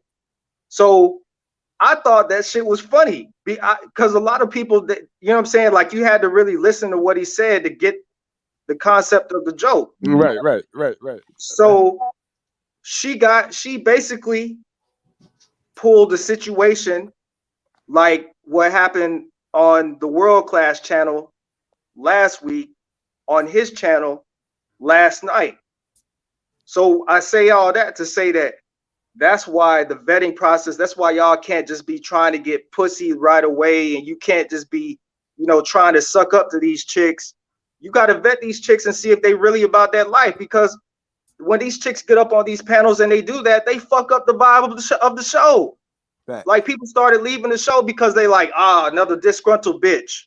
So I thought that shit was funny because a lot of people that, you know what I'm saying, like you had to really listen to what he said to get the concept of the joke. Right. So she basically pulled the situation like what happened on the World Class channel last week on his channel last night. So I say all that to say that that's why the vetting process, that's why y'all can't just be trying to get pussy right away, and you can't just be, you know, trying to suck up to these chicks. You got to vet these chicks and see if they really about that life, because when these chicks get up on these panels and they do that, they fuck up the vibe of the show. Fact. Like people started leaving the show because they like, another disgruntled bitch.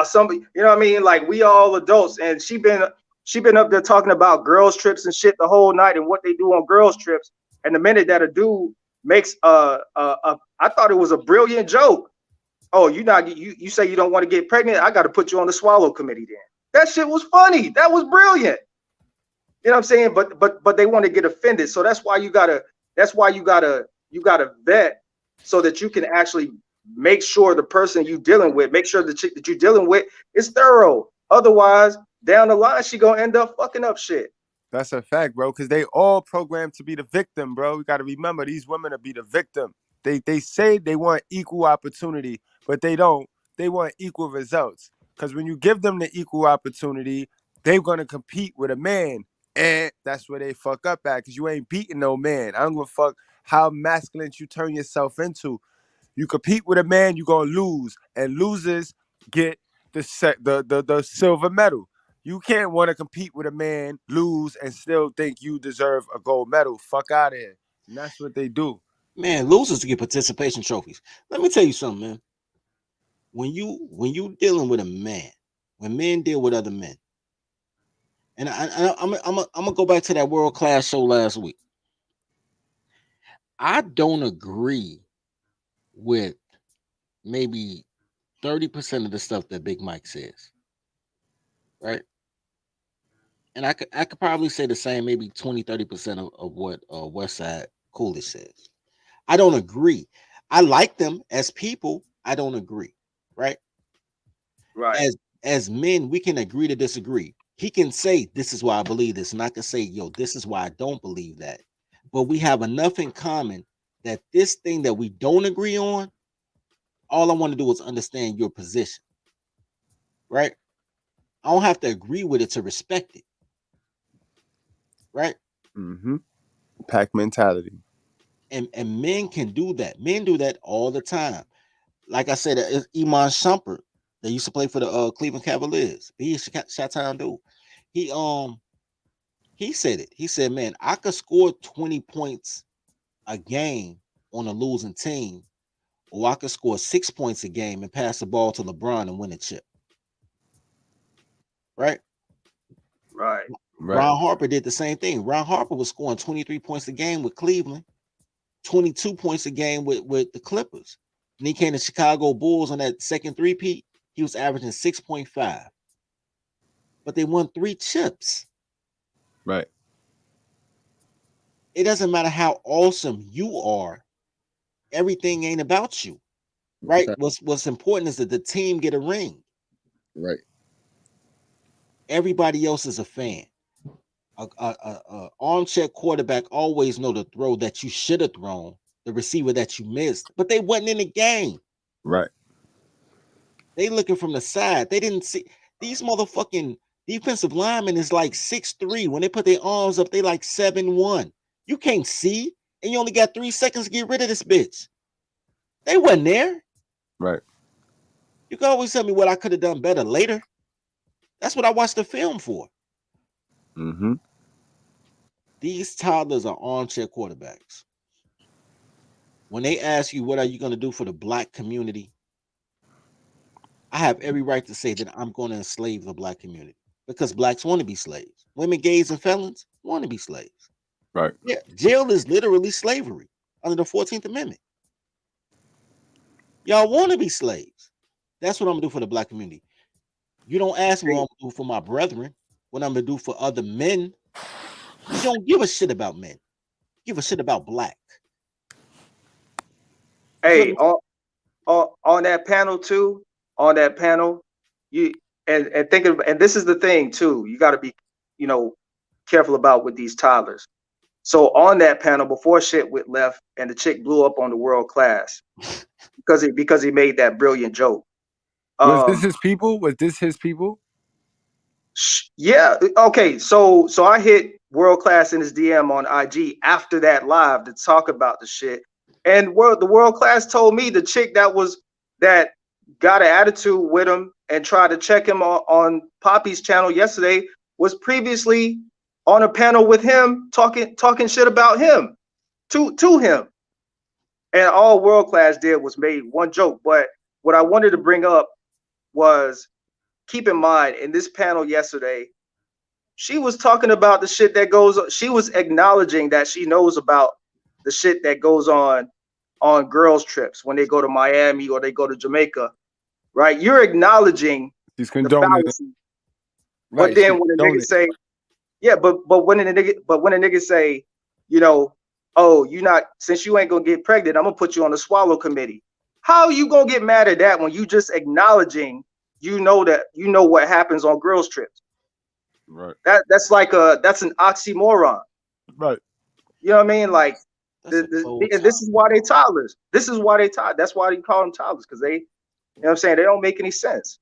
Somebody, you know what I mean? Like we all adults, and she been up there talking about girls trips and shit the whole night and what they do on girls trips. And the minute that a dude makes I thought it was a brilliant joke. Oh, you say you don't want to get pregnant? I got to put you on the swallow committee then. That shit was funny. That was brilliant. You know what I'm saying? But they want to get offended. So that's why you gotta vet so that you can actually make sure the person you dealing with, make sure the chick that you're dealing with is thorough. Otherwise, down the line, she gonna end up fucking up shit. That's a fact, bro. Because they all programmed to be the victim, bro. We got to remember these women to be the victim. They say they want equal opportunity, but they don't. They want equal results. Because when you give them the equal opportunity, they're gonna compete with a man, and that's where they fuck up at. Because you ain't beating no man. I don't give a fuck how masculine you turn yourself into. You compete with a man, you're gonna lose, and losers get the silver medal. You can't want to compete with a man, lose, and still think you deserve a gold medal. Fuck out of here. And that's what they do. Man, losers to get participation trophies. Let me tell you something, man. When you dealing with a man, when men deal with other men, and I'm gonna go back to that World Class show last week. I don't agree with maybe 30% of the stuff that Big Mike says, right? And I could probably say the same, maybe 20-30% of what West Side Coolidge says. I don't agree. I like them as people. I don't agree. Right? Right. As men, we can agree to disagree. He can say, this is why I believe this, and I can say, yo, this is why I don't believe that. But we have enough in common that this thing that we don't agree on, all I want to do is understand your position. Right? I don't have to agree with it to respect it. Right? Mm-hmm. Pack mentality. And men can do that. Men do that all the time. Like I said, Iman Shumpert, that used to play for the Cleveland Cavaliers. He's a Chi-Town dude. He said it. He said, man, I could score 20 points a game on a losing team, or I could score 6 points a game and pass the ball to LeBron and win a chip. Right? Right. Ron Harper did the same thing. Ron Harper was scoring 23 points a game with Cleveland, 22 points a game with the Clippers. And he came to Chicago Bulls on that second three-peat. He was averaging 6.5. But they won 3 chips. Right. It doesn't matter how awesome you are. Everything ain't about you. Right? What's important is that the team get a ring. Right. Everybody else is a fan. A armchair quarterback always know the throw that you should have thrown, the receiver that you missed, but they wasn't in the game. Right. They looking from the side. They didn't see these motherfucking defensive linemen is like 6'3". When they put their arms up, they like 7'1". You can't see, and you only got 3 seconds to get rid of this bitch. They wasn't there. Right. You can always tell me what I could have done better later. That's what I watched the film for. Mm-hmm. These toddlers are armchair quarterbacks. When they ask you, what are you going to do for the black community? I have every right to say that I'm going to enslave the black community because blacks want to be slaves. Women, gays, and felons want to be slaves. Right. Yeah, jail is literally slavery under the 14th Amendment. Y'all want to be slaves. That's what I'm going to do for the black community. You don't ask me what I'm going to do for my brethren, what I'm going to do for other men. You don't give a shit about men. You give a shit about black. Hey, on that panel too, on that panel, you and thinking, and this is the thing too, you got to be, careful about with these toddlers. So on that panel, before shit went left and the chick blew up on the world class because he made that brilliant joke. Was this his people? Was this his people? Yeah. Okay. So I hit world class in his DM on IG after that live to talk about the shit. And the world class told me the chick that got an attitude with him and tried to check him on Poppy's channel yesterday was previously on a panel with him talking shit about him to him. And all world class did was made one joke. But what I wanted to bring up was, keep in mind, in this panel yesterday, she was talking about the shit that goes on. She was acknowledging that she knows about the shit that goes on girls' trips when they go to Miami or they go to Jamaica, right? You're acknowledging the fallacy. Right, but then when the nigga say, yeah, but when a nigga say, oh, you not, since you ain't gonna get pregnant, I'm gonna put you on the swallow committee. How are you gonna get mad at that when you just acknowledging what happens on girls' trips? Right. That's an oxymoron. Right. You know what I mean? Like this is why they toddlers. This is why they toddlers. That's why you call them toddlers, because they, you know what I'm saying, they don't make any sense.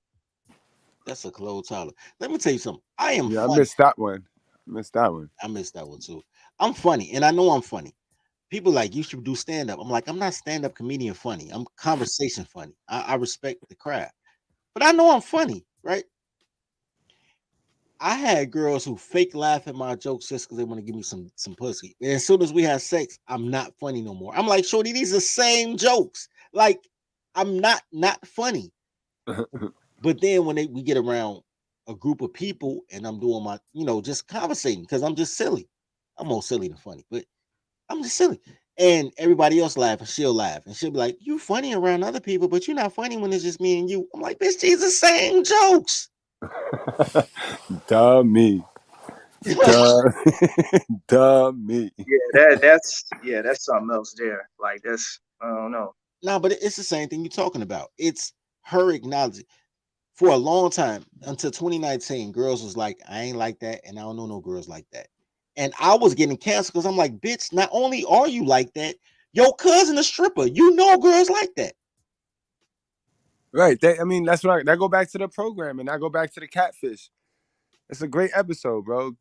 That's a close toddler. Let me tell you something. I am funny. I missed that one. I missed that one too. I'm funny, and I know I'm funny. People like, you should do stand-up. I'm like, I'm not stand-up comedian funny. I'm conversation funny. I respect the craft. But I know I'm funny, right? I had girls who fake laugh at my jokes just because they want to give me some pussy. And as soon as we have sex, I'm not funny no more. I'm like, shorty, these are the same jokes. Like, I'm not funny. But then when we get around a group of people and I'm doing my, just conversating because I'm just silly. I'm more silly than funny, but I'm just silly. And everybody else laugh and she'll laugh. And she'll be like, you funny around other people, but you're not funny when it's just me and you. I'm like, bitch, these are the same jokes. Dummy. Dummy. Yeah, that's something else there. Like that's I don't know. No, but it's the same thing you're talking about. It's her acknowledging for a long time until 2019. Girls was like, I ain't like that, and I don't know no girls like that. And I was getting canceled because I'm like, bitch, not only are you like that, your cousin a stripper. You know girls like that. Right. I mean, that's right. That go back to the program, and I go back to the catfish. It's a great episode, bro.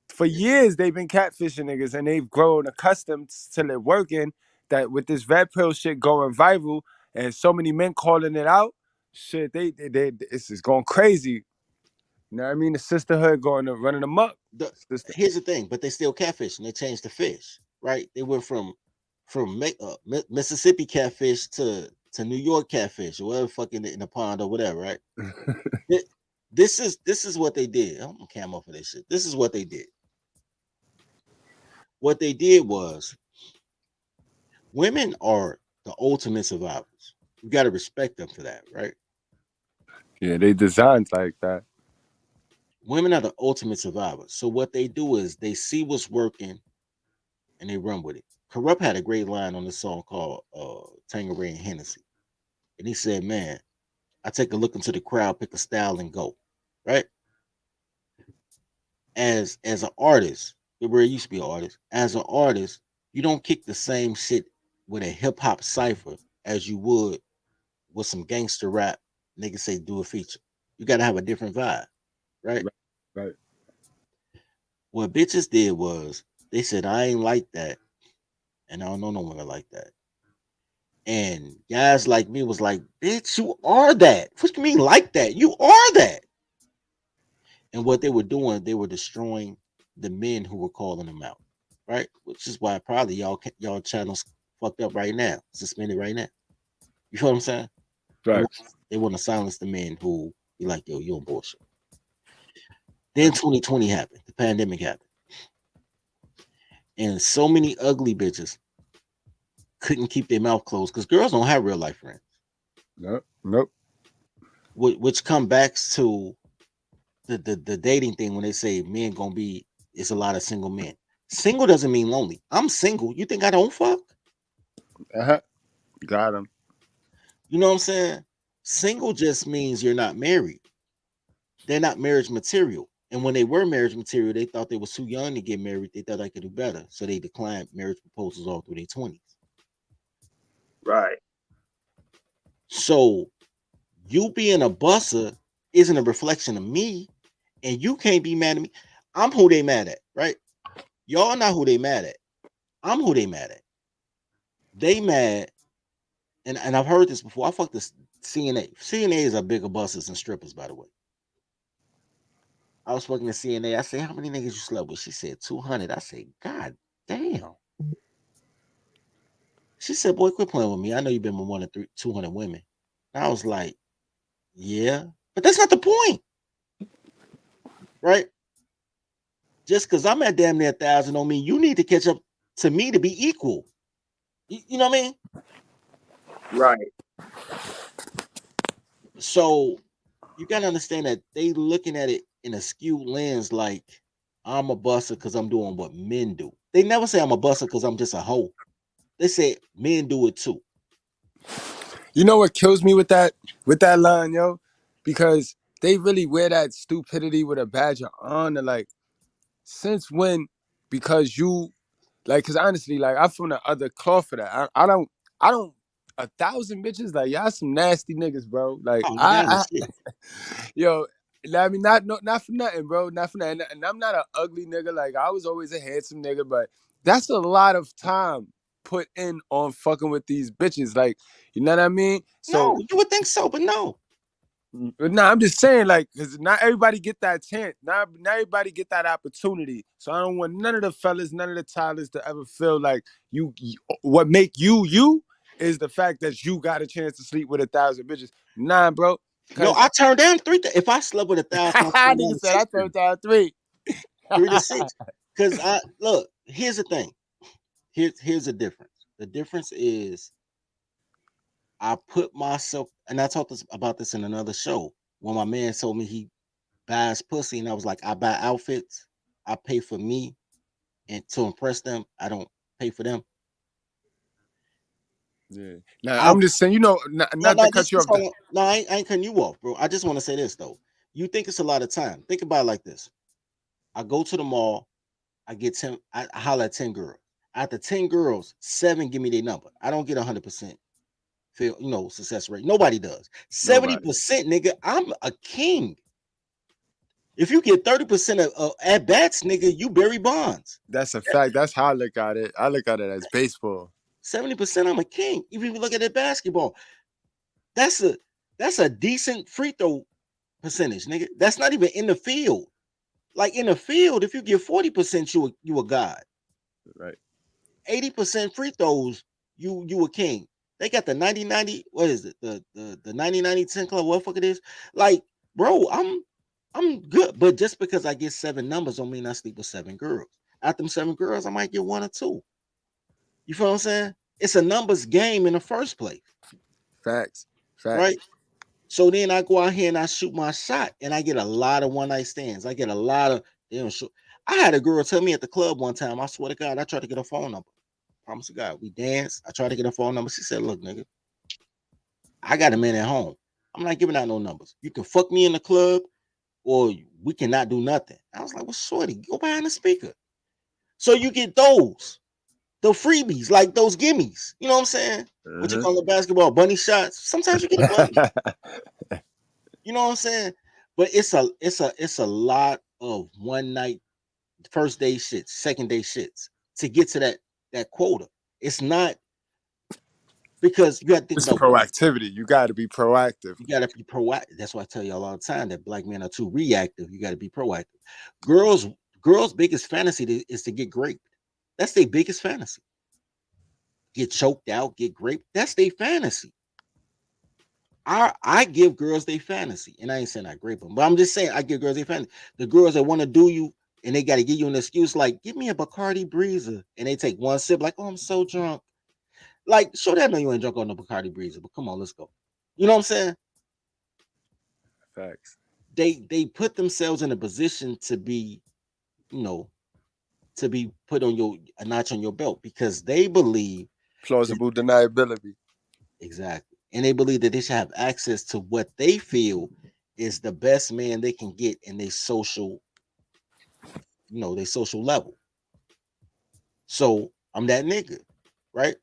For years they've been catfishing niggas, and they've grown accustomed to it working. That with this red pill shit going viral, and so many men calling it out, shit, it's just going crazy. You know what I mean? The sisterhood running amok. Here's the thing, but they still catfish, and they changed the fish, right? They went from Mississippi catfish to New York catfish, or whatever, fucking in the pond or whatever, right? This is what they did. I'm gonna camo for this shit. This is what they did. What they did was, women are the ultimate survivors. You got to respect them for that, right? Yeah, they designed like that. Women are the ultimate survivors. So what they do is they see what's working and they run with it. Corrupt had a great line on this song called Tangeray and Hennessy. And he said, man, I take a look into the crowd, pick a style and go. Right? As an artist, where it used to be an artist, as an artist, you don't kick the same shit with a hip hop cipher as you would with some gangster rap. Niggas say do a feature. You gotta have a different vibe, right? Right. What bitches did was they said, I ain't like that, and I don't know no women like that. And guys like me was like, bitch, you are that. What you mean like that? You are that. And what they were doing, they were destroying the men who were calling them out, right? Which is why probably y'all channels fucked up right now, suspended right now. You feel what I'm saying? Right. They want to silence the men who be like, yo, you on bullshit. Then 2020 happened. The pandemic happened. And so many ugly bitches couldn't keep their mouth closed because girls don't have real life friends. Nope. Which come back to the dating thing when they say men gonna be, it's a lot of single men. Single doesn't mean lonely. I'm single. You think I don't fuck? Got him. You know what I'm saying? Single just means you're not married. They're not marriage material. And when they were marriage material, they thought they was too young to get married. They thought they could do better. So they declined marriage proposals all through their 20s. Right. So you being a busser isn't a reflection of me. And you can't be mad at me. I'm who they mad at, right? Y'all not who they mad at. I'm who they mad at. They mad, and I've heard this before. I fucked this CNA. CNAs are bigger bussers than strippers, by the way. I was fucking the CNA. I said, how many niggas you slept with? She said 200. I said, God damn. She said, boy, quit playing with me. I know you've been with more than 200 women. And I was like, yeah, but that's not the point, right? Just because I'm at damn near 1,000 don't mean you need to catch up to me to be equal. You know what I mean? Right. So you gotta understand that they looking at it in a skewed lens, like I'm a buster because I'm doing what men do. They never say I'm a buster because I'm just a hoe. They say men do it too. You know what kills me with that line, yo? Because they really wear that stupidity with a badge of honor. Like, since when? Because you, like, because honestly, like, I'm from the other cloth for that. I don't, 1,000 bitches, like, y'all some nasty niggas, bro. Like, Oh, you down to shit. yo, I mean, not for nothing, bro. Not for nothing. And I'm not an ugly nigga. Like, I was always a handsome nigga, but that's a lot of time put in on fucking with these bitches. Like, you know what I mean? So, No, you would think so, but no. nah, I'm just saying, like, because not everybody get that chance. Not everybody get that opportunity. So I don't want none of the fellas, none of the Tylers to ever feel like what make you is the fact that you got a chance to sleep with 1,000 bitches. Nah, bro. No, I turned down 3. If I slept with 1,000, I turned down Nigga to said I 6. turned down 3. 3 to 6. Because I look, here's the thing. Here's the difference. The difference is I put myself, and I talked about this in another show when my man told me he buys pussy, and I was like, I buy outfits. I pay for me and to impress them. I don't pay for them. Yeah. Now I'm just saying, you know, not to cut you off. No, I ain't cutting you off, bro. I just want to say this though. You think it's a lot of time. Think about it like this. I go to the mall, I get 10, I holler at 10 girls. After 10 girls, 7 give me their number. I don't get 100% feel, success rate. Nobody does. 70%, nigga, I'm a king. If you get 30% of at bats, nigga, you Barry Bonds. That's a fact. That's how I look at it. I look at it as baseball. 70%, I'm a king. Even if you look at it basketball, that's a decent free throw percentage, nigga. That's not even in the field. Like in the field, if you get 40%, you a god. Right. 80% free throws, you a king. They got the 90-90, what is it? The 90-90-10 club, what the fuck it is? Like, bro, I'm good. But just because I get 7 numbers don't mean I sleep with 7 girls. Out them 7 girls, I might get 1 or 2. You feel what I'm saying? It's a numbers game in the first place. Facts. Right? So then I go out here and I shoot my shot and I get a lot of one night stands. I get a lot of I had a girl tell me at the club one time, I swear to God, I tried to get her phone number. Promise to God, we danced. I tried to get her phone number. She said, look, nigga, I got a man at home. I'm not giving out no numbers. You can fuck me in the club or we cannot do nothing. I was like, well, shorty, go behind the speaker. So you get the freebies, like those gimmies. You know what I'm saying? What you call the basketball bunny shots. Sometimes you get a bunny. You know what I'm saying? But it's a lot of one night, first day shits, second day shits to get to that quota. It's not because you got to think it's about proactivity. You got to be proactive. You got to be proactive. That's why I tell y'all all the time that black men are too reactive. You got to be proactive. Girls' biggest fantasy is to get raped. That's their biggest fantasy. Get choked out, get raped. That's their fantasy. I give girls their fantasy, and I ain't saying I grape them, but I'm just saying I give girls their fantasy. The girls that want to do you, and they got to give you an excuse like, give me a Bacardi Breezer, and they take one sip like, oh, I'm so drunk. Like, sure, that know you ain't drunk on the Bacardi Breezer, but come on, let's go. You know what I'm saying? Facts. They put themselves in a position to be, to be put on a notch on your belt because they believe Plausible deniability. Exactly. And they believe that they should have access to what they feel is the best man they can get in their social, their social level. So I'm that nigga, right?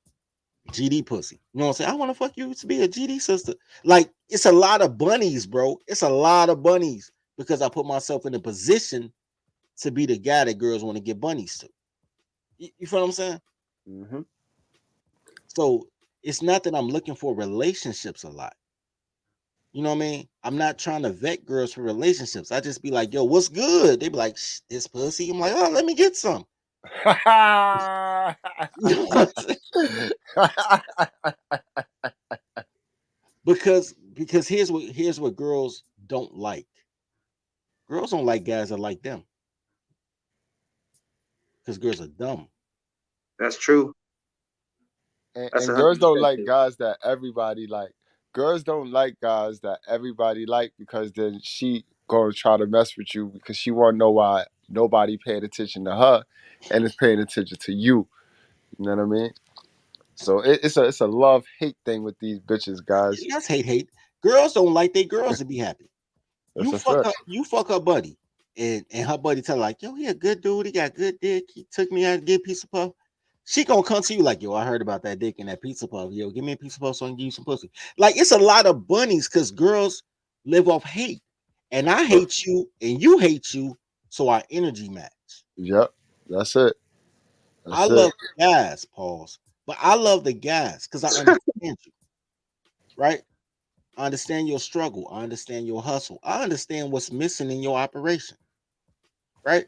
GD pussy. You know what I'm saying? I want to fuck you to be a GD sister. Like, it's a lot of bunnies, bro. It's a lot of bunnies because I put myself in a position to be the guy that girls want to get bunnies to. You feel what I'm saying? Mm-hmm. So it's not that I'm looking for relationships a lot. You know what I mean? I'm not trying to vet girls for relationships. I just be like, yo, what's good? They be like, this pussy. I'm like, oh, let me get some. You know what I'm saying? Because here's what girls don't like. Girls don't like guys that like them. Because girls are dumb. That's true. That's And girls 100% don't like true. guys that everybody like. Girls don't like guys that everybody like because then she gonna try to mess with you because she wanna know why nobody paid attention to her and is paying attention to you. You know what I mean? So it's a love hate thing with these bitches, guys. That's hate. Girls don't like their girls to be happy. That's a fact. You fuck her buddy. And her buddy tell her like, yo, he a good dude. He got good dick. He took me out to get pizza puff. She gonna come to you like, yo, I heard about that dick and that pizza puff. Yo, give me a pizza puff so I can give you some pussy. Like, it's a lot of bunnies because girls live off hate. And I hate you and you hate you, so our energy match. Yep. That's it. I That's it. love the guys, pause. But I love the guys because I understand you. Right? I understand your struggle. I understand your hustle. I understand what's missing in your operation. Right?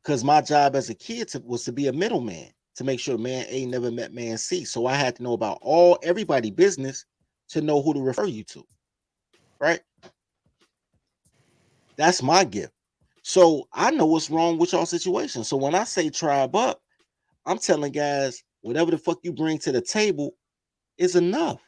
Because my job as a kid was to be a middleman to make sure man A never met man C. So I had to know about everybody business to know who to refer you to. Right? That's my gift. So I know what's wrong with y'all situation. So when I say tribe up, I'm telling guys, whatever the fuck you bring to the table is enough.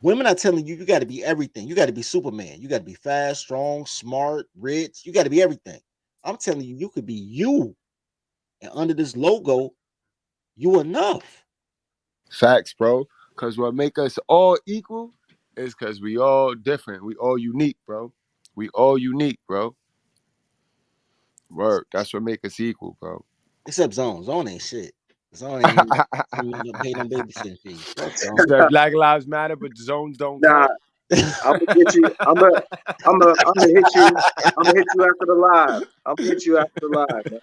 Women are telling you, you got to be everything. You got to be Superman. You got to be fast, strong, smart, rich. You got to be everything. I'm telling you, you could be you, and under this logo, you enough. Facts, bro. Cause what make us all equal is cause we all different. We all unique, bro. We all unique, bro. Word. That's what make us equal, bro. Except Zone. Zone ain't shit. Zone ain't even pay them babysitting fees. Fuck You Zone. said Black Lives Matter, but zones don't Nah, count. I'm gonna get you. I'm gonna hit you. I'm gonna hit you after the live. I'm gonna hit you after the live, man.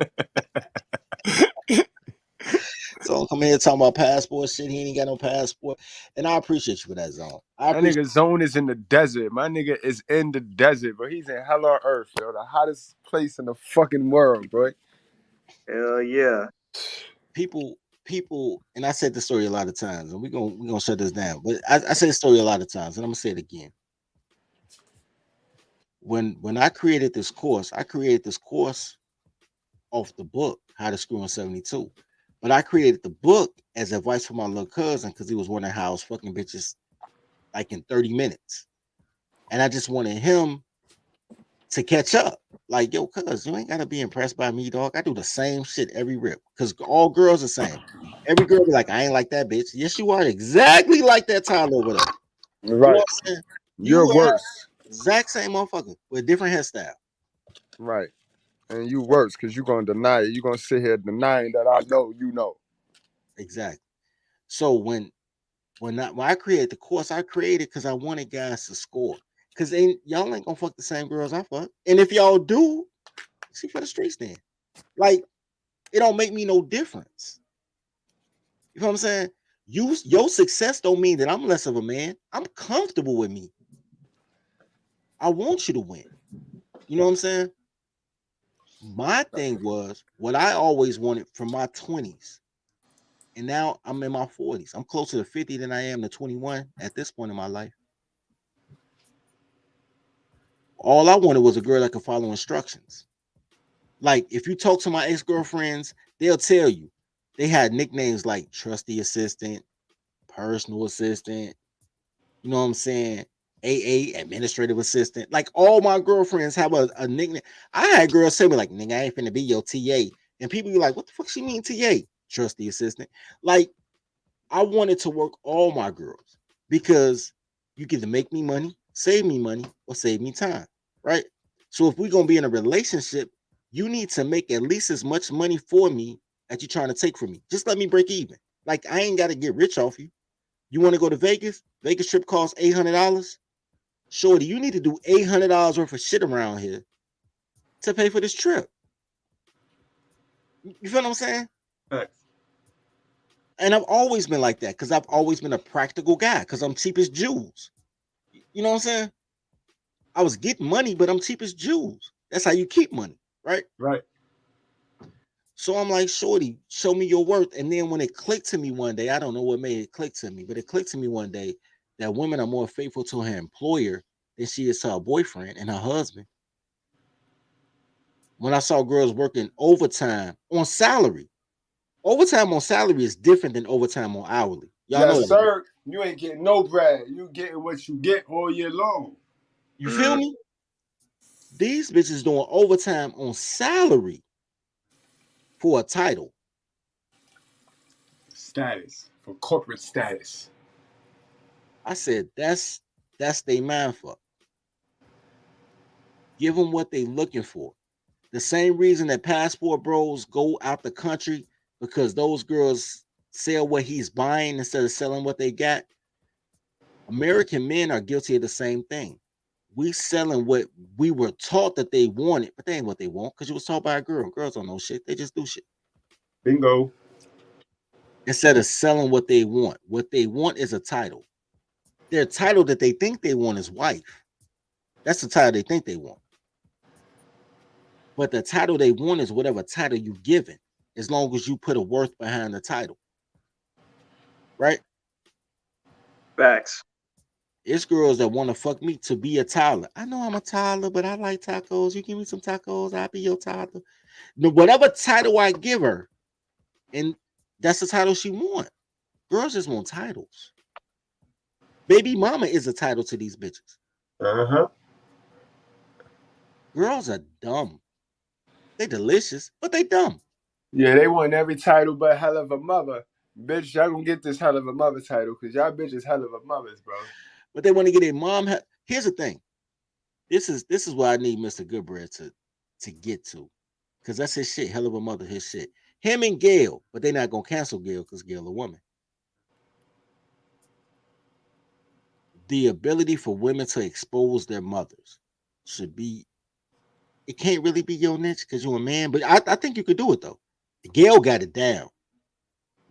Zone come here talking about passport shit. He ain't got no passport. And I appreciate you for that, Zone. I That appreciate nigga Zone is in the desert. My nigga is in the desert, but he's in hell on earth, yo. The hottest place in the fucking world, bro. Hell yeah. people, and I said the story a lot of times, and we're gonna shut this down. But I say the story a lot of times, and I'm gonna say it again. When I created this course, off the book, How to Screw on 72. But I created the book as advice for my little cousin because he was wondering how I was fucking bitches like in 30 minutes. And I just wanted him to catch up. Like, yo, cuz you ain't gotta be impressed by me, dog. I do the same shit every rip. Cause all girls the same. Every girl be like, I ain't like that bitch. Yes, you are exactly like that Tyler over there. You know Right. what I'm saying? You're You have worse. exact same motherfucker with different hairstyle. Right. And you worse because you're gonna deny it. You're gonna sit here denying that I know you know. Exactly. So when I created the course, I created because I wanted guys to score. Cause y'all ain't gonna fuck the same girls I fuck. And if y'all do, see for the streets then. Like, it don't make me no difference. You know what I'm saying? Your success don't mean that I'm less of a man. I'm comfortable with me. I want you to win. You know what I'm saying? My thing was what I always wanted from my 20s. And now I'm in my 40s. I'm closer to 50 than I am to 21 at this point in my life. All I wanted was a girl that could follow instructions. Like, if you talk to my ex-girlfriends, they'll tell you they had nicknames like trusty assistant, personal assistant, you know what I'm saying? AA, administrative assistant. Like, all my girlfriends have a nickname. I had girls say me, like, nigga, I ain't finna be your TA. And people be like, what the fuck she mean TA? Trusty assistant. Like, I wanted to work all my girls because you get to make me money, or save me time, right? So if we're gonna be in a relationship, you need to make at least as much money for me as you're trying to take from me. Just let me break even. Like, I ain't got to get rich off you. You want to go to Vegas? Vegas trip costs $800. Shorty, you need to do $800 worth of shit around here to pay for this trip. You feel what I'm saying? Facts. And I've always been like that because I've always been a practical guy because I'm cheap as Jews. You know what I'm saying? I was getting money, but I'm cheap as Jews. That's how you keep money, right? Right. So I'm like, shorty, show me your worth. And then when it clicked to me one day, I don't know what made it click to me, but it clicked to me one day that women are more faithful to her employer than she is to her boyfriend and her husband. When I saw girls working overtime on salary, overtime on salary is different than overtime on hourly. Y'all know Yes, that, right? sir. You ain't getting no bread. You getting what you get all year long. You feel me? These bitches doing overtime on salary for a title. Status. For corporate status. I said, that's they mind fuck. Give them what they looking for. The same reason that passport bros go out the country because those girls sell what he's buying instead of selling what they got. American men are guilty of the same thing. We selling what we were taught that they wanted, but they ain't what they want because you was taught by a girl. Girls don't know shit. They just do shit. Bingo. Instead of selling what they want. What they want is a title. Their title that they think they want is wife. That's the title they think they want. But the title they want is whatever title you given, as long as you put a worth behind the title. Right? Facts. It's girls that want to fuck me to be a Tyler. I know I'm a Tyler, but I like tacos. You give me some tacos, I'll be your Tyler. Whatever title I give her, and that's the title she want. Girls just want titles. Baby mama is a title to these bitches. Uh-huh. Girls are dumb. They delicious, but they dumb. Yeah, they want every title but hell of a mother. Bitch, y'all gonna get this hell of a mother title because y'all bitches hell of a mothers, bro. But they want to get a mom. Here's the thing. This is why I need Mr. Goodbread to get to, because that's his shit. Hell of a mother, his shit. Him and Gail, but they're not gonna cancel Gail because Gail a woman. The ability for women to expose their mothers should be. It can't really be your niche because you're a man, but I think you could do it though. Gail got it down.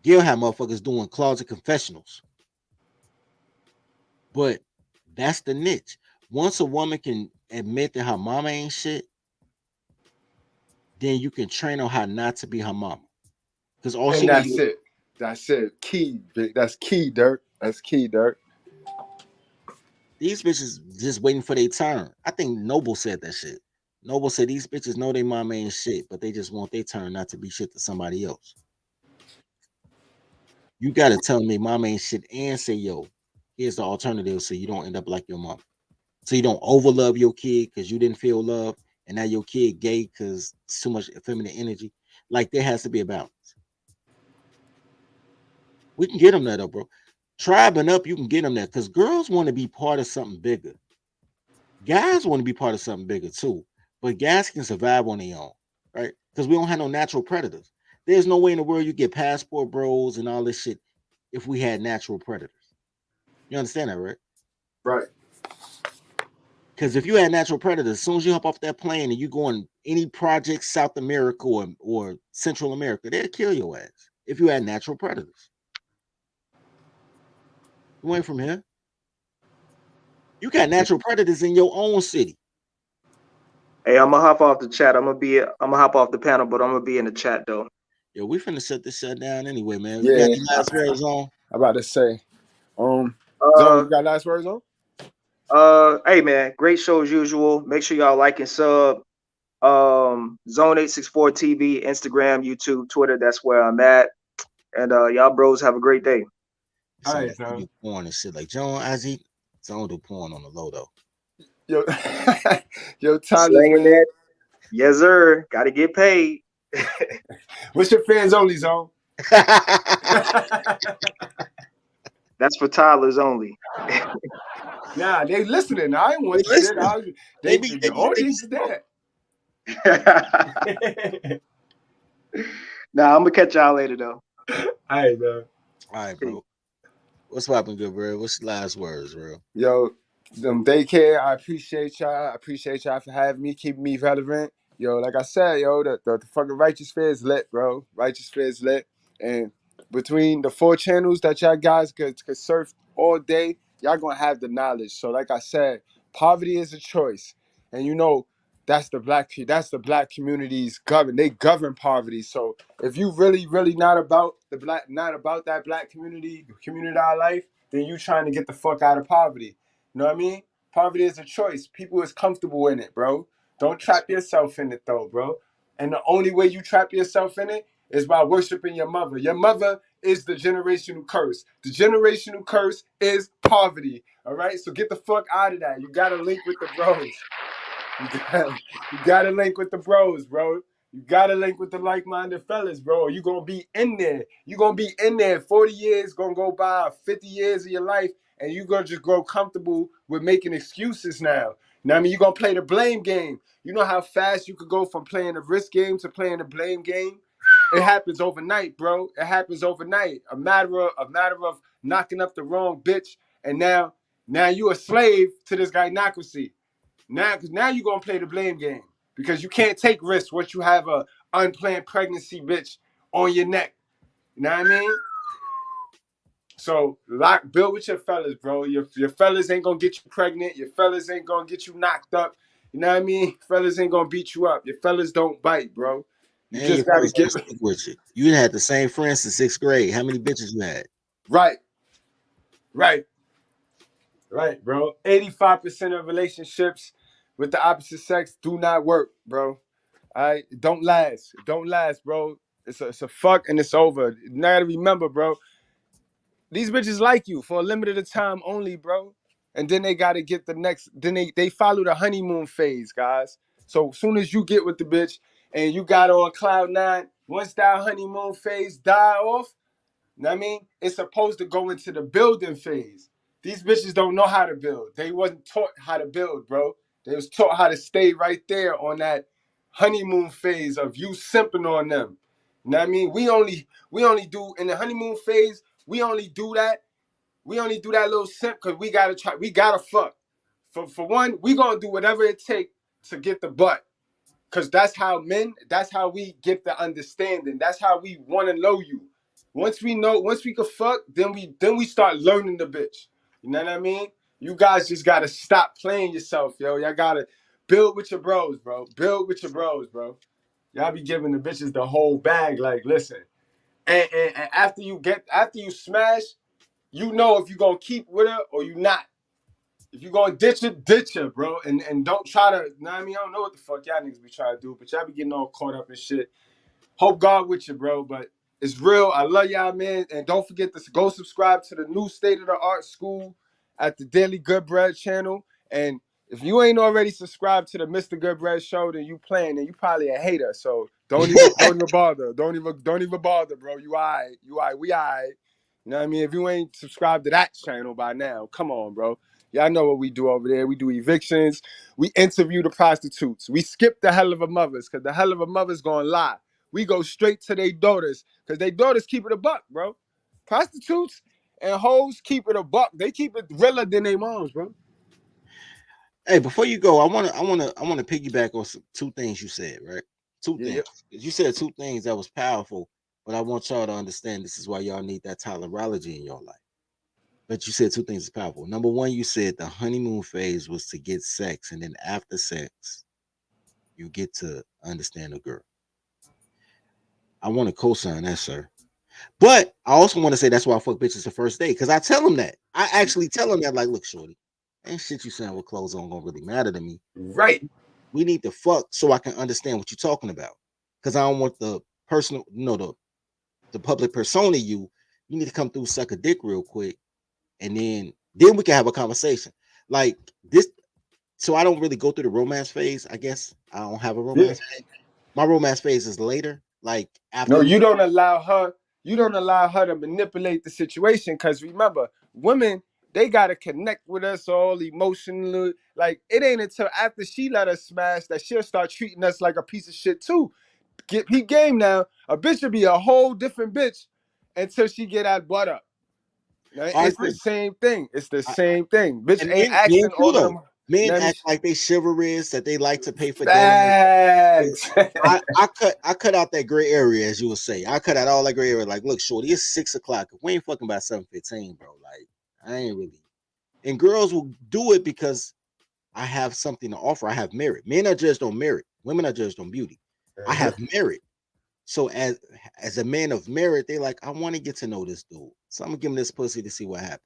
Gail had motherfuckers doing closet confessionals. But that's the niche. Once a woman can admit that her mama ain't shit, then you can train her how not to be her mama. Because all she And that's needs. it. That's it. Key. That's key, Dirt. That's key, Dirt. These bitches just waiting for their turn. I think Noble said that shit. Noble said these bitches know their mama ain't shit, but they just want their turn not to be shit to somebody else. You gotta tell me mama ain't shit and say, yo, here's the alternative so you don't end up like your mom. So you don't overlove your kid because you didn't feel love, and now your kid gay because it's too much feminine energy. Like there has to be a balance. We can get them there though, bro. Tribe and up, you can get them there because girls want to be part of something bigger. Guys want to be part of something bigger too, but guys can survive on their own, right? Because we don't have no natural predators. There's no way in the world you get passport bros and all this shit if we had natural predators. You understand that, right? Right. Because if you had natural predators, as soon as you hop off that plane and you go in any project South America or Central America, they'll kill your ass if you had natural predators. You ain't from here. You got natural predators in your own city. Hey, I'm gonna hop off the chat. I'm gonna hop off the panel, but I'm gonna be in the chat though. Yo, we finna shut this shit down anyway, man. You got Yeah. any last words on? I'm about to say. Zone, Uh, you got last words on? hey man, great show as usual. Make sure y'all like and sub. Zone 864 TV, Instagram, YouTube, Twitter. That's where I'm at. And y'all bros have a great day. All Sound right, like Zone. you do porn and shit. Like John Isaac, Zone do porn on the low though. Yo, yo, Toddler's, Slanging man. that. Yes, sir. Got to get paid. What's your fans only, Zone? That's for toddlers only. Nah, they listening. I ain't want They shit. listening. The audience is there. Nah, I'm gonna catch y'all later though. All right, man. All right, bro. What's popping good, bro? What's the last words, bro? Yo, daycare, I appreciate y'all. I appreciate y'all for having me, keeping me relevant. Yo, like I said, yo, the fucking Righteous Fair is lit, bro. Righteous Fair is lit. And between the 4 channels that y'all guys could surf all day, y'all gonna have the knowledge. So like I said, poverty is a choice. And you know, that's the black community's govern. They govern poverty. So if you really not about that black community life, then you trying to get the fuck out of poverty. You know what I mean? Poverty is a choice. People is comfortable in it, bro. Don't trap yourself in it though, bro. And the only way you trap yourself in it is by worshiping your mother. Your mother is the generational curse. The generational curse is poverty. All right? So get the fuck out of that. You gotta link with the bros. You gotta link with the bros, bro. You gotta link with the like-minded fellas, bro. You gonna be in there. You gonna be in there. 40 years gonna go by, 50 years of your life, and you gonna just grow comfortable with making excuses now. You know what I mean? You gonna play the blame game. You know how fast you could go from playing the risk game to playing the blame game? It happens overnight, bro. It happens overnight. A matter of knocking up the wrong bitch, and now you a slave to this gynocracy. Now you're gonna play the blame game because you can't take risks once you have a unplanned pregnancy bitch on your neck. You know what I mean? So build with your fellas, bro. Your fellas ain't gonna get you pregnant. Your fellas ain't gonna get you knocked up. You know what I mean? Fellas ain't gonna beat you up. Your fellas don't bite, bro. You And your just gotta fellas get ain't stick with you. You had the same friends since 6th grade. How many bitches you had? right, bro. 85% of relationships with the opposite sex do not work, bro. All right, don't last. Don't last, bro. It's a fuck and it's over. You gotta remember, bro. These bitches like you for a limited time only, bro. And then they gotta get the next. Then they follow the honeymoon phase, guys. So as soon as you get with the bitch and you got on cloud 9. Once that honeymoon phase die off, you know what I mean? It's supposed to go into the building phase. These bitches don't know how to build. They wasn't taught how to build, bro. They was taught how to stay right there on that honeymoon phase of you simping on them. You know what I mean? We only do in the honeymoon phase, we only do that little simp because we gotta fuck. For one, we gonna do whatever it takes to get the butt. Cause that's how we get the understanding. That's how we want to know you. Once we can fuck, then we start learning the bitch. You know what I mean? You guys just gotta stop playing yourself, yo. Y'all gotta build with your bros, bro. Build with your bros, bro. Y'all be giving the bitches the whole bag. Like, listen. And after you smash, you know if you gonna keep with her or you not. If you gonna ditch her, bro. And don't try to, you know what I mean? I don't know what the fuck y'all niggas be trying to do, but y'all be getting all caught up in shit. Hope God with you, bro. But it's real. I love y'all, man. And don't forget to go subscribe to the new State of the Art School at the Daily Good Bread channel. And if you ain't already subscribed to the Mr. Good Bread show, then you playing, and you probably a hater. So don't even bother. Don't even bother, bro. You all right. We all right. You know what I mean? If you ain't subscribed to that channel by now, come on, bro. Y'all know what we do over there. We do evictions. We interview the prostitutes. We skip the hell of a mothers because the hell of a mother's gonna lie. We go straight to their daughters because their daughters keep it a buck, bro. Prostitutes and hoes keep it a buck. They keep it realer than their moms, bro. Hey, before you go, I wanna piggyback on two things you said, right? Two things. You said two things that was powerful, but I want y'all to understand this is why y'all need that tolerology in your life. But you said two things is powerful. Number one, you said the honeymoon phase was to get sex, and then after sex, you get to understand a girl. I want to co-sign that, sir. But I also want to say that's why I fuck bitches the first day, because I tell them that. I actually tell them that, like, look, shorty, ain't shit you saying with clothes on gonna really matter to me. Right. We need to fuck so I can understand what you're talking about. Because I don't want the personal, the public persona you need to come through, suck a dick real quick, and then we can have a conversation. Like this, so I don't really go through the romance phase. I guess I don't have a romance phase. My romance phase is later, like after. No, you don't allow her to manipulate the situation. Cause remember, women, they gotta connect with us all emotionally. Like it ain't until after she let us smash that she'll start treating us like a piece of shit too. Get peep game now. A bitch will be a whole different bitch until she get that butt up. Right? It's the same thing. Bitch And ain't men asking too, all of though. them. Men act like they chivalrous, that they like to pay for dinner. Facts. I cut out that gray area, as you would say. I cut out all that gray area. Like, look, shorty, it's 6:00. If we ain't fucking by 7:15, bro, like I ain't really. And girls will do it because I have something to offer. I have merit. Men are judged on merit. Women are judged on beauty. I have merit. So as a man of merit, they like, I want to get to know this dude. So I'm gonna give him this pussy to see what happens.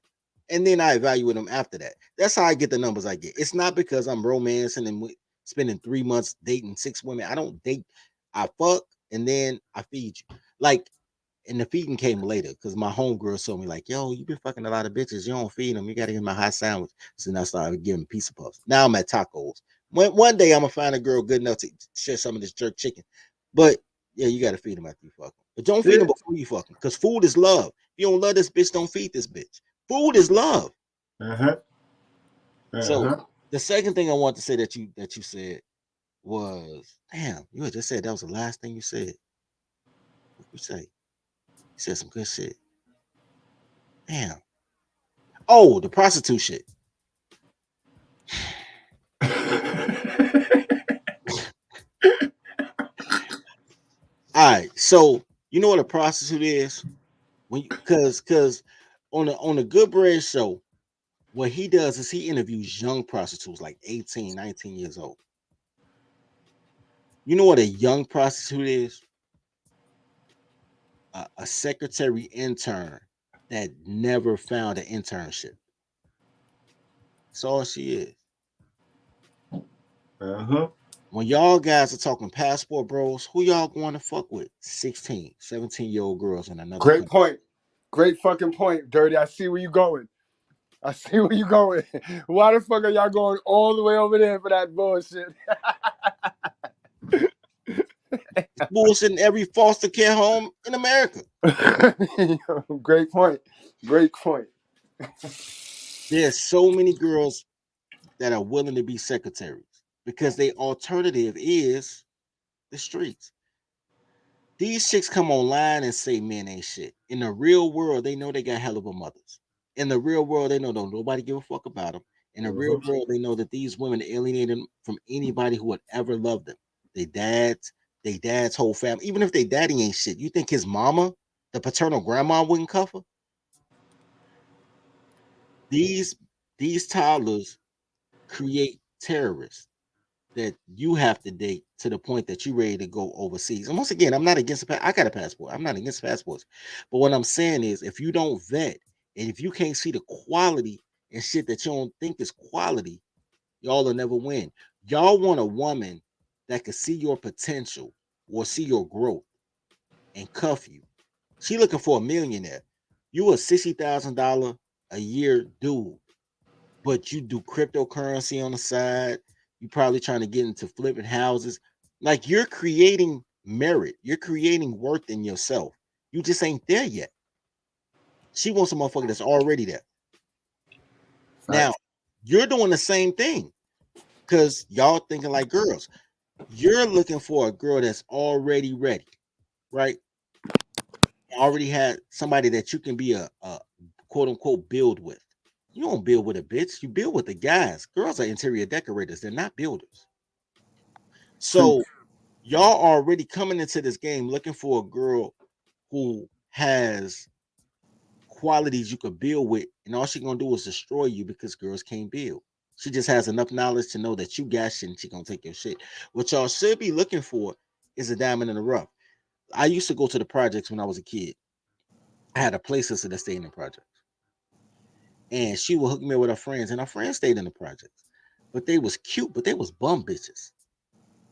And then I evaluate him after that. That's how I get the numbers I get. It's not because I'm romancing and spending 3 months dating 6 women. I don't date. I fuck and then I feed you. Like, and the feeding came later because my homegirl told me, like, yo, you been fucking a lot of bitches. You don't feed them. You got to give them a hot sandwich. So then I started giving pizza puffs. Now I'm at tacos. One day I'm going to find a girl good enough to share some of this jerk chicken. But yeah, you got to feed them after you fuck them. But don't feed them before you fuck them because food is love. If you don't love this bitch, don't feed this bitch. Food is love. So the second thing I want to say that you said was, damn, you had just said that was the last thing you said. What you say? You said some good shit. Damn. Oh, the prostitute shit. All right. So you know what a prostitute is? When cause on the Good Bread show, what he does is he interviews young prostitutes like 18, 19 years old. You know what a young prostitute is? A secretary intern that never found an internship. That's all she is. When y'all guys are talking passport bros, who y'all going to fuck with? 16, 17-year-old girls in another Great country. point. Great fucking point, Dirty. I see where you going. Why the fuck are y'all going all the way over there for that bullshit? It's bullshit in every foster care home in America. Great point. Great point. There's so many girls that are willing to be secretaries because their alternative is the streets. These chicks come online and say men ain't shit. In the real world, they know they got hell of a mothers. In the real world, they know don't nobody give a fuck about them. In the real world, they know that these women alienate them from anybody who would ever love them. They dad's whole family. Even if they daddy ain't shit, you think his mama, the paternal grandma, wouldn't cuff her? These toddlers create terrorists that you have to date to the point that you're ready to go overseas. And once again, I'm not against I got a passport. I'm not against passports. But what I'm saying is if you don't vet and if you can't see the quality and shit that you don't think is quality, y'all will never win. Y'all want a woman that can see your potential or see your growth and cuff you. She looking for a millionaire. You a $60,000 a year dude, but you do cryptocurrency on the side. You probably trying to get into flipping houses. Like you're creating merit. You're creating worth in yourself. You just ain't there yet. She wants a motherfucker that's already there. Now, you're doing the same thing because y'all thinking like girls. You're looking for a girl that's already ready, right? Already had somebody that you can be a quote unquote build with. You don't build with a bitch. You build with the guys. Girls are interior decorators. They're not builders. So y'all already coming into this game looking for a girl who has qualities you could build with, and all she's gonna do is destroy you because girls can't build. She just has enough knowledge to know that you got shit and she gonna take your shit. What y'all should be looking for is a diamond in the rough. I used to go to the projects when I was a kid. I had a play sister that stayed in the projects. And she would hook me up with her friends, and her friends stayed in the projects. But they was cute, but they was bum bitches.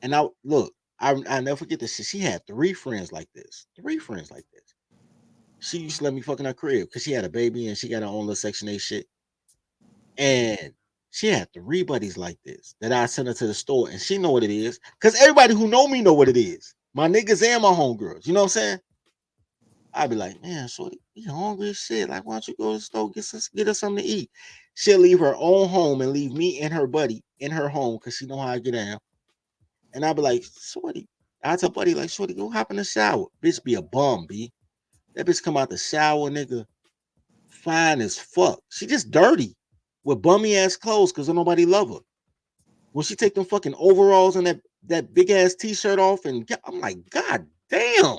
And I never forget this shit. She had 3 friends like this. 3 friends like this. She used to let me fuck in her crib because she had a baby and she got her own little Section 8 shit. And she had 3 buddies like this that I sent her to the store, and she know what it is. Because everybody who know me know what it is. My niggas and my homegirls. You know what I'm saying? I'd be like, man, shorty, you hungry as shit. Like, why don't you go to the store, get us something to eat? She'll leave her own home and leave me and her buddy in her home because she know how I get down. And I'd be like, shorty, I tell buddy, like, shorty, go hop in the shower. Bitch be a bum, B. That bitch come out the shower, nigga, fine as fuck. She just dirty with bummy ass clothes because nobody love her. When she take them fucking overalls and that big ass t-shirt off, and I'm like, God damn.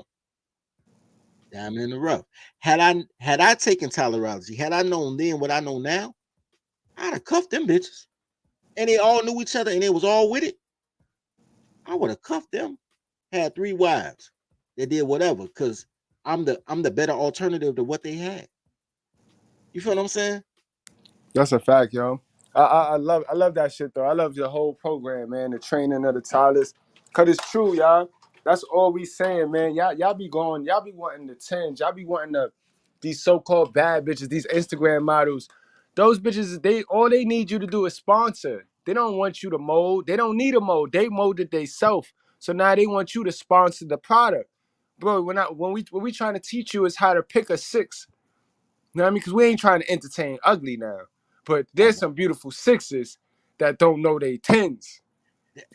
Diamond in the rough. Had I taken tolerology, had I known then what I know now, I'd have cuffed them bitches. And they all knew each other and they was all with it. I would have cuffed them. Had 3 wives that did whatever because I'm the better alternative to what they had. You feel what I'm saying? That's a fact, yo. I love that shit though. I love your whole program, man. The training of the toddlers, cause it's true, y'all. That's all we saying, man. Y'all be wanting the 10s, y'all be wanting these so-called bad bitches, these Instagram models. Those bitches, all they need you to do is sponsor. They don't want you to mold. They don't need a mold. They molded themselves. So now they want you to sponsor the product, bro. When we trying to teach you is how to pick a 6. You know what I mean? Because we ain't trying to entertain ugly now. But there's some beautiful 6s that don't know they 10s.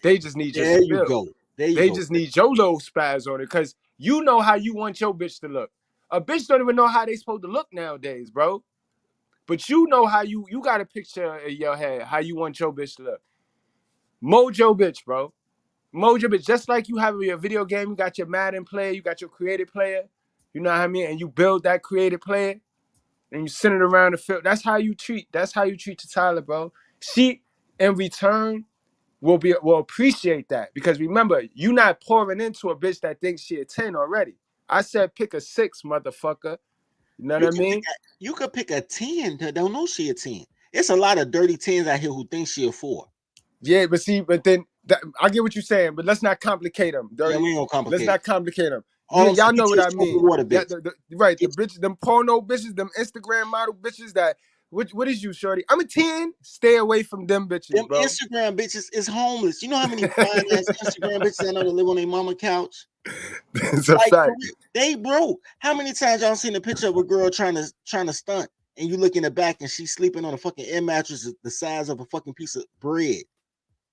They just need your There you spill. go. There you They go. just need your little spaz on it. Because you know how you want your bitch to look. A bitch don't even know how they supposed to look nowadays, bro. But you know how you got a picture in your head how you want your bitch to look. Mold your bitch, bro. Mold your bitch. Just like you have your video game, you got your Madden player, you got your creative player. You know what I mean? And you build that creative player. And you send it around the field. That's how you treat the Tyler, bro. She, in return, will appreciate that. Because remember, you not pouring into a bitch that thinks she a 10 already. I said pick a 6, motherfucker. You know what I mean? You could pick a 10 that don't know she a 10. It's a lot of dirty 10s out here who think she a 4. Yeah, but then I get what you're saying, but let's not complicate them. Yeah, Dirty. we ain't gonna complicate Let's not complicate them. All I'm saying, Y'all know get what you a I soap mean. and water Yeah, bitch. right. The bitches, them porno bitches, them Instagram model bitches that What is you, shorty? I'm a 10. Stay away from them bitches, Them bro. Instagram bitches is homeless. You know how many fine ass Instagram bitches I know that live on their mama couch? It's a Like fact. they broke. How many times y'all seen a picture of a girl trying to stunt and you look in the back and she's sleeping on a fucking air mattress the size of a fucking piece of bread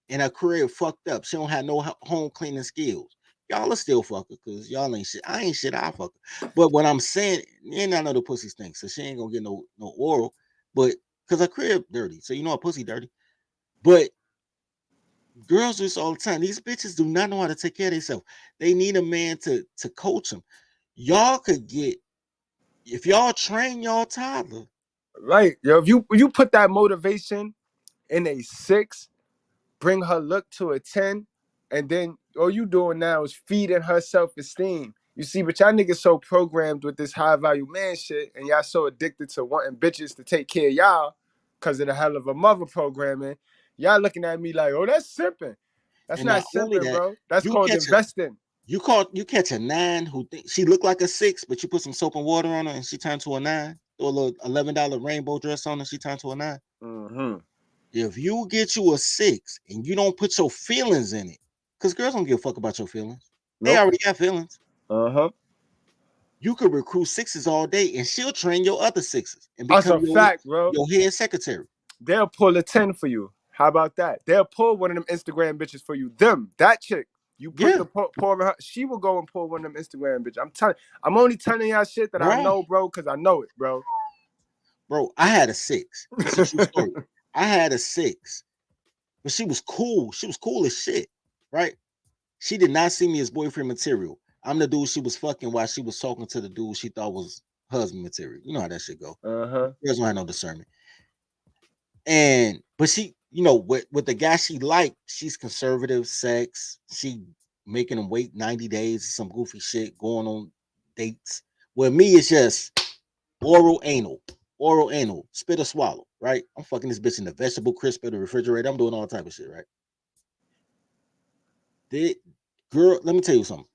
and her career fucked up. She don't have no home cleaning skills. Y'all are still fucker because y'all ain't shit. I ain't shit. I fuck her. But what I'm saying, and I know the pussy stinks, so she ain't gonna get no oral. But because her crib dirty, so you know her pussy dirty. But girls do this all the time. These bitches do not know how to take care of themselves. They need a man to coach them. Y'all could get if y'all train y'all toddler. Right. Yo, if you put that motivation in a 6, bring her look to a 10, and then all you doing now is feeding her self-esteem. You see, but y'all niggas so programmed with this high value man shit, and y'all so addicted to wanting bitches to take care of y'all because of the hell of a mother programming. Y'all looking at me like, oh, that's simping. That's And not not only simping, that, bro. That's you called catch a investing. you catch a 9 who think she look like a 6, but you put some soap and water on her and she turned to a 9. Throw a little $11 rainbow dress on her, she turned to a 9. Mm-hmm. If you get you a 6 and you don't put your feelings in it, because girls don't give a fuck about your feelings. They Nope. already got feelings. Uh-huh. You could recruit 6s all day and she'll train your other 6s and That's become a fact, bro. your head secretary. They'll pull a 10 for you. How about that? They'll pull one of them Instagram bitches for you. That chick. You put Yeah, the pour in her, she will go and pull one of them Instagram bitches. I'm only telling y'all shit that I bro. know, bro, because I know it, bro. Bro, I had a 6. This is a true story. I had a 6, but she was cool. She was cool as shit, right? She did not see me as boyfriend material. I'm the dude she was fucking while she was talking to the dude she thought was husband material. You know how that shit go. Uh-huh. Girls don't have no discernment. But she, with the guy she liked, she's conservative, sex. She making him wait 90 days, some goofy shit, going on dates. With me, it's just oral anal. Oral anal, spit or swallow, right? I'm fucking this bitch in the vegetable crisper, the refrigerator. I'm doing all type of shit, right? Girl, let me tell you something.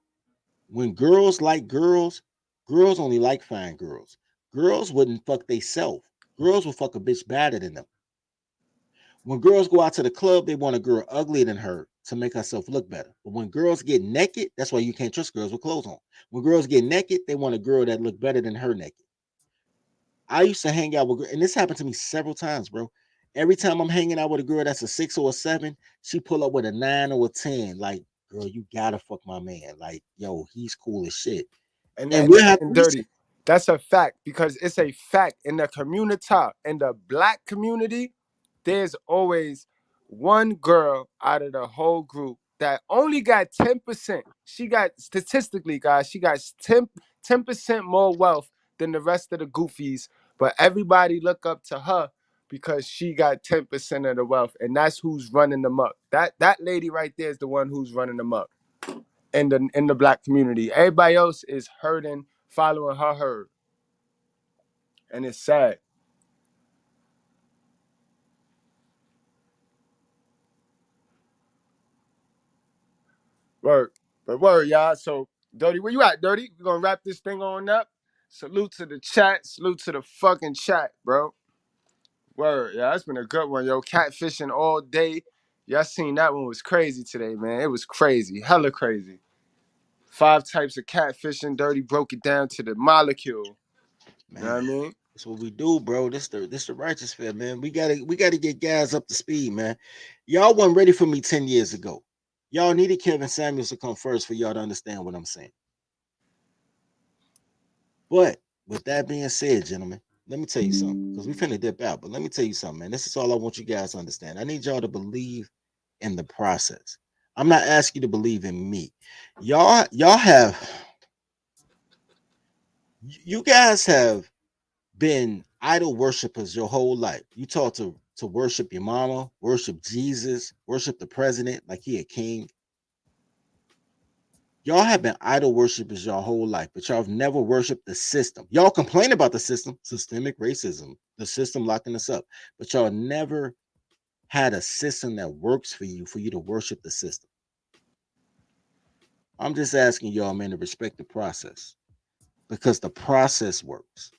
When girls like girls, girls only like fine girls. Girls wouldn't fuck they self. Girls will fuck a bitch better than them. When girls go out to the club, they want a girl uglier than her to make herself look better. But when girls get naked, that's why you can't trust girls with clothes on. When girls get naked, they want a girl that look better than her naked. I used to hang out with girls, and this happened to me several times, bro. Every time I'm hanging out with a girl that's a 6 or a 7, she pull up with a 9 or a 10. Like, girl, you gotta fuck my man. Like, yo, he's cool as shit. And, And and, we'll have and threesomes. dirty. That's a fact because it's a fact in the community, in the black community, there's always one girl out of the whole group that only got 10%. She got statistically, guys, she got 10% more wealth than the rest of the goofies, but everybody look up to her because she got 10% of the wealth, and that's who's running them up. That lady right there is the one who's running them up in the black community. Everybody else is herding, following her herd, and it's sad. Word, but word, y'all. So, Dirty, where you at, Dirty? We're gonna wrap this thing on up. Salute to the chat. Salute to the fucking chat, bro. Word, yeah, that's been a good one, yo. Catfishing all day. Y'all seen that one was crazy today, man. It was crazy, hella crazy. 5 types of catfishing. Dirty broke it down to the molecule. You know what I Man, mean? that's what we do, bro. This the righteous fair, man. We gotta get guys up to speed, man. Y'all weren't ready for me 10 years ago. Y'all needed Kevin Samuels to come first for y'all to understand what I'm saying. But with that being said, gentlemen, let me tell you something. Because we finna dip out, but let me tell you something, man. This is all I want you guys to understand. I need y'all to believe in the process. I'm not asking you to believe in me. Y'all have you guys have been idol worshipers your whole life. You taught to worship your mama, worship Jesus, worship the president like he a king. Y'all have been idol worshipers your whole life, but y'all have never worshiped the system. Y'all complain about the system, systemic racism, the system locking us up, but y'all never had a system that works for you to worship the system. I'm just asking y'all, man, to respect the process because the process works.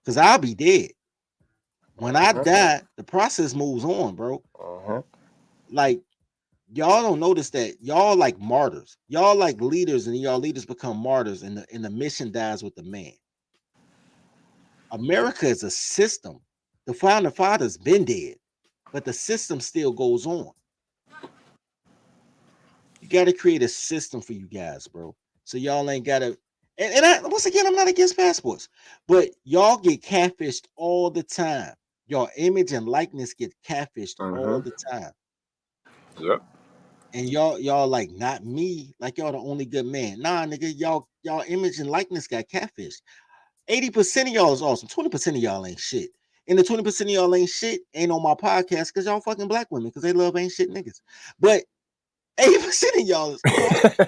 Because I'll be dead. When I die, the process moves on, bro. Like y'all don't notice that y'all like martyrs. Y'all like leaders, and y'all leaders become martyrs, and the mission dies with the man. America is a system. The founding fathers been dead, but the system still goes on. You got to create a system for you guys, bro. So y'all ain't got to. And I, once again, I'm not against passports, but y'all get catfished all the time. Your image and likeness get catfished all the time. Yep. And y'all like not me, like y'all the only good man. Nah, nigga, y'all image and likeness got catfished. 80% of y'all is awesome. 20% of y'all ain't shit. And the 20% of y'all ain't shit ain't on my podcast because y'all fucking black women because they love ain't shit niggas. But 80% of y'all is awesome.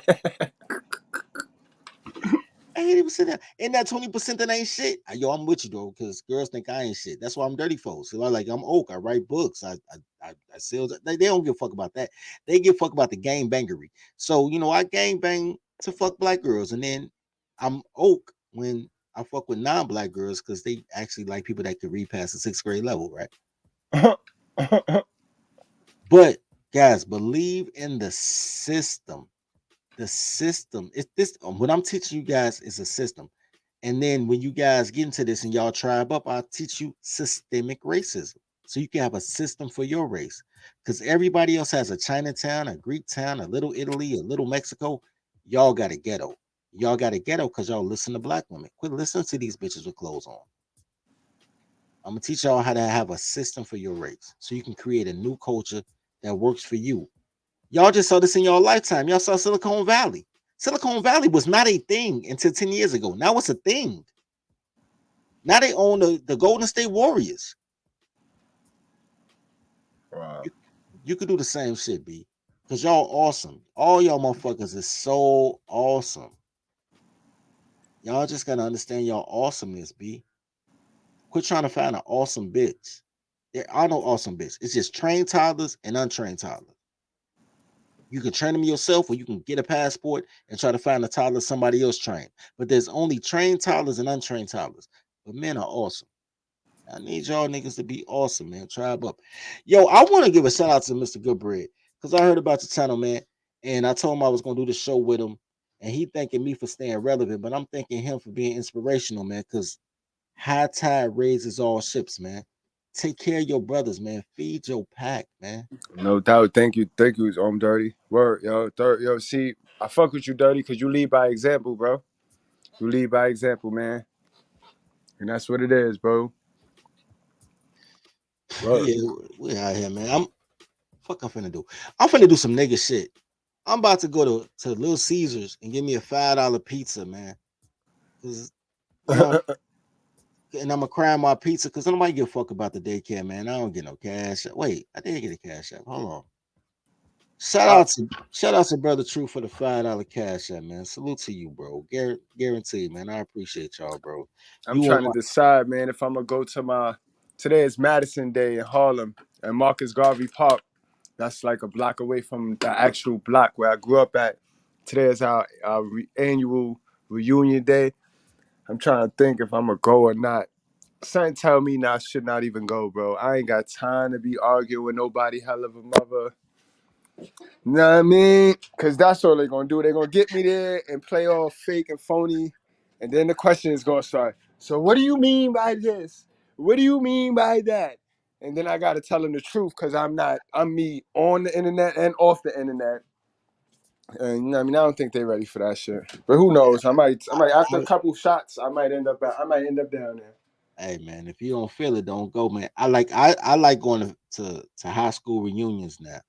80% and that 20% that ain't shit. Yo, I'm with you though, because girls think I ain't shit. That's why I'm dirty folks. So I'm Oak. I write books. I sell. They don't give a fuck about that. They give a fuck about the gang bangery. So I gang bang to fuck black girls, and then I'm Oak when I fuck with non-black girls because they actually like people that could read past the 6th grade level, right? But guys, believe in the system. The system. It's this. What I'm teaching you guys is a system. And then when you guys get into this and y'all tribe up, I'll teach you systemic racism. So you can have a system for your race. Because everybody else has a Chinatown, a Greek town, a little Italy, a little Mexico. Y'all got a ghetto. Y'all got a ghetto because y'all listen to black women. Quit listening to these bitches with clothes on. I'm gonna teach y'all how to have a system for your race. So you can create a new culture that works for you. Y'all just saw this in your lifetime. Y'all saw Silicon Valley. Silicon Valley was not a thing until 10 years ago. Now it's a thing. Now they own the Golden State Warriors. Wow. You could do the same shit, B. Because y'all awesome. All y'all motherfuckers is so awesome. Y'all just gotta understand y'all awesomeness, B. Quit trying to find an awesome bitch. There are no awesome bitch. It's just trained toddlers and untrained toddlers. You can train them yourself, or you can get a passport and try to find a toddler somebody else trained. But there's only trained toddlers and untrained toddlers. But men are awesome. I need y'all niggas to be awesome, man. Tribe up. Yo, I want to give a shout out to Mr. Goodbread because I heard about the channel, man. And I told him I was going to do the show with him. And he thanking me for staying relevant, but I'm thanking him for being inspirational, man, because high tide raises all ships, man. Take care of your brothers, man. Feed your pack, man. No doubt. Thank you, Dirty. Word, yo, yo. See, I fuck with you, Dirty, because you lead by example, bro. You lead by example, man, and that's what it is, bro. Word. Yeah, we out here, man. I'm finna do. I'm finna do some nigga shit. I'm about to go to Little Caesars and give me a $5 pizza, man. Cause you know, and I'm gonna cry my pizza because nobody give a fuck about the daycare, man. I don't get no cash. Wait, I did get a cash app. Hold on. Shout out to Brother True for the $5 cash app, man. Salute to you, bro. Guaranteed, man. I appreciate y'all, bro. I'm You on trying to my decide, man, if I'm gonna go to my. Today is Madison Day in Harlem and Marcus Garvey Park. That's like a block away from the actual block where I grew up at. Today is our annual reunion day. I'm trying to think if I'm gonna go or not. Something tell me I should not even go, bro. I ain't got time to be arguing with nobody, hell of a mother. You know what I mean? Because that's all they're going to do. They're going to get me there and play all fake and phony. And then the question is going to start. So what do you mean by this? What do you mean by that? And then I got to tell them the truth because I'm me on the internet and off the internet. And you know what I mean, I don't think they're ready for that shit. But who knows? I might after a couple shots, I might end up down there. hey man, if you don't feel it, don't go, man. I like going to high school reunions now.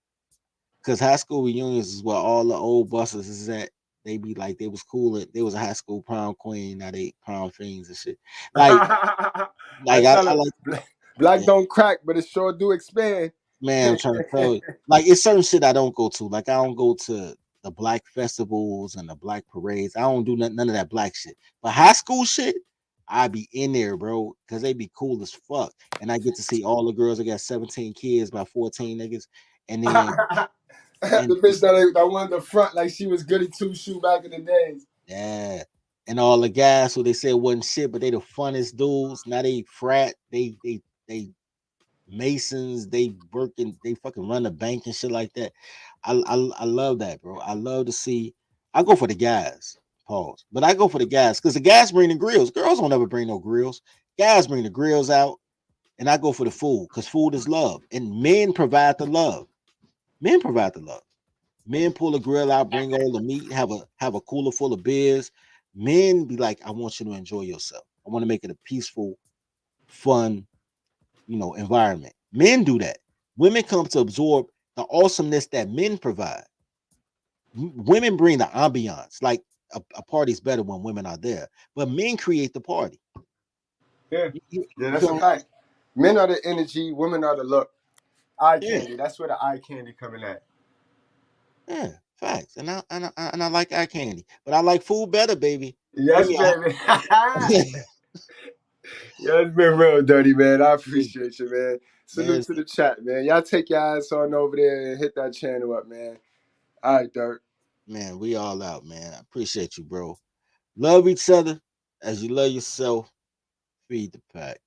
Cause high school reunions is where all the old busters is at. They be like they was cool. They was a high school prom queen. Now they prom fiends and shit. Like, I tell I them, like. black don't crack, but it sure do expand. Man, I'm trying to tell you. Like, it's certain shit I don't go to. Like, I don't go to the black festivals and the black parades. I don't do none of that black shit. But high school shit, I be in there, bro, because they be cool as fuck. And I get to see all the girls that got 17 kids by 14 niggas. And then, and The bitch that wanted the front like she was goody two shoe back in the days. yeah. And all the guys who they said wasn't shit, but they the funnest dudes. Now they frat. They Masons, they working, they fucking run a bank and shit like that. I love that, bro. I love to see. I go for the guys, pause, but I go for the guys because the guys bring the grills. Girls don't ever bring no grills. Guys bring the grills out, and I go for the food because food is love, and men provide the love. Men provide the love. Men pull a grill out, bring all the meat, have a cooler full of beers. Men be like, I want you to enjoy yourself. I want to make it a peaceful, fun, environment. Men do that. Women come to absorb the awesomeness that men provide. Women bring the ambiance. Like a party's better when women are there, but men create the party. Yeah, that's a fact. Men are the energy, women are the look. Eye candy. That's where the eye candy coming at. Yeah, facts. And I like eye candy, but I like food better, baby. Yes, baby. Yeah, it's been real dirty, man. I appreciate you, man. Salute to the chat, man. Y'all take your ass on over there and hit that channel up, man. All right, Dirt. Man, we all out, man. I appreciate you, bro. Love each other as you love yourself. Feed the pack.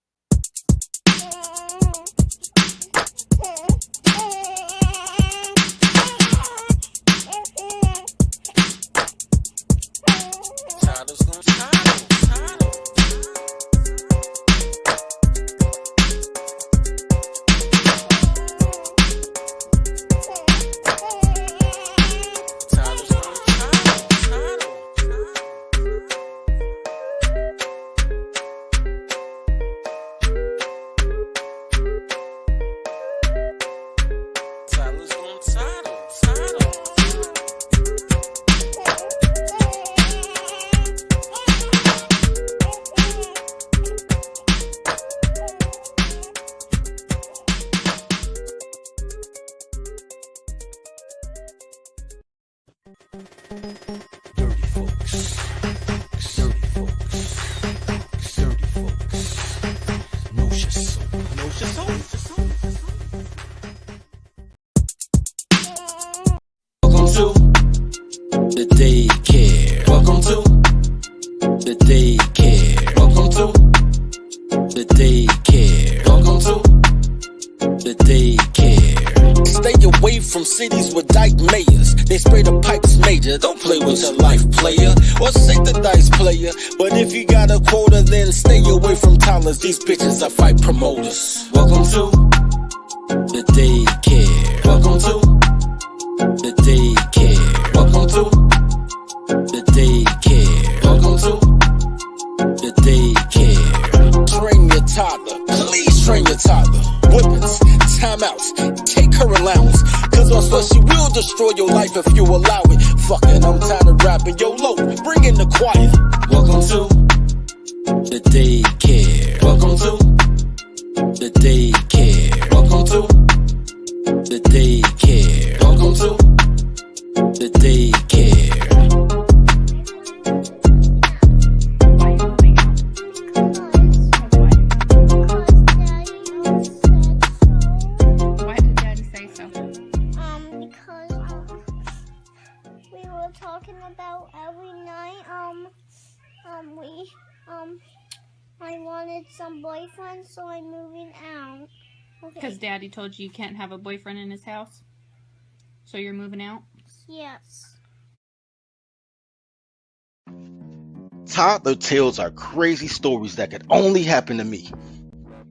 Cities with dyke mayors, they spray the pipes major. Don't play with your life, player, or shake the dice, player. But if you got a quota, then stay away from toddlers. These bitches are fight promoters. Welcome to the daycare. Welcome to the daycare. Welcome to the daycare. Welcome to the daycare. Train your toddler, please train your toddler. Whippings, timeouts, take her allowance. Cause also she will destroy your life if you allow it. Fucking, I'm tired of rapping. Yo, low, bring in the choir. Welcome to the daycare. Welcome to the daycare. Welcome to the daycare. Welcome to the daycare. About every night, I wanted some boyfriend, so I'm moving out. Because Daddy told you can't have a boyfriend in his house? So you're moving out? Yes. Toddler tales are crazy stories that could only happen to me.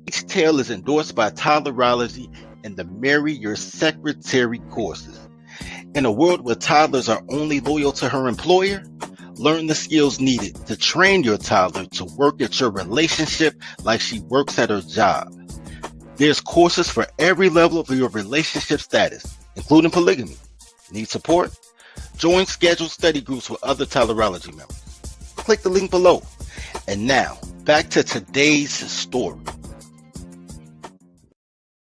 Each tale is endorsed by Toddlerology and the Marry Your Secretary courses. In a world where toddlers are only loyal to her employer, learn the skills needed to train your toddler to work at your relationship like she works at her job. There's courses for every level of your relationship status, including polygamy. Need support? Join scheduled study groups with other Toddlerology members. Click the link below. And now, back to today's story.